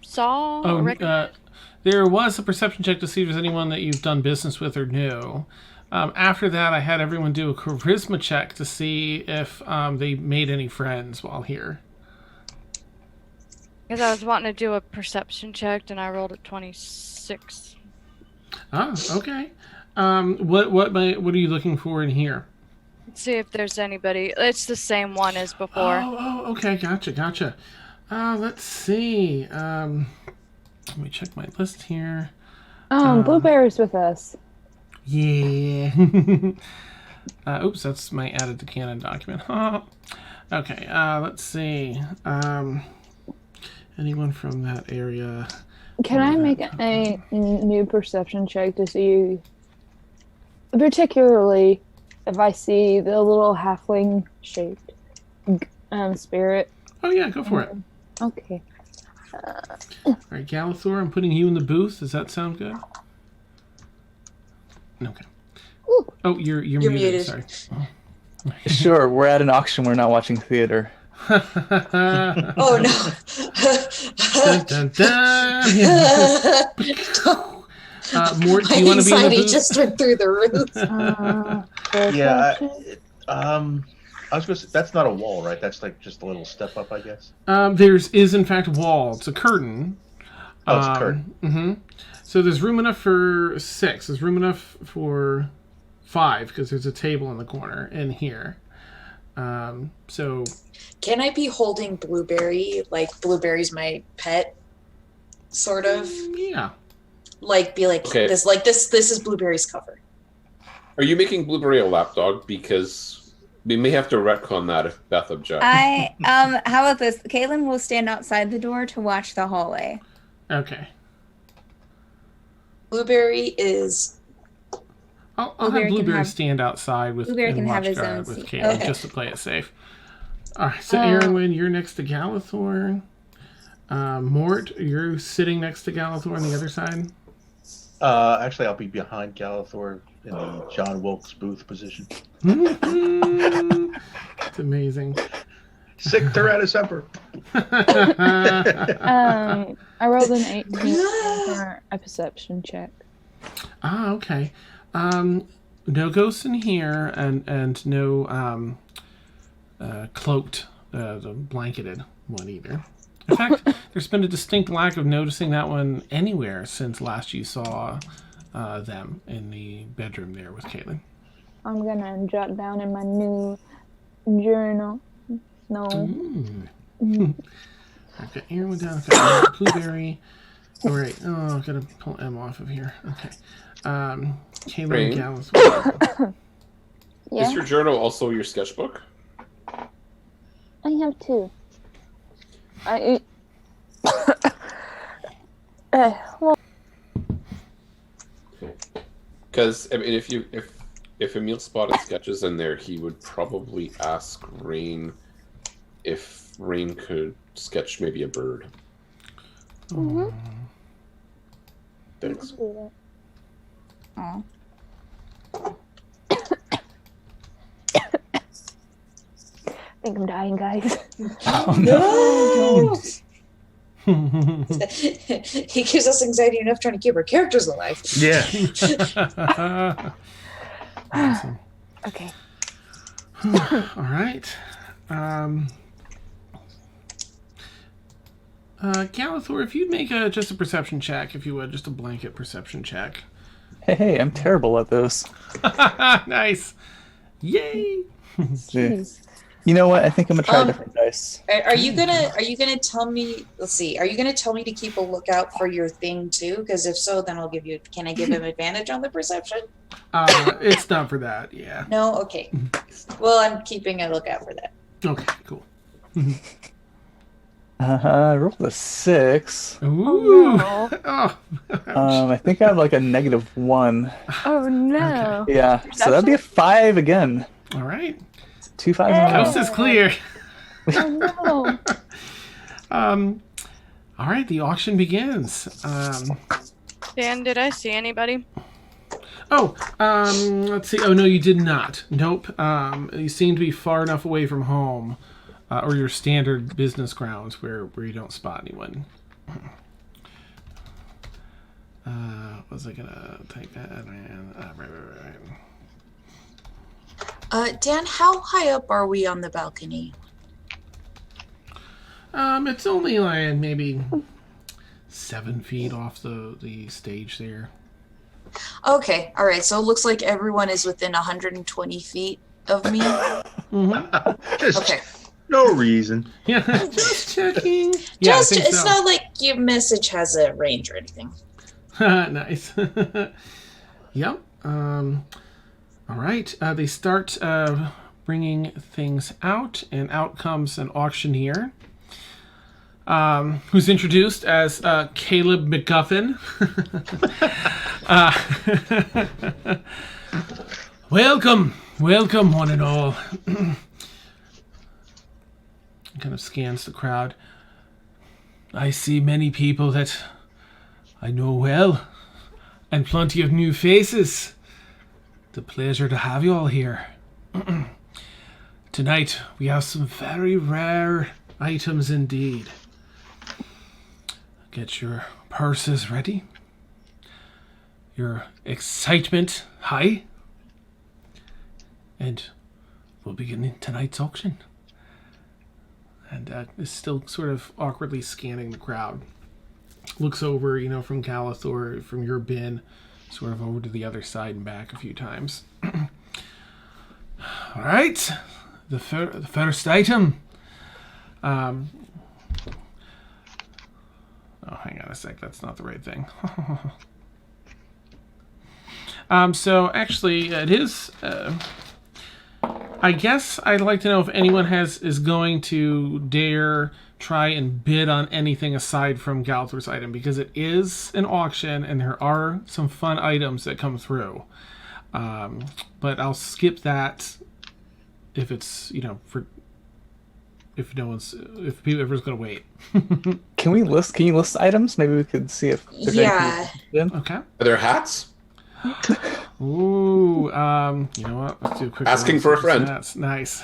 saw or recognized? There was a perception check to see if there's anyone that you've done business with or knew. After that, I had everyone do a charisma check to see if they made any friends while here. Because I was wanting to do a perception check, and I rolled a 26. Okay. What are you looking for in here? See if there's anybody. It's the same one as before. Oh, okay, gotcha. Let's see. Let me check my list here. Blueberry's with us. Yeah. Oops, that's my added to canon document. Okay, let's see. Anyone from that area? Can I make a new perception check to see, particularly if I see the little halfling shaped spirit? Oh yeah, go for it. Okay. All right, Galathor, I'm putting you in the booth. Does that sound good? Okay. Ooh. Oh, you're muted. Sorry. Sure, we're at an auction. We're not watching theater. Oh no. Dun, dun, dun. Mort, do you want to be in the anxiety booth? just went through the roof. Yeah, I was going to say, that's not a wall, right? That's like just a little step up, I guess. Is in fact a wall. It's a curtain. Oh, it's a curtain. Mm-hmm. So there's room enough for 6. There's room enough for 5 because there's a table in the corner in here. So Can I be holding Blueberry? Like Blueberry's my pet, sort of. yeah. Like be like Okay. this. Like this is Blueberry's cover. Are you making Blueberry a lapdog? Because we may have to retcon that if Beth objects. How about this? Kaylin will stand outside the door to watch the hallway. Okay. Blueberry is I'll have Blueberry can Blueberry have- stand outside with Blueberry and can have watch his guard own with seat. Caitlin Okay. just to play it safe. All right, so Erwin, you're next to Galathor. Mort, you're sitting next to Galathor on the other side. Actually, I'll be behind Galathor in the John Wilkes Booth position. It's amazing. Sick Tyrannosaurus Emperor. I rolled an 18 for a perception check. Okay. No ghosts in here, and no cloaked, the blanketed one either. In fact, there's been a distinct lack of noticing that one anywhere since last you saw them in the bedroom there with Caitlin. I'm gonna jot down in my new journal. No. I've got Aaron down. I've got Blueberry. All right. Oh, I've got to pull M off of here. Okay. Caitlin Rain? Gallus. Yeah, Is your journal also your sketchbook? I have two. I. Well, Because I mean, if Emil spotted sketches in there, he would probably ask Rain if Rain could sketch maybe a bird. Thanks. Aw. I think I'm dying, guys. No! He gives us anxiety enough trying to keep our characters alive. Yeah. Awesome. Okay. All right. Galathor, if you'd make just a perception check, if you would, just a blanket perception check. Hey, I'm terrible at those. Nice. Yay. Jeez. You know what? I think I'm gonna try different dice. Are you gonna tell me? Let's see. Are you gonna tell me to keep a lookout for your thing too? Because if so, then I'll give you. Can I give him advantage on the perception? It's not for that. Yeah. No. Okay. Well, I'm keeping a lookout for that. Okay. Cool. I rolled a 6. Ooh. no. Oh. I think I have like a -1. Oh no. Yeah, so that'd be a 5 again. All right. 2 5s in a row. Coast is clear. Oh no. All right. The auction begins. Dan, did I see anybody? Let's see. Oh no, you did not. Nope. You seem to be far enough away from home, or your standard business grounds where you don't spot anyone. Was I gonna take that? Right. Dan, how high up are we on the balcony? It's only like maybe 7 feet off the stage there. Okay. All right. So it looks like everyone is within 120 feet of me. Just Okay. no reason. Yeah, just checking. Yeah, Just I think it's so. not like your message has a range or anything. Nice. Yep. All right. They start bringing things out, and out comes an auctioneer, who's introduced as Caleb McGuffin. Welcome, one and all. Kind of scans the crowd. I see many people that I know well, and plenty of new faces. It's a pleasure to have you all here. Tonight, we have some very rare items indeed. Get your purses ready. Your excitement high. And we'll begin tonight's auction. And is still sort of awkwardly scanning the crowd. Looks over, from Galathor, from your bin, sort of over to the other side and back a few times. All right, the first item. Oh, hang on a sec. That's not the right thing. So actually, it is. I guess I'd like to know if anyone is going to dare try and bid on anything aside from Galathor's item, because it is an auction and there are some fun items that come through. But I'll skip that if it's, if whoever's going to wait. Can you list items? Maybe we could see if there's Yeah. anything. Okay. Are there hats? Ooh, you know what? Let's do a quick Asking roll. for a friend. That's nice.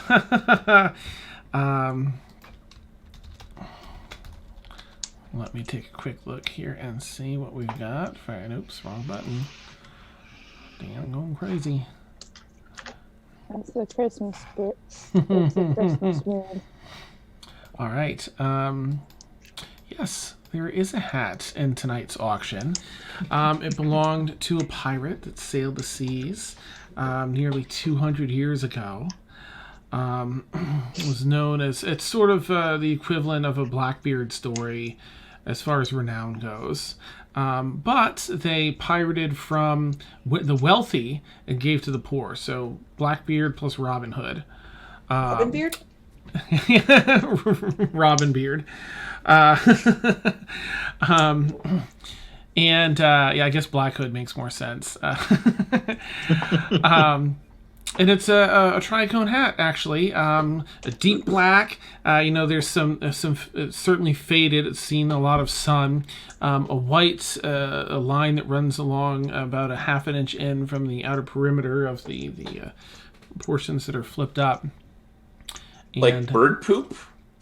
Let me take a quick look here and see what we've got. Fine. Oops, wrong button. Dang, I'm going crazy. That's the Christmas spirit. That's the Christmas mood. All right. Yes, there is a hat in tonight's auction. It belonged to a pirate that sailed the seas nearly 200 years ago. It was known as, it's sort of the equivalent of a Blackbeard story as far as renown goes. But they pirated from the wealthy and gave to the poor. So Blackbeard plus Robin Hood. Robin Beard? Robin Beard. Yeah, I guess Black Hood makes more sense. And it's a tricone hat, actually. A deep black. There's some it's certainly faded. It's seen a lot of sun. A white a line that runs along about a half an inch in from the outer perimeter of the portions that are flipped up. Like bird poop?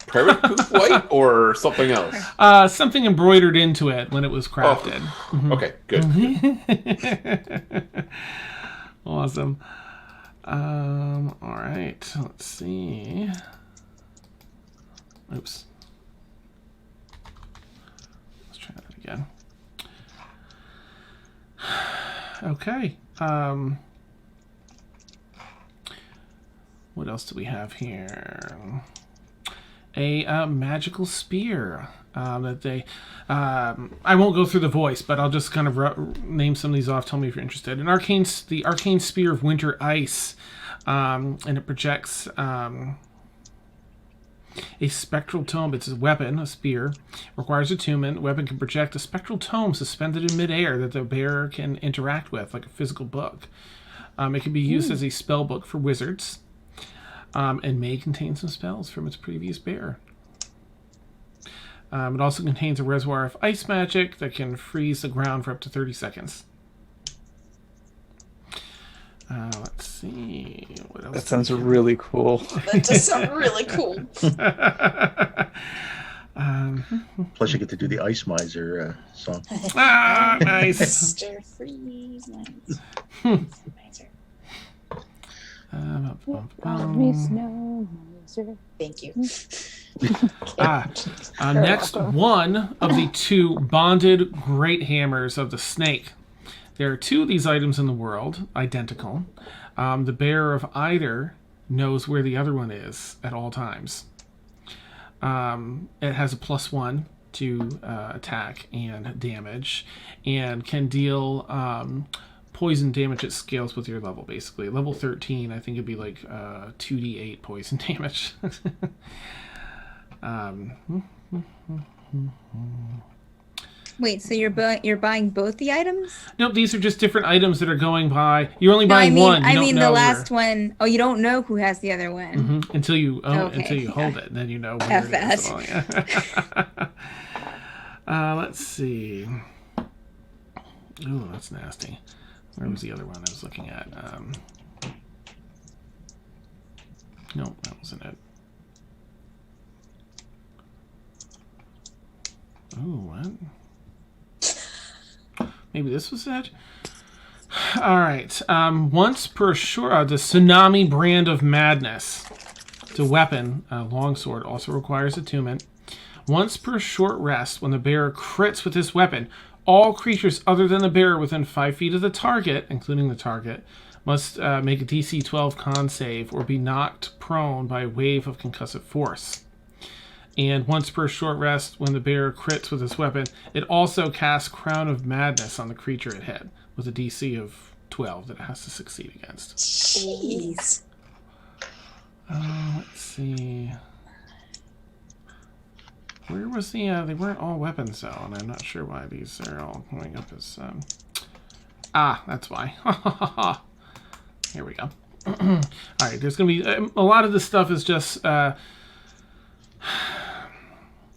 Parrot poop white or something else? Something embroidered into it when it was crafted. Oh. Okay, good. Awesome. All right, let's see. Oops. Let's try that again. Okay. What else do we have here? A magical spear that they... I won't go through the voice, but I'll just kind of name some of these off. Tell me if you're interested. The arcane spear of winter ice, and it projects a spectral tome. It's a weapon, a spear. Requires attunement. The weapon can project a spectral tome suspended in midair that the bearer can interact with, like a physical book. It can be used as a spell book for wizards. And may contain some spells from its previous bearer. It also contains a reservoir of ice magic that can freeze the ground for up to 30 seconds. Let's see. What else? That sounds really cool. That does sound really cool. Plus, you get to do the Ice Miser song. Nice. Mr. Freeze. Miser. Me snow miser. Thank you. Next, one of the two bonded great hammers of the snake. There are two of these items in the world, identical. The bearer of either knows where the other one is at all times. It has a +1 to attack and damage, and can deal poison damage at scales with your level, basically. Level 13, I think it'd be like 2d8 poison damage. Wait, so you're buying both the items? Nope, these are just different items that are going by. You're only buying I mean, one. You don't know the last one. Oh, you don't know who has the other one. until you Okay, until you hold it, then you know where F it is. that. Let's see. Oh, that's nasty. Where was the other one I was looking at? Nope, that wasn't it. Oh, what? Maybe this was it? All right. Once per sure, the Tsunami Brand of Madness. It's a weapon, a longsword, also requires attunement. Once per short rest, when the bearer crits with this weapon, all creatures other than the bearer within 5 feet of the target, including the target, must make a DC 12 con save or be knocked prone by a wave of concussive force. And once per short rest, when the bearer crits with this weapon, it also casts Crown of Madness on the creature it hit with a DC of 12 that it has to succeed against. Jeez. Let's see. Where was the, they weren't all weapons though, and I'm not sure why these are all coming up as, that's why. Here we go. All right, there's going to be a lot of this stuff is just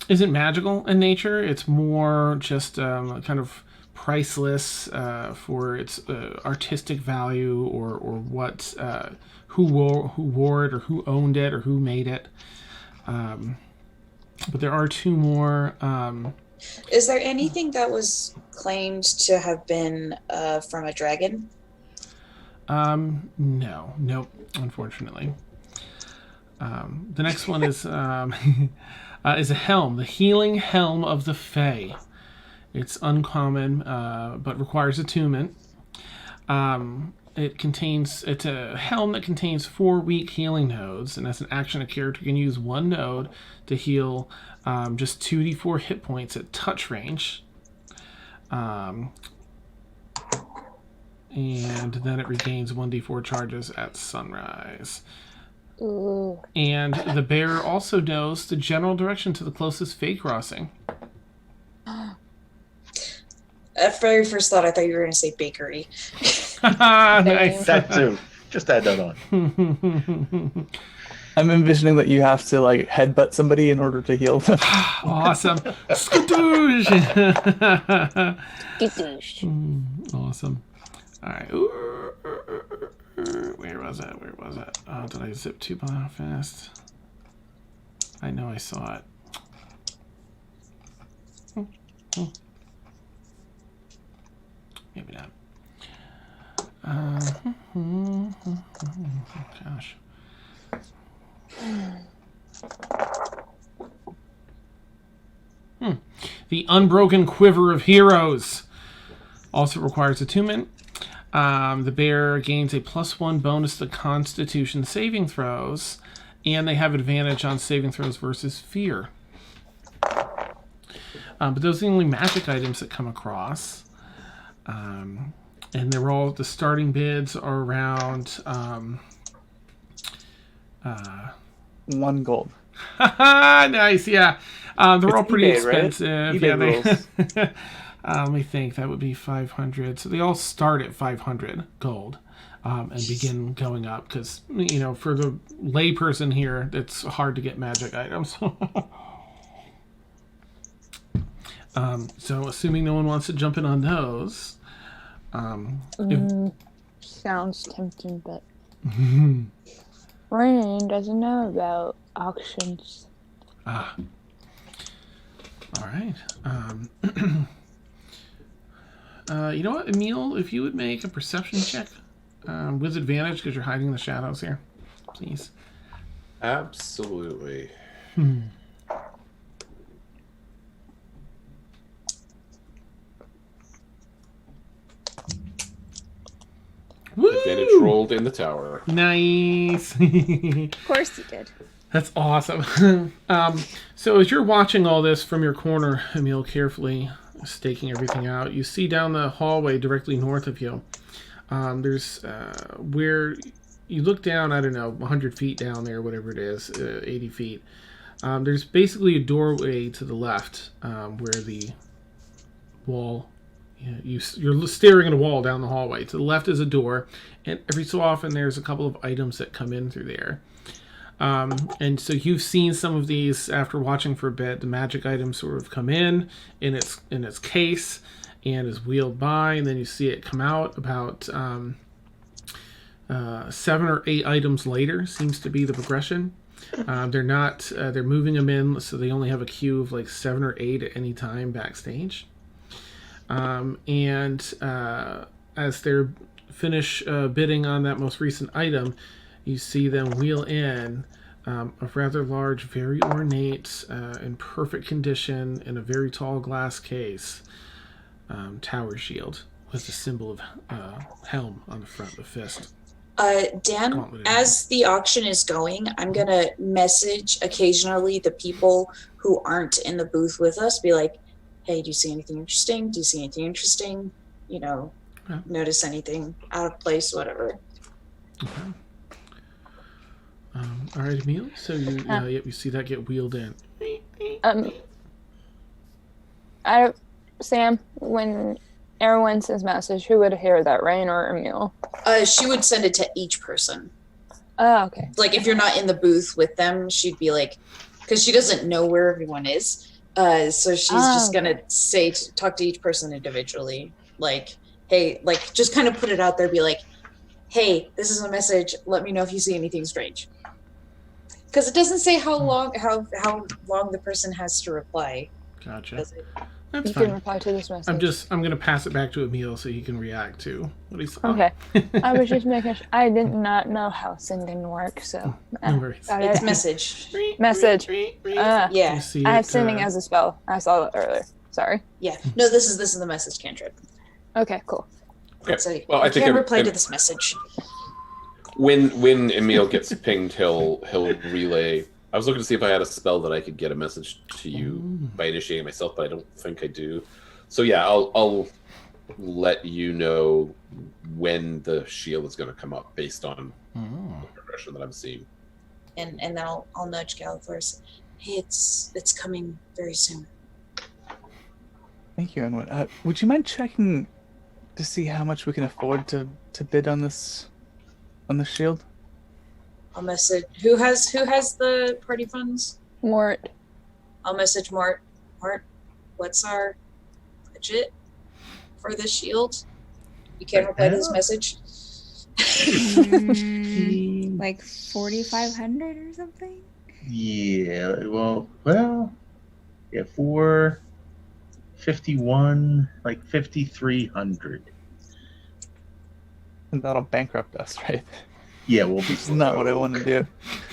isn't magical in nature. It's more just kind of priceless for its artistic value or what who wore it or who owned it or who made it. But there are two more. Is there anything that was claimed to have been from a dragon? No, nope, unfortunately. The next one is is a helm, the healing helm of the Fae. It's uncommon, but requires attunement. It's a helm that contains 4 weak healing nodes, and as an action, a character can use one node to heal just 2d4 hit points at touch range. And then it regains 1d4 charges at sunrise. Ooh. And the bear also knows the general direction to the closest Fae crossing. At very first thought, I thought you were going to say bakery. Nice. That too. Just add that on. I'm envisioning that you have to like headbutt somebody in order to heal them. Awesome. Skadoosh! Awesome. All right. Where was it? Oh, did I zip too fast? I know I saw it. Maybe not. Gosh. The Unbroken Quiver of Heroes also requires attunement. The bear gains a +1 bonus to Constitution saving throws, and they have advantage on saving throws versus fear. But those are the only magic items that come across. And they're all, the starting bids are around 1 gold. Nice, yeah. They're all pretty eBay, right? expensive. eBay Yeah, let me think. That would be 500. So they all start at 500 gold and begin going up because, for the layperson here, it's hard to get magic items. So assuming no one wants to jump in on those. Sounds tempting, but Rain doesn't know about auctions. All right. You know what, Emil? If you would make a perception check with advantage because you're hiding in the shadows here, please. Absolutely. Woo! Advantage rolled in the tower. Nice. Of course you did. That's awesome. So as you're watching all this from your corner, Emil, carefully staking everything out, you see down the hallway directly north of you, there's where you look down, I don't know, 100 feet down there, whatever it is, 80 feet. There's basically a doorway to the left where the wall, you're staring at a wall down the hallway. To the left is a door, and every so often there's a couple of items that come in through there. And so you've seen some of these after watching for a bit. The magic items sort of come in its case and is wheeled by, and then you see it come out about 7 or 8 items later. Seems to be the progression. They're moving them in, so they only have a queue of like 7 or 8 at any time backstage. And as they're finish bidding on that most recent item, you see them wheel in a rather large, very ornate, in perfect condition, in a very tall glass case, tower shield with the symbol of helm on the front, the fist. Dan, Gauntlet. as the auction is going, I'm going to message occasionally the people who aren't in the booth with us, be like, hey, do you see anything interesting? Do you see anything interesting? Notice anything out of place, whatever. Okay. All right, Emil. So you see that get wheeled in. Sam, when Erwin sends message, who would hear that, Rain or Emil? She would send it to each person. Oh, okay. Like if you're not in the booth with them, she'd be like, because she doesn't know where everyone is. So she's just gonna talk to each person individually. Like, hey, like just kind of put it out there. Be like, hey, this is a message. Let me know if you see anything strange. Because it doesn't say how long the person has to reply. Gotcha. Does it? That's You can fine. reply to this message. I'm gonna pass it back to Emil so he can react to what he saw. Okay. I was just making sure. I did not know how sending works, so. No worries. got It's it. message. Message. Yeah. You see I have it, sending as a spell. I saw it earlier. Sorry. Yeah. No, this is the message cantrip. Okay, cool. Okay. So Well, I you think can reply to this message. when Emil gets pinged, he'll relay. I was looking to see if I had a spell that I could get a message to you by initiating myself, but I don't think I do. So yeah, I'll let you know when the shield is going to come up based on the progression that I'm seeing. And then I'll nudge Galathor. Hey, it's coming very soon. Thank you, Erwin. Would you mind checking to see how much we can afford to bid on this shield? I'll message who has the party funds. Mort. I'll message Mart. Mart, what's our budget for this shield? You can reply to this message. Like 4,500 or something. Yeah, well, yeah, 451, like 5,300. And that'll bankrupt us, right? Yeah, we'll be. This is not what I want to do.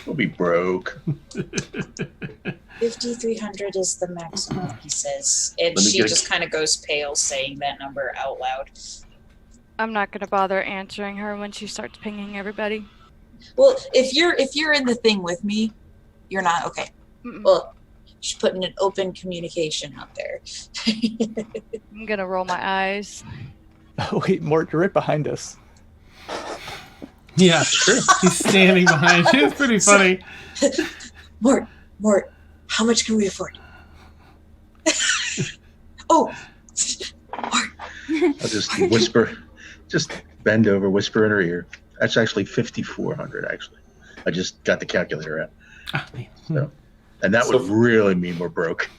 We'll be broke. 5,300 is the maximum, he says, and Let me she get- just kind of goes pale saying that number out loud. I'm not gonna bother answering her when she starts pinging everybody. Well, if you're in the thing with me, you're not okay. Mm-mm. Well, she's putting an open communication out there. I'm gonna roll my eyes. Oh, wait, Mort, you're right behind us. Yeah, he's standing behind you. It's pretty funny. Mort, how much can we afford? Oh, Mort. I'll just whisper, just bend over, whisper in her ear. That's actually 5,400. Actually, I just got the calculator out, so, and that would really mean we're broke.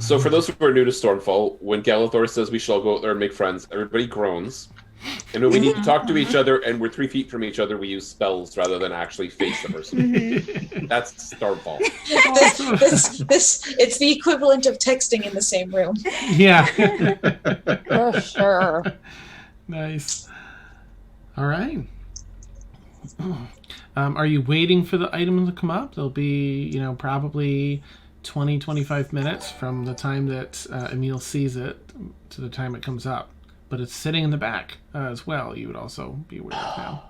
So for those who are new to Stormfall, when Galathor says we shall go out there and make friends, everybody groans. And when we need to talk to each other and we're 3 feet from each other, we use spells rather than actually face the person. That's Stormfall. This it's the equivalent of texting in the same room. Yeah. For sure. Nice. All right. Are you waiting for the item to come up? There'll be, probably 20, 25 minutes from the time that Emil sees it to the time it comes up. But it's sitting in the back as well. You would also be aware of now.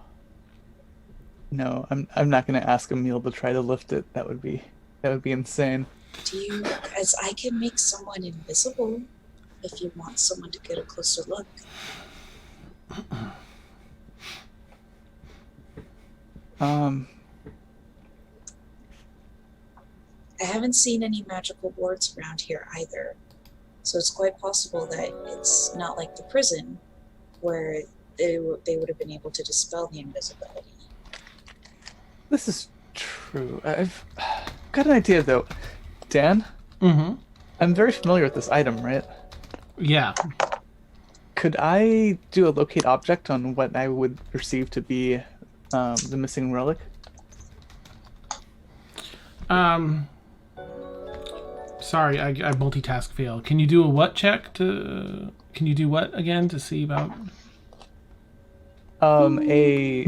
No, I'm not going to ask Emil to try to lift it. That would be insane. As I can make someone invisible if you want someone to get a closer look. I haven't seen any magical wards around here either. So it's quite possible that it's not like the prison where they would have been able to dispel the invisibility. This is true. I've got an idea, though. Dan? Mm-hmm. I'm very familiar with this item, right? Yeah. Could I do a locate object on what I would perceive to be the missing relic? Sorry, I multitask failed. Can you do a what check to... Can you do what again to see about... A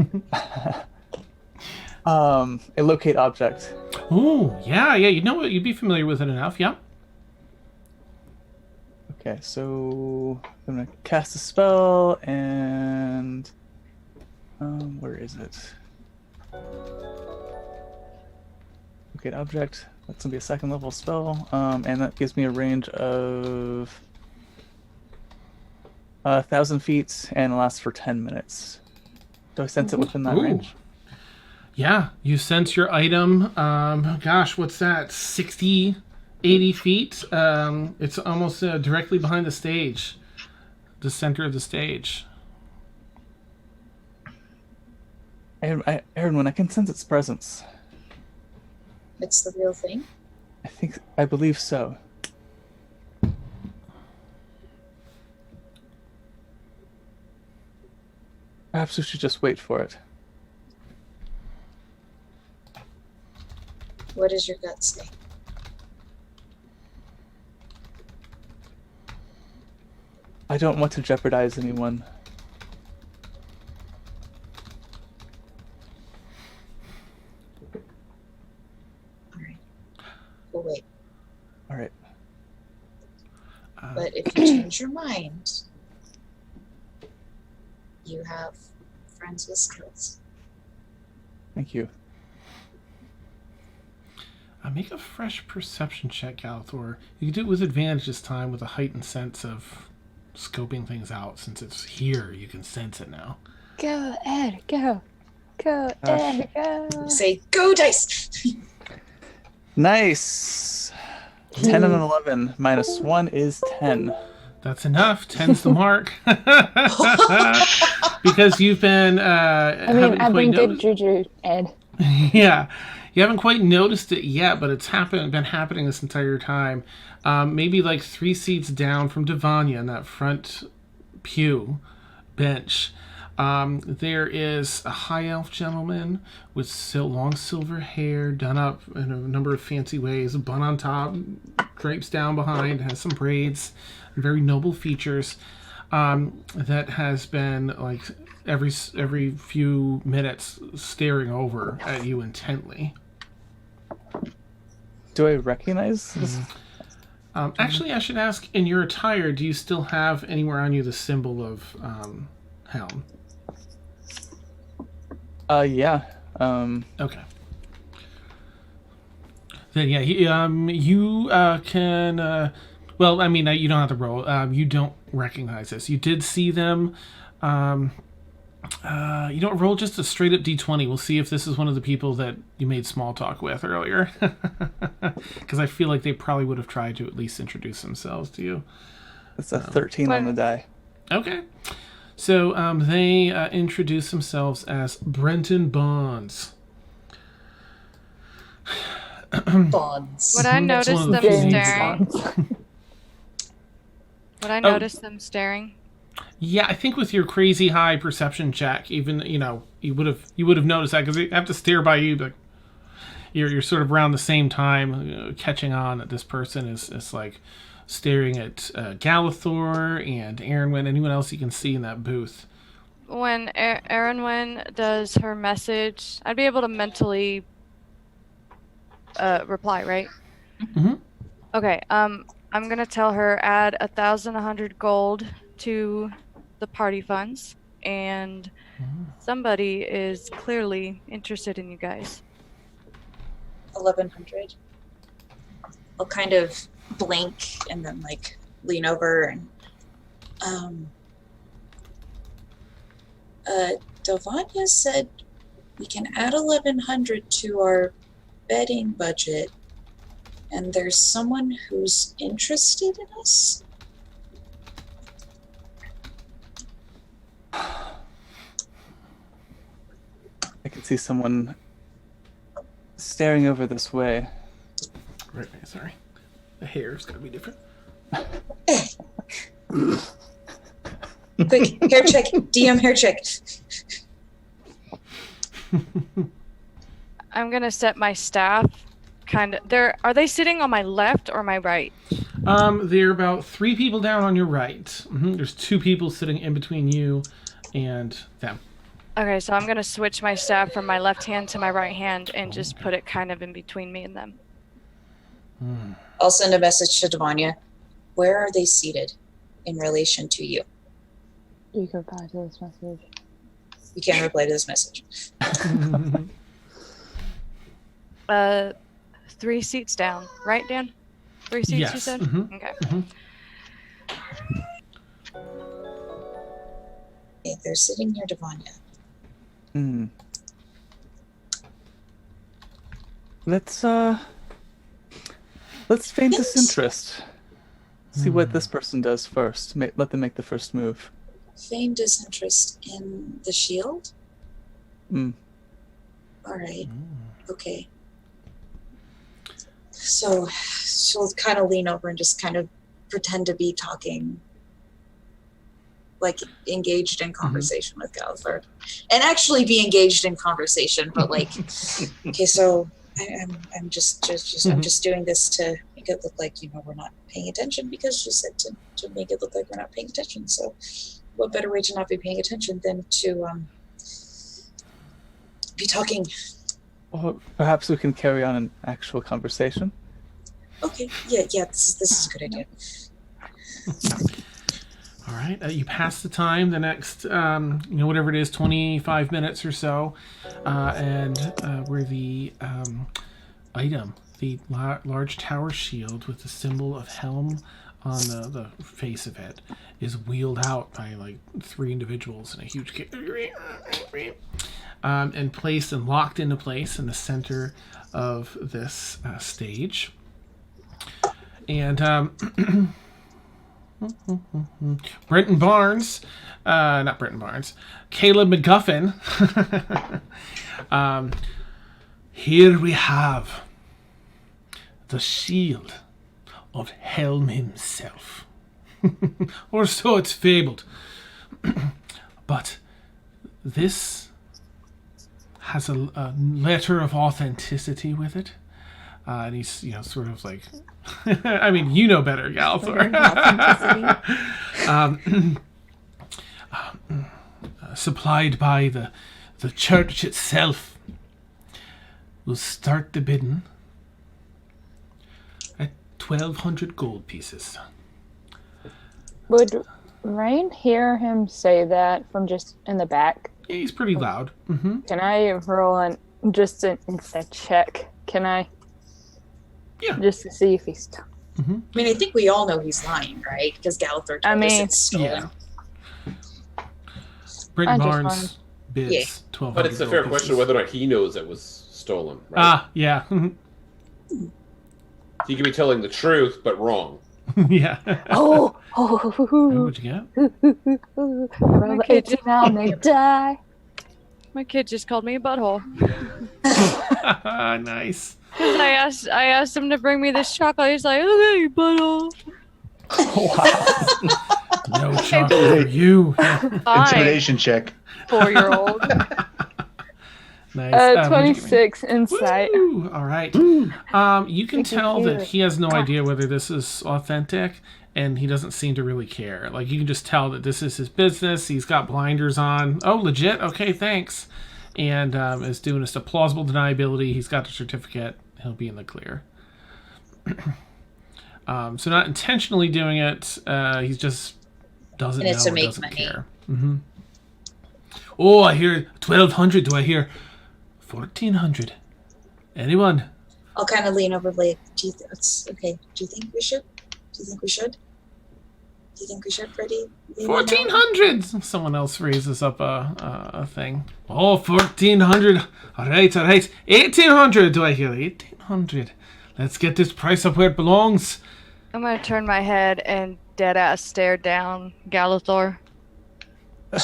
locate object. Ooh, yeah, you know what? You'd be familiar with it enough, yeah. Okay, so I'm gonna cast a spell and where is it? Locate object. That's gonna be a second level spell, and that gives me a range of 1,000 feet and lasts for 10 minutes. Do I sense it within that Ooh. range? Yeah, you sense your item. Gosh, what's that? 60, 80 feet. It's almost directly behind the stage. the center of the stage. Aaron, when I can sense its presence. It's the real thing. I believe so. Perhaps we should just wait for it. What does your gut say? I don't want to jeopardize anyone. All right. We'll wait. All right. But if you change your mind, you have friends with skills. Thank you. Make a fresh perception check, Galathor. You can do it with advantage this time with a heightened sense of scoping things out. Since it's here, you can sense it now. Go, Ed, go. Go, Ed, go. Say, go dice! Nice. 10 and an 11 minus 1 is 10. That's enough. 10's the mark. Because you've been... I bring good juju, Ed. Yeah. You haven't quite noticed it yet, but it's been happening this entire time. Maybe like 3 seats down from Devanya in that front pew bench. There is a high elf gentleman with long silver hair done up in a number of fancy ways, a bun on top, drapes down behind, has some braids, very noble features, that has been like every few minutes staring over at you intently. Do I recognize this? Actually, I should ask, in your attire, do you still have anywhere on you the symbol of Helm? Yeah. Okay. Then yeah, you can. Well, I mean, you don't have to roll. You don't recognize this. You did see them. You don't roll just a straight up d20. We'll see if this is one of the people that you made small talk with earlier. Because I feel like they probably would have tried to at least introduce themselves to you. It's a 13 on the die. Okay. So they introduce themselves as Brenton Bonds. Bonds. Would I That's notice one of them the things. staring? Would I notice them staring? Yeah, I think with your crazy high perception check, even you would have noticed that, because they have to stare by you, but you're sort of around the same time catching on that this person is like staring at Galathor and Aaron, anyone else you can see in that booth. When Erin does her message, I'd be able to mentally reply, right? Mm-hmm. Okay. I'm gonna tell her add 1,100 gold to the party funds, and somebody is clearly interested in you guys. 1,100. I'll kind of blink and then like lean over and Delvania said we can add 1,100 to our betting budget, and there's someone who's interested in us. I can see someone staring over this way. Right, sorry. The hair's gotta be different. Quick, hair check. DM hair check. I'm gonna set my staff kind of. Are they sitting on my left or my right? There are about 3 people down on your right. There's 2 people sitting in between you and them. Okay, so I'm gonna switch my staff from my left hand to my right hand and just put it kind of in between me and them. I'll send a message to Devanya. Where are they seated in relation to you? You can reply to this message. You can't reply to this message. 3 seats down, right, Dan? 3 seats, Yes. you said? Okay. Okay, they're sitting near Devanya. Let's feign disinterest. See what this person does first. Let them make the first move. Feign disinterest in the shield? Mm. All right. Okay. So she'll kind of lean over and just kind of pretend to be talking, like engaged in conversation with Galathor, and actually be engaged in conversation, but like, okay, so I'm just I'm just doing this to make it look like, you know, we're not paying attention, because you said to make it look like we're not paying attention. So what better way to not be paying attention than to be talking? Or perhaps we can carry on an actual conversation. Okay, yeah, this is a good idea. All right, you pass the time, the next, whatever it is, 25 minutes or so, and where the item, the large tower shield with the symbol of Helm on the face of it, is wheeled out by like 3 individuals in a huge and placed and locked into place in the center of this stage. And Brenton Barnes, not Brenton Barnes, Caleb McGuffin. Here we have the shield of Helm himself. Or so it's fabled. But this has a letter of authenticity with it. And he's, sort of like, I mean, you know better, Galathor. Supplied by the church itself. We'll start the bidding at 1,200 gold pieces. Would Rain hear him say that from just in the back? Yeah, he's pretty loud. Mm-hmm. Can I roll an insight check? Can I? Yeah. Just to see if he's... I mean, I think we all know he's lying, right? Because Galathor told us it's stolen. Yeah. Brenton Barnes bids 1,200. But it's a fair question whether or not he knows it was stolen, right? Yeah. He could be telling the truth, but wrong. Yeah. Oh, What'd you get? roll 18 now and they die. My kid just called me a butthole. Nice. Because I asked him to bring me this chocolate. He's like, okay, butthole. Wow. No chocolate for you. Intimidation check. 4-year-old. Nice. 26 insight. Woo! All right. You can tell that he has no idea whether this is authentic, and he doesn't seem to really care. Like, you can just tell that this is his business. He's got blinders on. Oh, legit? Okay, thanks. And is doing just a plausible deniability. He's got a certificate. He'll be in the clear. So not intentionally doing it. He just doesn't know or doesn't care. Mm-hmm. Oh, I hear 1,200. Do I hear 1,400? Anyone? I'll kind of lean over, like, okay. Do you think we should? Do you think we should, Freddie? 1,400! Someone else raises up a thing. Oh, 1,400. All right. 1,800. Do I hear 1,800? Let's get this price up where it belongs. I'm going to turn my head and deadass stare down Galathor. I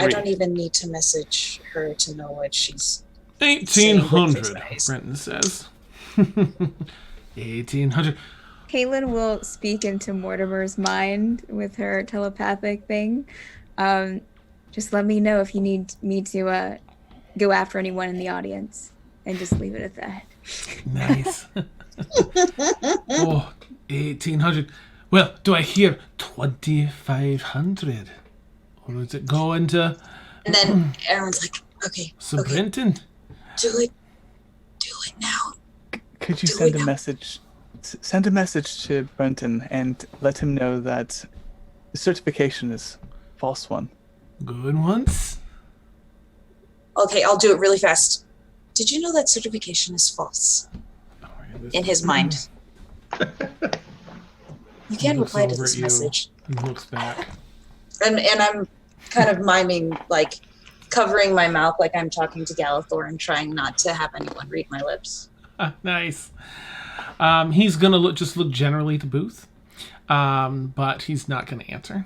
don't even need to message her to know what she's 1,800, Brenton says. 1,800. Caitlin will speak into Mortimer's mind with her telepathic thing. Just let me know if you need me to go after anyone in the audience, and just leave it at that. Nice. Oh, 1,800. Well, do I hear 2,500? Or is it going to... And then Aaron's like, okay. Brenton? Do it now. Could you send a message? Send a message to Brenton and let him know that the certification is a false one. Going once. Okay, I'll do it really fast. Did you know that certification is false? In his mind. You can't reply to this message. He looks back. And I'm kind of miming, like, covering my mouth like I'm talking to Galathor and trying not to have anyone read my lips. Nice. He's gonna just look generally at the booth, but he's not gonna answer.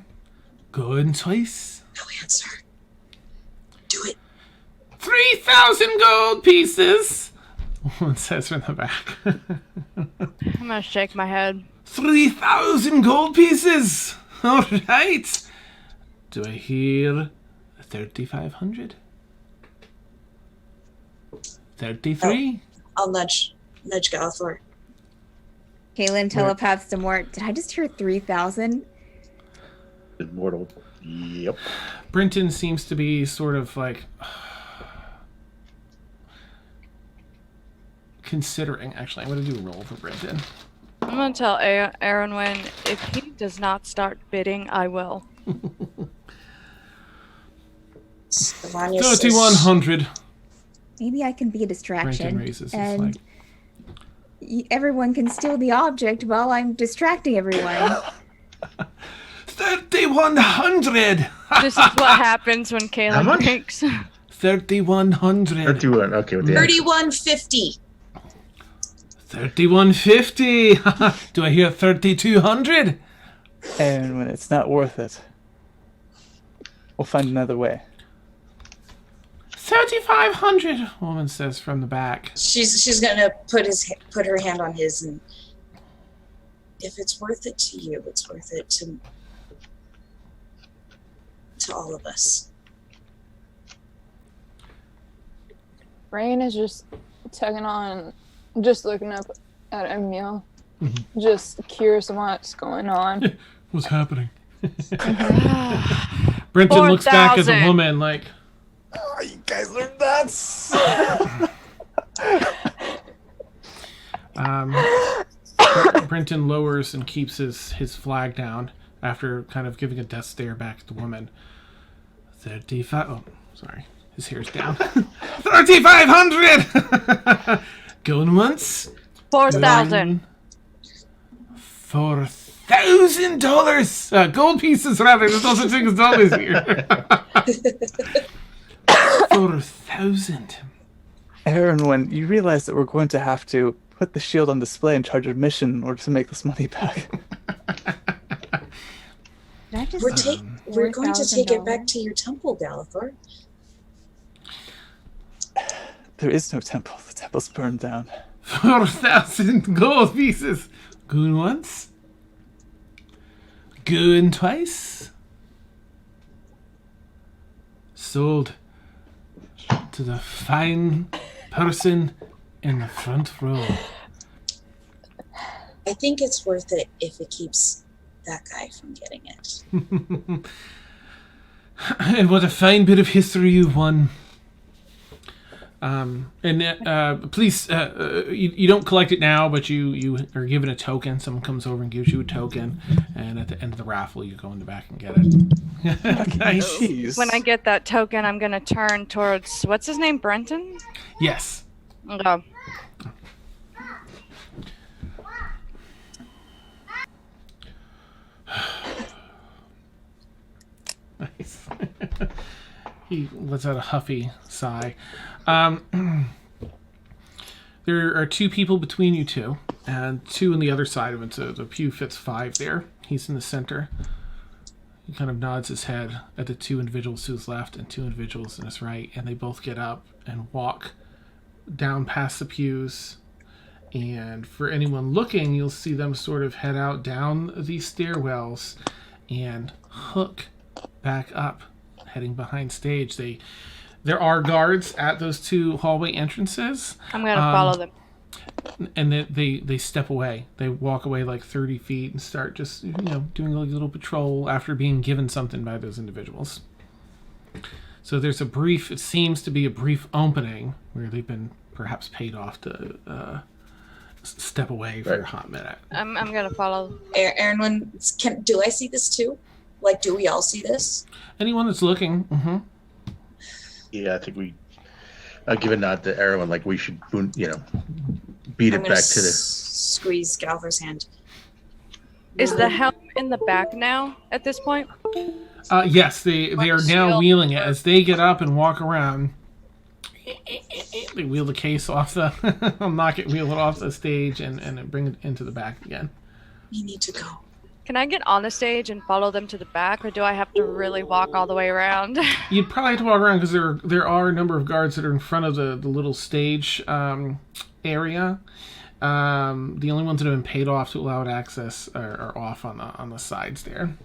Going twice. No answer. Do it. 3,000 gold pieces. One says from the back. I'm gonna shake my head. 3,000 gold pieces. All right. Do I hear 3,500? 33. I'll nudge Galathor. Kaylin telepaths to Mort. Did I just hear 3,000? Immortal. Yep. Brenton seems to be sort of like considering. Actually, I'm going to do a roll for Brenton. I'm gonna tell Aaron when if he does not start bidding, I will. Savanya says- 3,100. Maybe I can be a distraction. Brenton raises his and flag. everyone can steal the object while I'm distracting everyone. 3,100. This is what happens when How Kaylin much? drinks. 3,100. 31. Okay, with the 3150. 3,150. Do I hear 3,200? And when it's not worth it, we'll find another way. 3,500. Woman says from the back. She's gonna put her hand on his, and if it's worth it to you, it's worth it to all of us. Rain is just tugging on, just looking up at Emil, just curious of what's going on. What's happening? Brenton looks back at the 4,000. woman like, Oh, you guys are nuts! Brenton lowers and keeps his flag down after kind of giving a death stare back at the woman. 35. Oh, sorry. His hair's down. 3,500! Going once. 4,000. $4,000! Gold pieces, rather. There's no such thing as dollars here. 4,000. Aaron, when you realize that we're going to have to put the shield on display and charge admission in order to make this money back. Did I just We're going to take it $4,000? back to your temple, Galathor. There is no temple. The temple's burned down. 4,000 gold pieces. Going once. Going twice. Sold to the fine person in the front row. I think it's worth it if it keeps that guy from getting it. And what a fine bit of history you've won. Please, you don't collect it now, but you are given a token. Someone comes over and gives you a token, and at the end of the raffle, you go in the back and get it. Nice. Jeez. When I get that token, I'm gonna turn towards what's his name, Brenton? Yes. Okay. Nice. He lets out a huffy sigh. There are two people between you two, and two on the other side of it, so the pew fits 5 there. He's in the center. He kind of nods his head at the 2 individuals to his left and 2 individuals in his right, and they both get up and walk down past the pews. And for anyone looking, you'll see them sort of head out down these stairwells and hook back up, heading behind stage. There are guards at those 2 hallway entrances. I'm gonna follow them. And then they step away. They walk away like 30 feet and start just, doing a little patrol after being given something by those individuals. So there's it seems to be a brief opening where they've been perhaps paid off to step away for a hot minute. I'm gonna follow. Aaron, do I see this too? Like, do we all see this? Anyone that's looking, Yeah, I think I'll give a nod to Erwin, like we should, beat it I'm gonna back to the. squeeze Galathor's hand. Is the helm in the back now at this point? Yes, they are now shield. wheeling it as they get up and walk around. They wheel the case off the, wheel it off the stage and bring it into the back again. We need to go. Can I get on the stage and follow them to the back, or do I have to really walk all the way around? You'd probably have to walk around because there are a number of guards that are in front of the little stage area. The only ones that have been paid off to allow access are off on the sides there.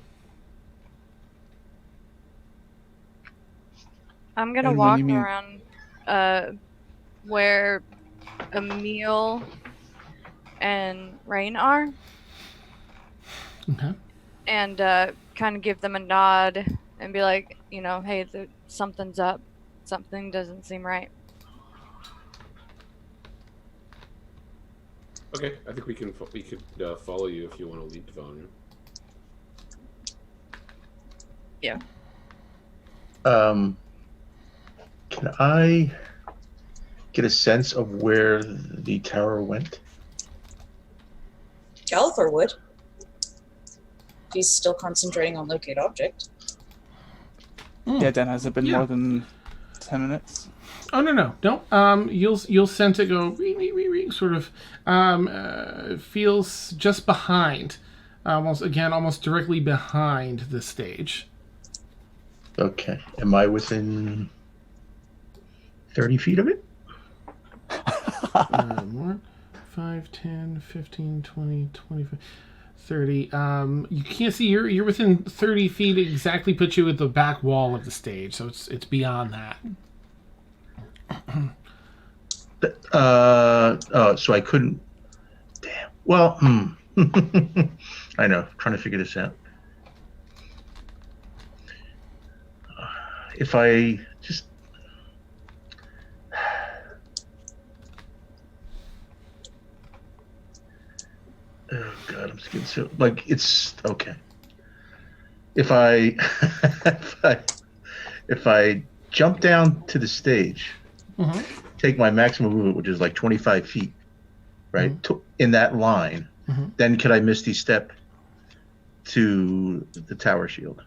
I'm gonna And when walk you mean- around where Emil and Rain are, Okay. and kind of give them a nod and be like, hey, something's up. Something doesn't seem right. Okay, I think we could follow you if you want to lead Devon. Yeah. Can I get a sense of where the tower went? Galathor would. He's still concentrating on locate object. Yeah, Dan, has it been Yeah. more than 10 minutes? Oh no. You'll sense it go sort of feels just behind, almost directly behind the stage. Okay. Am I within 30 feet of it? More 5, 10, 15, 20, 25, 30. You can't see. You're within 30 feet. Exactly, put you at the back wall of the stage, so it's beyond that. So I couldn't. Damn. Well, I know. Trying to figure this out. If I just. Oh God, I'm just getting so it's okay. If I if I jump down to the stage, take my maximum movement, which is like 25 feet, right, in that line, then could I misty step to the tower shield?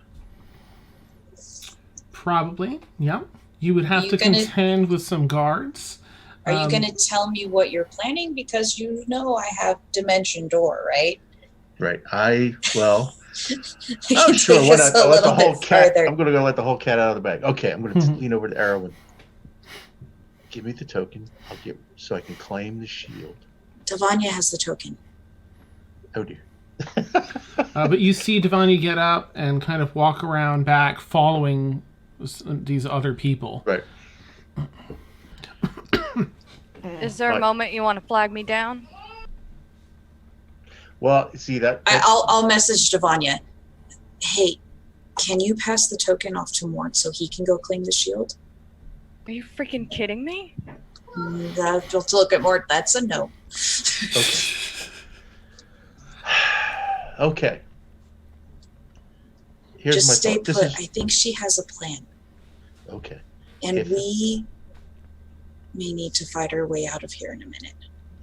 Probably, yeah. You would have You to gonna- contend with some guards. Are you going to tell me what you're planning? Because I have Dimension Door, right? Right. Well. You Oh, can sure. take Why us not? a I'll let the little whole bit cat. further. I'm going to let the whole cat out of the bag. Okay. I'm going to lean over to Erwin. Give me the token. So I can claim the shield. Davanya has the token. Oh dear. But you see Devanya get up and kind of walk around back, following these other people. Right. Is there a Right. moment you want to flag me down? Well, see that. I'll message Davanya. Hey, can you pass the token off to Mort so he can go claim the shield? Are you freaking kidding me? Just look at Mort. That's a no. Okay. Here's Just my stay thought. put. I think she has a plan. Okay. And If- we may need to fight our way out of here in a minute.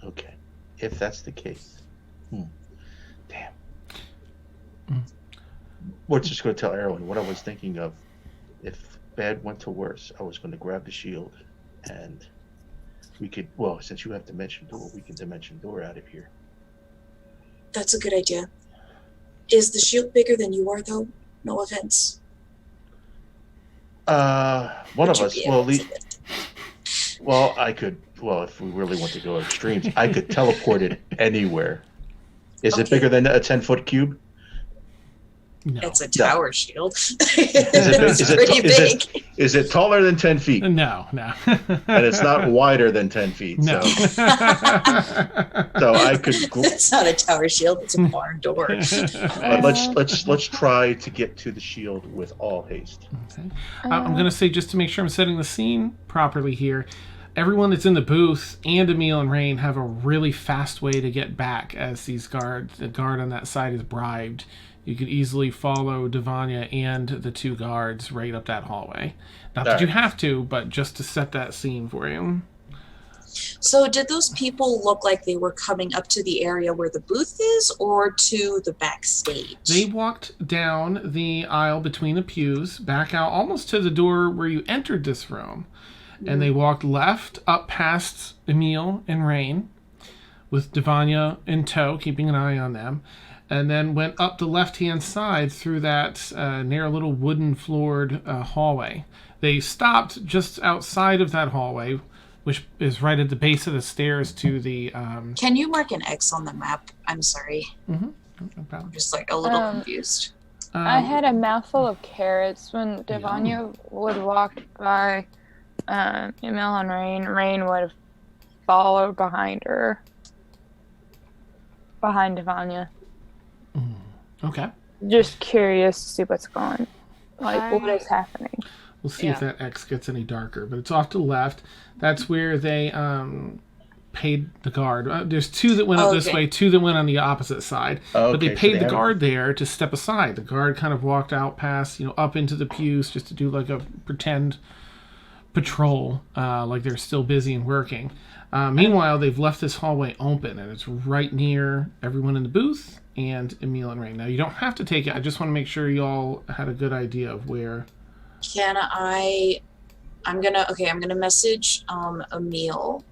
Okay. If that's the case. Damn. We're just going to tell Erwin what I was thinking of. If bad went to worse, I was going to grab the shield and we could, well, since you have Dimension Door, we can Dimension Door out of here. That's a good idea. Is the shield bigger than you are, though? No offense. One Would of you us, be well, able to lift it? well, I could, well, if we really want to go extremes, I could teleport it anywhere. Is it Okay. bigger than a 10-foot cube? No. It's a tower shield. Is It's it- pretty big. Is it taller than 10 feet? No. And it's not wider than 10 feet. No. So I could. It's not a tower shield. It's a barn door. Let's try to get to the shield with all haste. Okay. I'm going to say, just to make sure I'm setting the scene properly here, everyone that's in the booth and Emil and Rain have a really fast way to get back as the guard on that side is bribed. You could easily follow Devanya and the two guards right up that hallway. Not that you have to, but just to set that scene for you. So did those people look like they were coming up to the area where the booth is or to the backstage? They walked down the aisle between the pews, back out almost to the door where you entered this room. and they walked left up past Emil and Rain, with Devanya in tow, keeping an eye on them, and then went up the left-hand side through that narrow little wooden-floored hallway. They stopped just outside of that hallway, which is right at the base of the stairs to the... Can you mark an X on the map? I'm sorry. No problem. I'm just like a little confused. I had a mouthful of carrots when Devanya would walk by Emil and Rain. Rain would follow behind her. Behind Devanya. Okay. Just curious to see what's going what is happening. We'll see if that X gets any darker, but it's off to the left. That's where they paid the guard. There's two that went up this way, two that went on the opposite side. But they paid the guard there to step aside. The guard kind of walked out past, up into the pews just to do like a pretend patrol, like they're still busy and working. Meanwhile, they've left this hallway open, and it's right near everyone in the booth and Emil and Rain. Now, you don't have to take it. I just want to make sure you all had a good idea of where... I'm gonna message Emil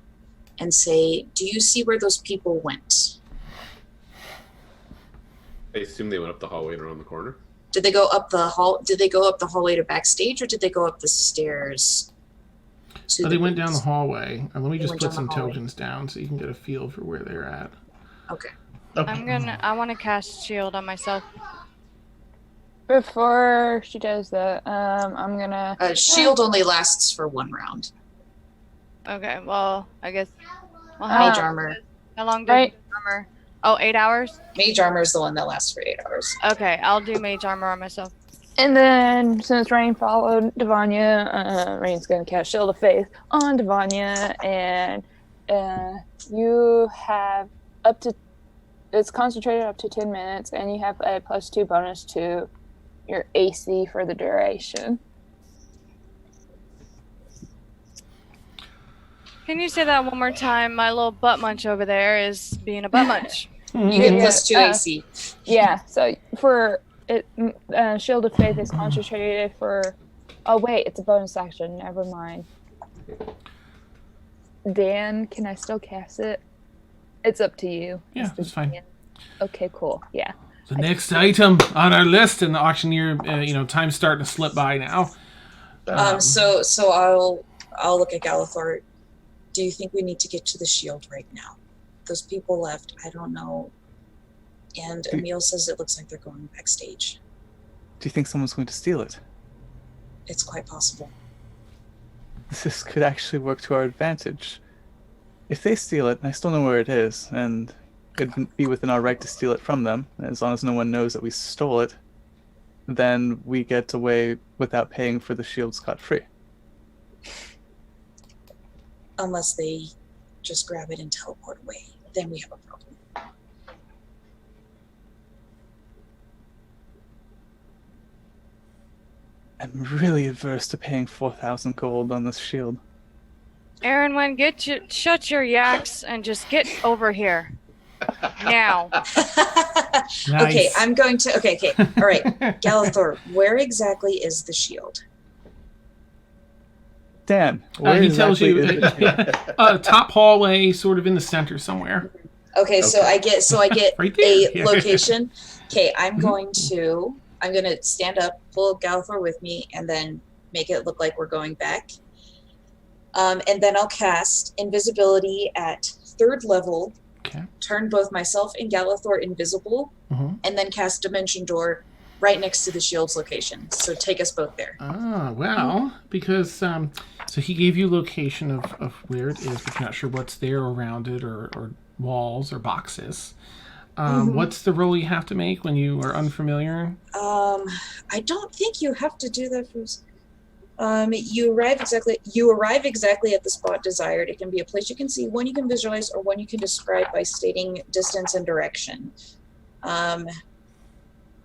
and say, do you see where those people went? I assume they went up the hallway and around the corner. Did they go up the hallway to backstage, or did they go up the stairs? They went down the hallway. Let me just put some hallway. tokens down so you can get a feel for where they're at. Okay. I want to cast shield on myself. Before she does that, I'm gonna... shield only lasts for 1 round. Okay, well, I guess... Well, Mage armor. How long does mage armor... Oh, 8 hours? Mage armor is the one that lasts for 8 hours. Okay, I'll do mage armor on myself. And then, since Rain followed Devanya, Rain's gonna cast Shield of Faith on Devanya, and you have up to... It's concentrated up to 10 minutes, and you have a +2 bonus to your AC for the duration. Can you say that one more time? My little butt munch over there is being a butt munch. You get +2 AC. Yeah, so for it, Shield of Faith is concentrated for... Oh, wait, it's a bonus action. Never mind. Dan, can I still cast it? It's up to you. Yeah, that's fine. Okay, cool. Yeah. The next item on our list in the auctioneer, time's starting to slip by now. So I'll look at Galathor. Do you think we need to get to the shield right now? Those people left. I don't know. And Emil says it looks like they're going backstage. Do you think someone's going to steal it? It's quite possible. This could actually work to our advantage. If they steal it, I still know where it is, and it'd be within our right to steal it from them, as long as no one knows that we stole it, then we get away without paying for the shield scot-free. Unless they just grab it and teleport away. Then we have a problem. I'm really averse to paying 4,000 gold on this shield. Aaron, shut your yaks and just get over here. Now. Nice. Okay, I'm going to... Okay. All right. Galathor, where exactly is the shield? Dan, he tells you top hallway, sort of in the center somewhere. Okay. So I get Right there. a location. Okay, I'm going to stand up, pull Galathor with me, and then make it look like we're going back. And then I'll cast invisibility at 3rd level. Okay. Turn both myself and Galathor invisible, and then cast Dimension Door right next to the shield's location. So take us both there. Well, because so he gave you location of where it is, but you're not sure what's there around it, or walls or boxes. What's the roll you have to make when you are unfamiliar? I don't think you have to do that first. You arrive exactly at the spot desired. It can be a place you can see, one you can visualize, or one you can describe by stating distance and direction. So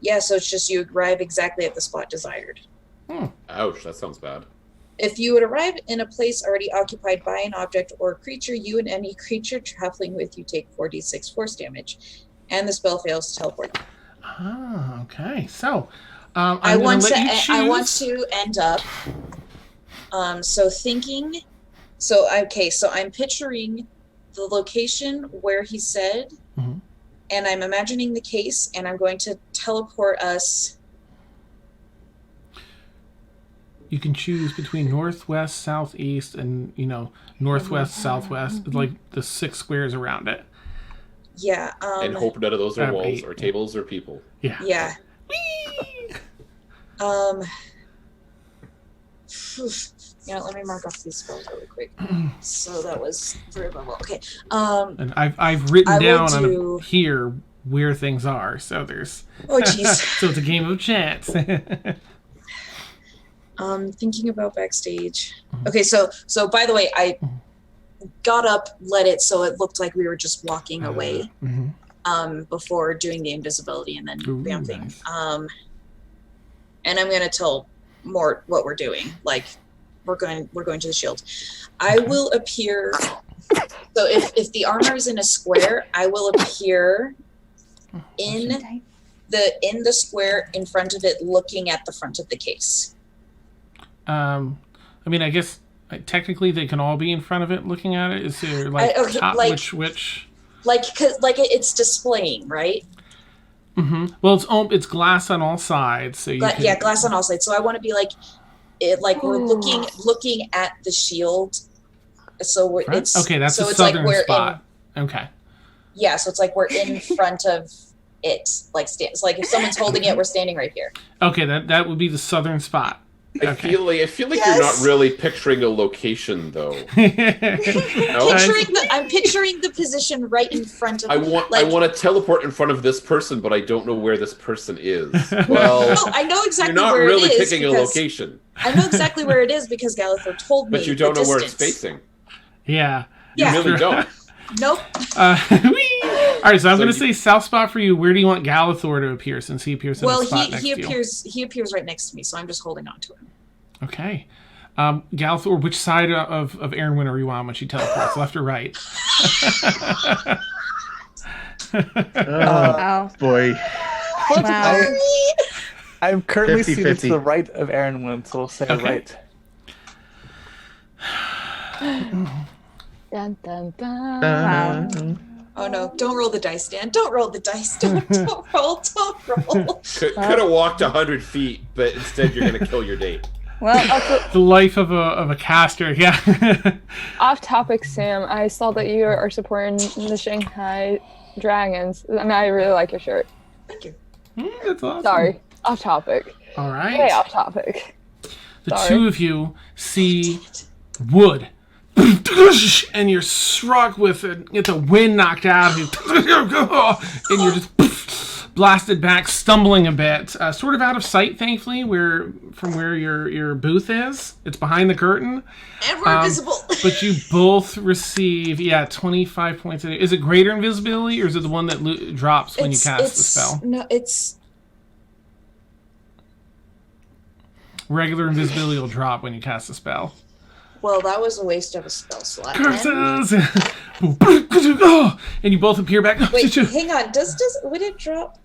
it's just you arrive exactly at the spot desired. Ouch, that sounds bad. If you would arrive in a place already occupied by an object or creature, you and any creature traveling with you take 4d6 force damage, and the spell fails to teleport. Okay. So I want to end up So I'm picturing the location where he said, Mhm. and I'm imagining the case, and I'm going to teleport us. You can choose between northwest, southeast, and northwest, southwest, like the 6 squares around it. Yeah. And hope none of those are walls 8. or tables or people. Yeah. Yeah. Let me mark off these spells really quick. So that was very well. Okay. And I've written I will down do- on here where things are. So there's. Oh, jeez. So it's a game of chance. Thinking about backstage. Okay, so by the way, I got up, let it so it looked like we were just walking away. Before doing the invisibility and then Ooh, vamping. nice. And I'm gonna tell Mort what we're doing. Like we're going to the shield. I will appear. So if the armor is in a square, I will appear in the square in front of it, looking at the front of the case. I mean, I guess technically they can all be in front of it, looking at it. Is there like top, like- which? Cause it's displaying, right? Mm-hmm. Well, it's glass on all sides, so you can... Yeah, glass on all sides. So I want to be like, we're looking at the shield. So it's okay. That's so the it's like southern we're spot. Okay. Yeah, so it's like we're in front of it. Like it's like if someone's holding it, we're standing right here. Okay, that would be the southern spot. I feel like Yes. you're not really picturing a location though. I'm picturing the position right in front of. I want to teleport in front of this person, but I don't know where this person is. Well, no, I know exactly you're not where really it is picking a location. I know exactly where it is because Galathor told me. But you don't know where it's distance. facing. Yeah. You really don't. Nope. All right, so I'm going to say south spot for you. Where do you want Galathor to appear since he appears in the spot next to you? He appears right next to me, so I'm just holding on to him. Okay. Galathor, which side of Erenwyn are you on when she teleports, left or right? Wow. Boy. Wow. I'm currently 50-50. seated to the right of Erenwyn, so we'll say right. Dun, dun, dun. Wow. Oh no! Don't roll the dice, Dan. Don't roll the dice. Don't roll. Don't roll. Could have walked 100 feet, but instead you're going to kill your date. Well, The life of a caster, yeah. Off topic, Sam. I saw that you are supporting the Shanghai Dragons, and I really like your shirt. Thank you. That's awesome. Sorry, off topic. All right. Way off topic. The Sorry. two of you see wood. And you're struck with it, get the wind knocked out of you, and you're just blasted back, stumbling a bit, sort of out of sight, thankfully, from where your booth is. It's behind the curtain. And we're invisible. But you both receive, 25 points. Is it greater invisibility, or is it the one that drops when you cast the spell? No, it's Regular invisibility will drop when you cast the spell. well, that was a waste of a spell slot. Curses! And you both appear back. Wait, hang on. Would it drop?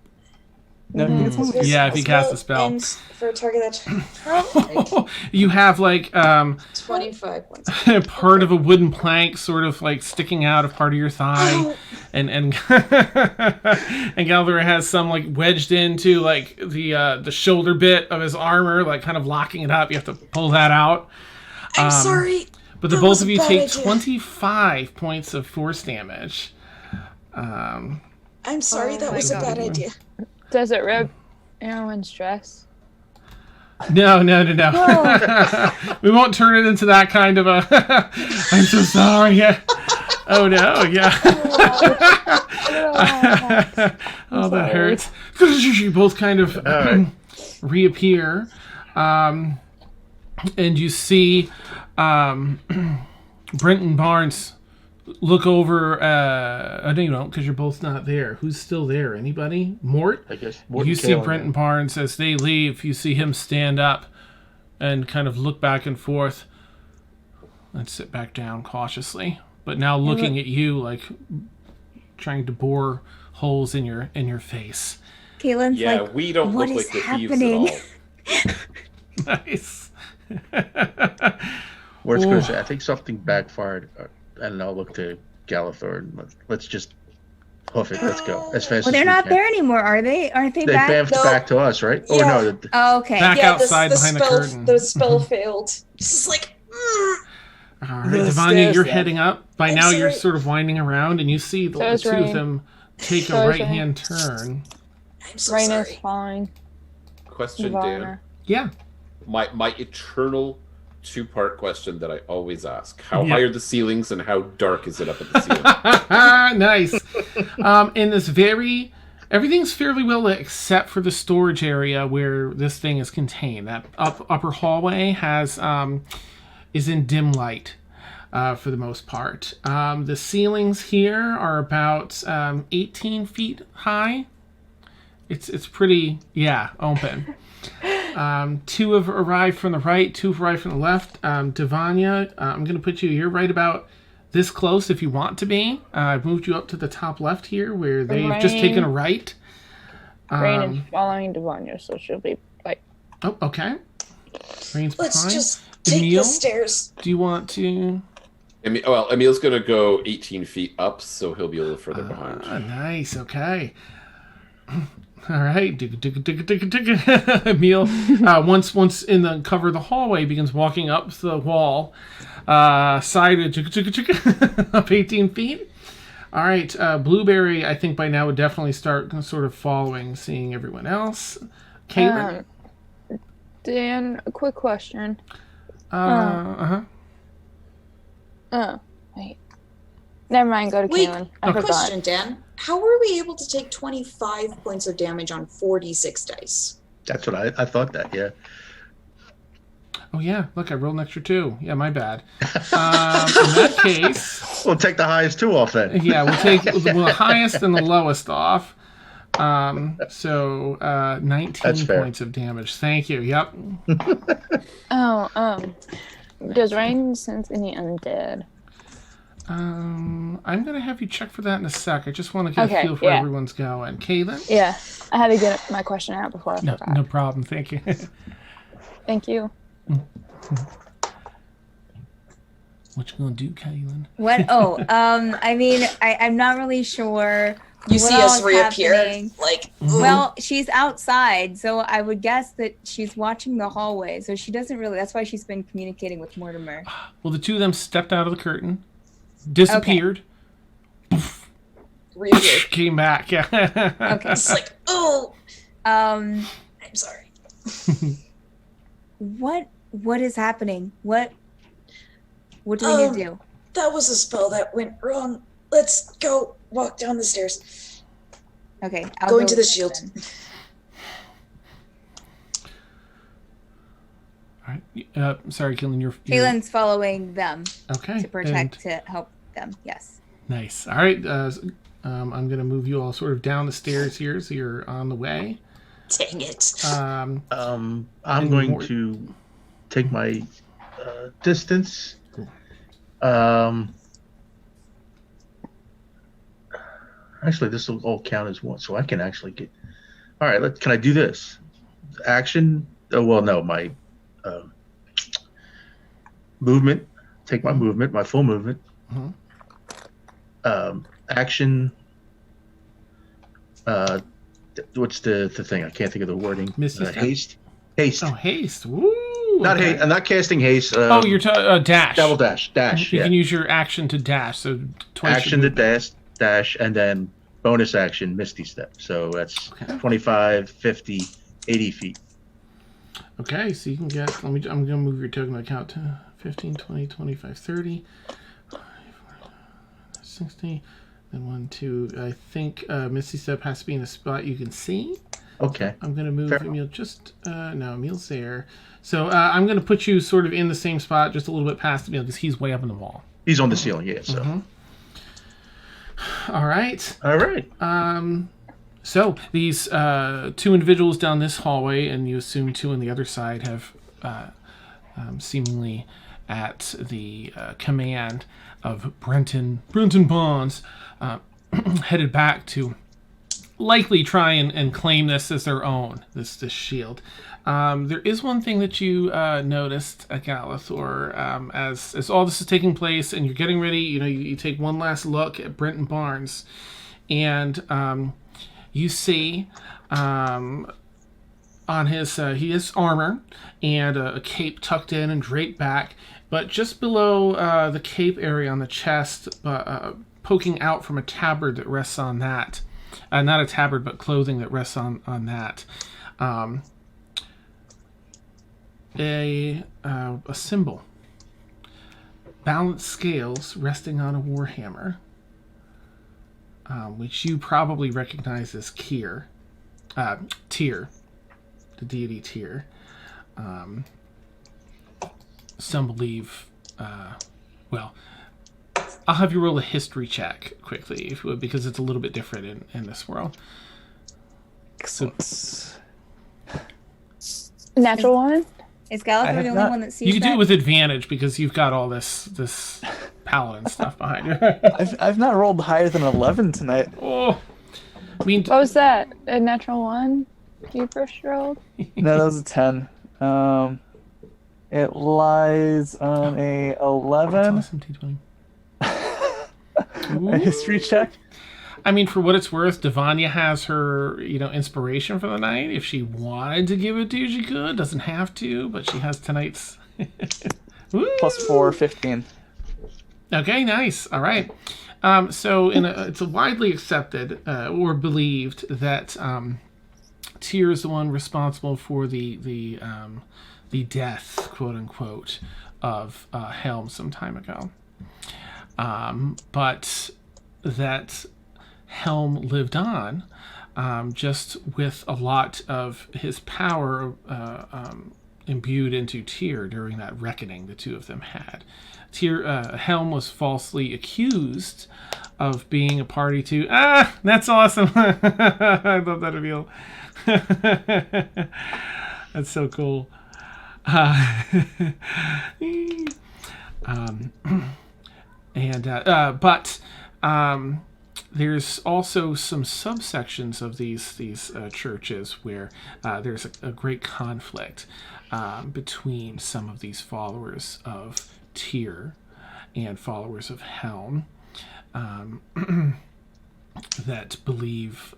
No, I think it's Yeah, if you cast a spell. And for a target that You have like 25 points. part of a wooden plank sort of like sticking out of part of your thigh. Oh. And and Galathor has some like wedged into like the shoulder bit of his armor, like kind of locking it up. You have to pull that out. I'm sorry. But the That both was of a you bad take idea. 25 points of force damage. I'm sorry. That my was a God. bad idea. Does it rip Erwin's dress? No. We won't turn it into that kind of a. I'm so sorry. Yeah. Oh no. Yeah. Oh, that hurts. You both kind of reappear, and you see Brenton Barnes look over. No, you don't, because you're both not there. Who's still there? Anybody? Mort? I guess. You see Brenton Barnes as they leave. You see him stand up and kind of look back and forth and sit back down cautiously, but now looking at you like trying to bore holes in your face. Caitlin's Yeah, like, we don't what look is like the happening? thieves at all. Nice. Worst Ooh. could say, I think something backfired, and I'll look to Galathor and let's just hoof it. Let's go as fast Well, as they're we not can. there anymore, are they? Aren't they They back? bamfed No. back to us, right? Yeah. Oh no, Oh, okay. Back Yeah, outside the behind the spell, curtain. the spell failed. Just like, All right, The Devanya, stairs you're then. heading up. By I'm now, you're sorry. sort of winding around, and you see the is two of Rain. them take a So is right-hand turn. I'm so Rain is sorry. fine. Question, Dan. Ivana. Yeah. My eternal two-part question that I always ask: How Yeah. high are the ceilings, and how dark is it up at the ceiling? Nice. In this everything's fairly well lit except for the storage area where this thing is contained. That upper hallway is in dim light for the most part. The ceilings here are about 18 feet high. It's pretty open. Two have arrived from the right, two have arrived from the left. Devanya, I'm going to put you're right about this close if you want to be. I've moved you up to the top left here where they've just taken a right. Rain is following Devanya, so she'll be like. Oh, okay. Rain's Let's behind. just take Emil, the stairs. do you want to... Emil's going to go 18 feet up, so he'll be a little further behind. Nice, okay. All right. Emil, once in the cover of the hallway, begins walking up the wall, side up 18 feet. All right. Blueberry, I think by now would definitely start sort of following, seeing everyone else. Caitlin? Dan, a quick question. Uh-huh. Oh, wait. Never mind, go to Wait, Kaylin. I forgot. question, Dan. How were we able to take 25 points of damage on 46 dice? That's what I thought that. Yeah. Oh, yeah. Look, I rolled an extra 2. Yeah, my bad. In that case... We'll take the highest 2 off then. Yeah, we'll take the highest and the lowest off. So 19 points of damage. Thank you. Yep. Does Rain sense any undead? I'm gonna have you check for that in a sec. I just want to get a Okay, feel for where yeah. everyone's going. Kaylin? Yeah, I had to get my question out before I No, forgot. no problem. Thank you. Thank you. What you gonna do, Kaylin? What? Oh, I mean, I'm not really sure. You what see all us is reappear? happening. Like, Well, she's outside, so I would guess that she's watching the hallway. So she doesn't really. That's why she's been communicating with Mortimer. Well, the two of them stepped out of the curtain, disappeared, reappeared. came back. Yeah. Okay. It's like, oh, Um, I'm sorry. what is happening? What do we need to do? That was a spell that went wrong. Let's go walk down the stairs. Okay, I'll Go go into the with shield. then. All right. Sorry, Kaylin. You're Kaylin's following them okay. to protect, to help them. Yes. Nice. All right. I'm going to move you all sort of down the stairs here, so you're on the way. Dang it. I'm And going more- to take my distance. Actually, this will all count as one, so I can actually get. All right, can I do this? Action. Oh, well, no, my movement. Take my movement, my full movement. Action. What's the thing? I can't think of the wording. Misty step. Haste. Haste. Oh, haste. Woo. Not okay. haste. I'm not casting haste. Oh, you're dash. double dash. Dash. You Yeah. can use your action to dash. So twice Action your to dash, and then bonus action, Misty Step. So that's 25, 50, 80 feet. Okay, so you can get. I'm going to move your token account to 15, 20, 25, 30, 60. Then 1, 2. I think Misty Step has to be in a spot you can see. Okay. I'm going to move Fair. Emil just. No, Emil's there. So I'm going to put you sort of in the same spot, just a little bit past Emil, because he's way up in the wall. He's on the ceiling, yeah. So. All right. All right. So these two individuals down this hallway, and you assume two on the other side, have seemingly at the command of Brenton Bonds, headed back to likely try and claim this as their own, this shield. There is one thing that you noticed, Galathor, as all this is taking place and you're getting ready, you take one last look at Brenton Barnes, and you see on his he has armor and a cape tucked in and draped back, but just below the cape area on the chest, poking out from a tabard that rests on that, not a tabard, but clothing that rests on that. A symbol. Balanced scales resting on a warhammer, which you probably recognize as Tyr, the deity Tyr. Some believe, well, I'll have you roll a history check quickly, if you would, because it's a little bit different in this world. Excellent. Natural one? Is Galathor the only one that sees You can that? do it with advantage because you've got all this paladin stuff behind you. I've not rolled higher than 11 tonight. Oh, I mean, What was that? A natural one? You first rolled? No, that was a 10. It lies on a 11. That's awesome, T20. A history check. I mean, for what it's worth, Devanya has her, inspiration for the night. If she wanted to give it to you, she could. Doesn't have to, but she has tonight's. Plus 4, 15. Okay, nice. All right. So it's a widely accepted or believed that Tyr is the one responsible for the death, quote unquote, of Helm some time ago. But that Helm lived on, just with a lot of his power imbued into Tyr during that reckoning the two of them had. Helm was falsely accused of being a party to... that's awesome! I love that reveal. That's so cool. But there's also some subsections of these churches where there's a great conflict between some of these followers of Tyr and followers of Helm that believe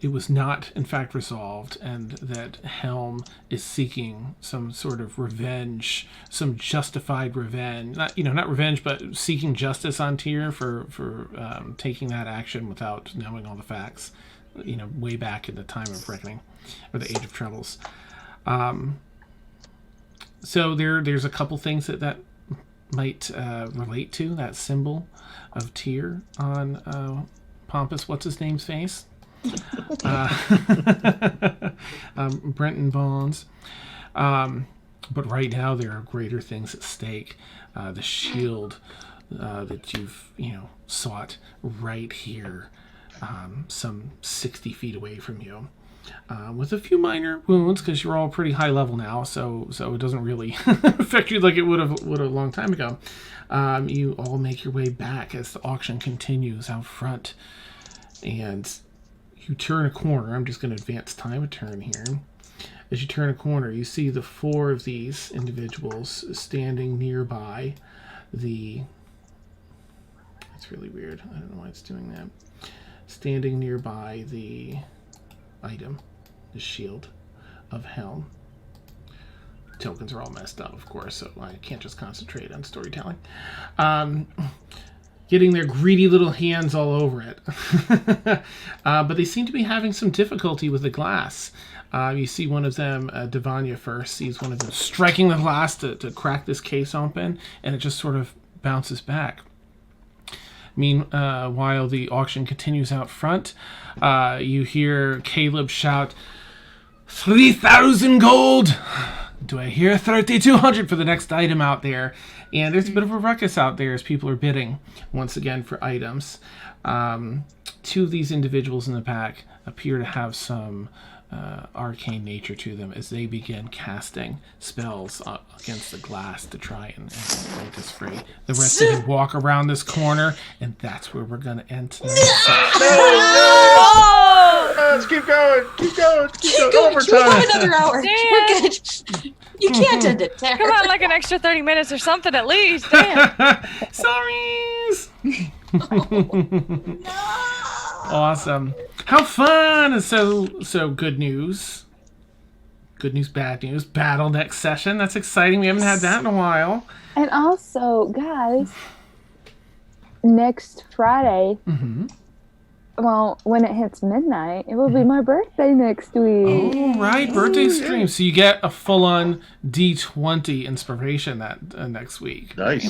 it was not, in fact, resolved, and that Helm is seeking some sort of revenge, some justified revenge. Not revenge, but seeking justice on Tyr for taking that action without knowing all the facts. Way back in the time of reckoning, or the Age of Troubles. So there's a couple things that might relate to that symbol of Tyr on Pompous what's-his-name's face. Brenton Bonds. But right now there are greater things at stake. The shield that you've sought right here, some 60 feet away from you, with a few minor wounds because you're all pretty high level now, so it doesn't really affect you like it would have a long time ago. You all make your way back as the auction continues out front, and you turn a corner. I'm just going to advance time a turn here. As you turn a corner, you see the 4 of these individuals standing nearby the... That's really weird. I don't know why it's doing that. Standing nearby the item, the shield of Helm. Tokens are all messed up, of course, so I can't just concentrate on storytelling. Getting their greedy little hands all over it. But they seem to be having some difficulty with the glass. You see one of them, Devanya first, sees one of them striking the glass to crack this case open, and it just sort of bounces back. Meanwhile, the auction continues out front. You hear Caleb shout, 3,000 gold! Do I hear 3,200 for the next item out there? And there's a bit of a ruckus out there as people are bidding once again for items. 2 of these individuals in the back appear to have some arcane nature to them as they begin casting spells against the glass to try and break us free. The rest of you walk around this corner, and that's where we're going to end tonight. Let's keep going. Keep going. Keep going. We have another hour. Damn. We're good. You can't end it there. Come on, like an extra 30 minutes or something at least. Damn. Sorries. No. Awesome. How fun! And so good news. Good news, bad news. Battle next session. That's exciting. We haven't had that in a while. And also, guys, next Friday, well, when it hits midnight, it will be my birthday next week. Oh, right. Birthday stream. So you get a full-on D20 inspiration that next week. Nice.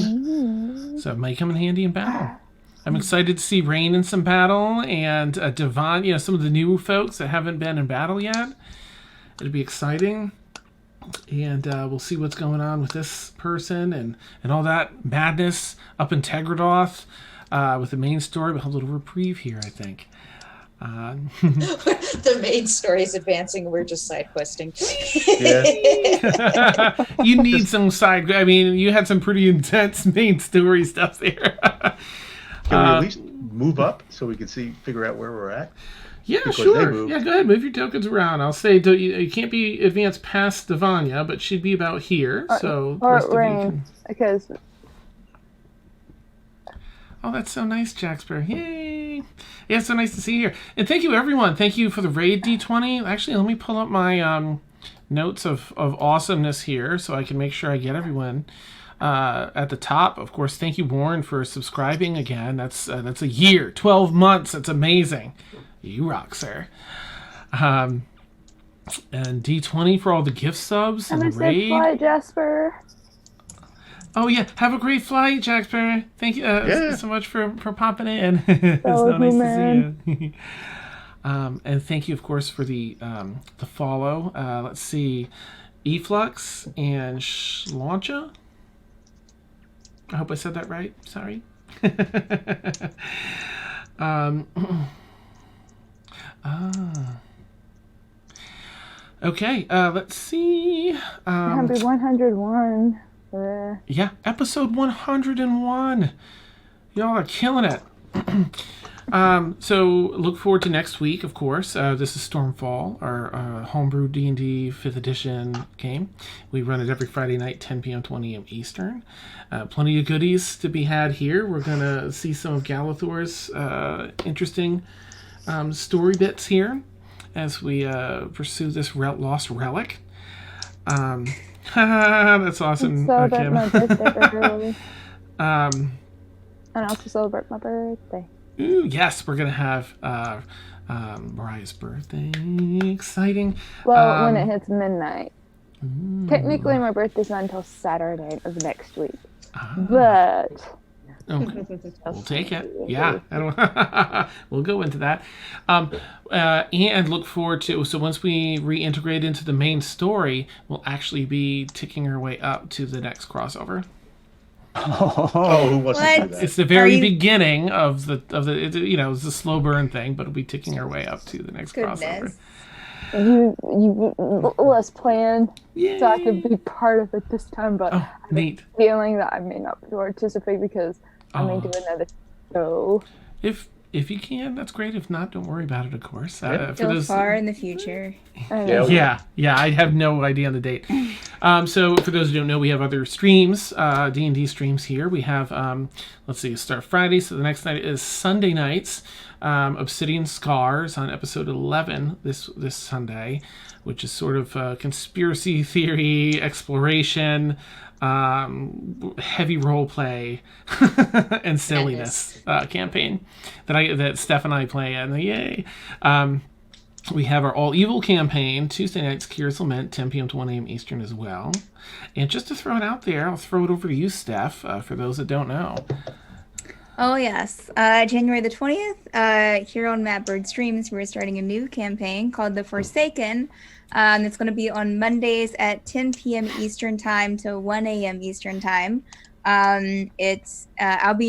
So it may come in handy in battle. I'm excited to see Rain in some battle and Devon, some of the new folks that haven't been in battle yet. It'll be exciting. And we'll see what's going on with this person and all that madness up in Tegradoth with the main story. We'll have a little reprieve here, I think. The main story is advancing. We're just side questing. You need some side. I mean, you had some pretty intense main story stuff there. Can we at least move up so we can figure out where we're at? Yeah, Because sure. they moved. Yeah, go ahead. Move your tokens around. I'll say you can't be advanced past Devanya, but she'd be about here. So the Or rest of you Rain, because Oh, that's so nice, Jaxper. Yay! Yeah, it's so nice to see you here. And thank you, everyone. Thank you for the raid D20. Actually, let me pull up my notes of awesomeness here so I can make sure I get everyone at the top. Of course, thank you, Warren, for subscribing again. That's a year, 12 months. That's amazing. You rock, sir. And D20 for all the gift subs and the raid. Flight, Jasper. Oh yeah, have a great flight, Jaxper. Thank you so much for popping in. It's So so nice man. to see you. And thank you, of course, for the follow. Let's see, Eflux and Schlancha. I hope I said that right. Sorry. Okay. Let's see. Happy 101. Yeah, episode 101. Y'all are killing it. So look forward to next week, of course. This is Stormfall, our homebrew D&D 5th edition game. We run it every Friday night, 10 p.m., 20 a.m. Eastern. Plenty of goodies to be had here. We're going to see some of Galathor's interesting story bits here as we pursue this lost relic. That's awesome. Celebrate my birthday early. And also celebrate my birthday. Ooh, yes, we're gonna have Mariah's birthday. Exciting. Well, when it hits midnight. Technically, my birthday's not until Saturday of next week. But okay. We'll take it. Yeah, we'll go into that. And look forward to, so once we reintegrate into the main story, we'll actually be ticking our way up to the next crossover. Oh, who wants to do that? It's the very beginning of the it's a slow burn thing, but we'll be ticking our way up to the next crossover. You let's plan Yay. so I can be part of it this time, but I have neat. a feeling that I may not participate because I may do another show. If you can, that's great. If not, don't worry about it, of course. Still far in the future. Yeah, I have no idea on the date. So for those who don't know, we have other streams, D&D streams here. We have, let's see, start Friday, so the next night is Sunday nights. Obsidian Scars on episode 11 this Sunday, which is sort of conspiracy theory, exploration, heavy role play, and silliness campaign that Steph and I play in. Yay! We have our All Evil campaign, Tuesday nights, Kira's Lament, 10 p.m. to 1 a.m. Eastern as well. And just to throw it out there, I'll throw it over to you, Steph, for those that don't know. Oh, yes. January the 20th, here on Matt Bird Streams, we're starting a new campaign called The Forsaken. It's going to be on Mondays at 10 p.m. Eastern Time to 1 a.m. Eastern Time. I'll be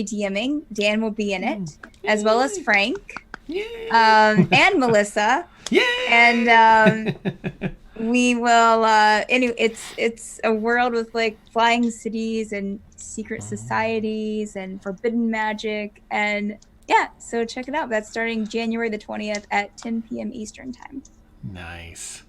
DMing. Dan will be in it, as well as Frank and Melissa. Yay! And we will anyway, it's a world with like flying cities and secret societies and forbidden magic, and yeah, so check it out. That's starting January the 20th at 10 p.m. Eastern time. Nice.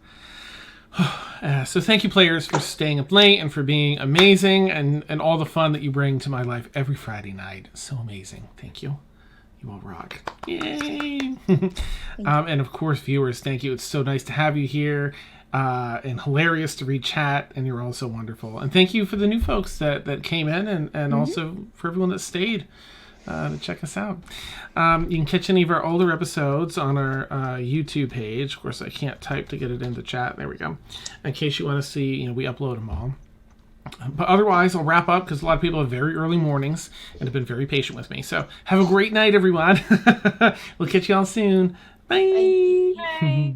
So thank you, players, for staying up late and for being amazing and all the fun that you bring to my life every Friday night. So amazing. Thank you. You all rock. Yay! And of course, viewers, thank you. It's so nice to have you here and hilarious to read chat, and you're all so wonderful. And thank you for the new folks that came in and also for everyone that stayed to check us out. You can catch any of our older episodes on our YouTube page. Of course, I can't type to get it into chat. There we go. In case you want to see, we upload them all. But otherwise, I'll wrap up because a lot of people have very early mornings and have been very patient with me. So have a great night, everyone. We'll catch you all soon. Bye. Bye.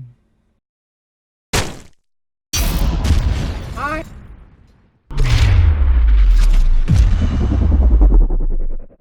Bye.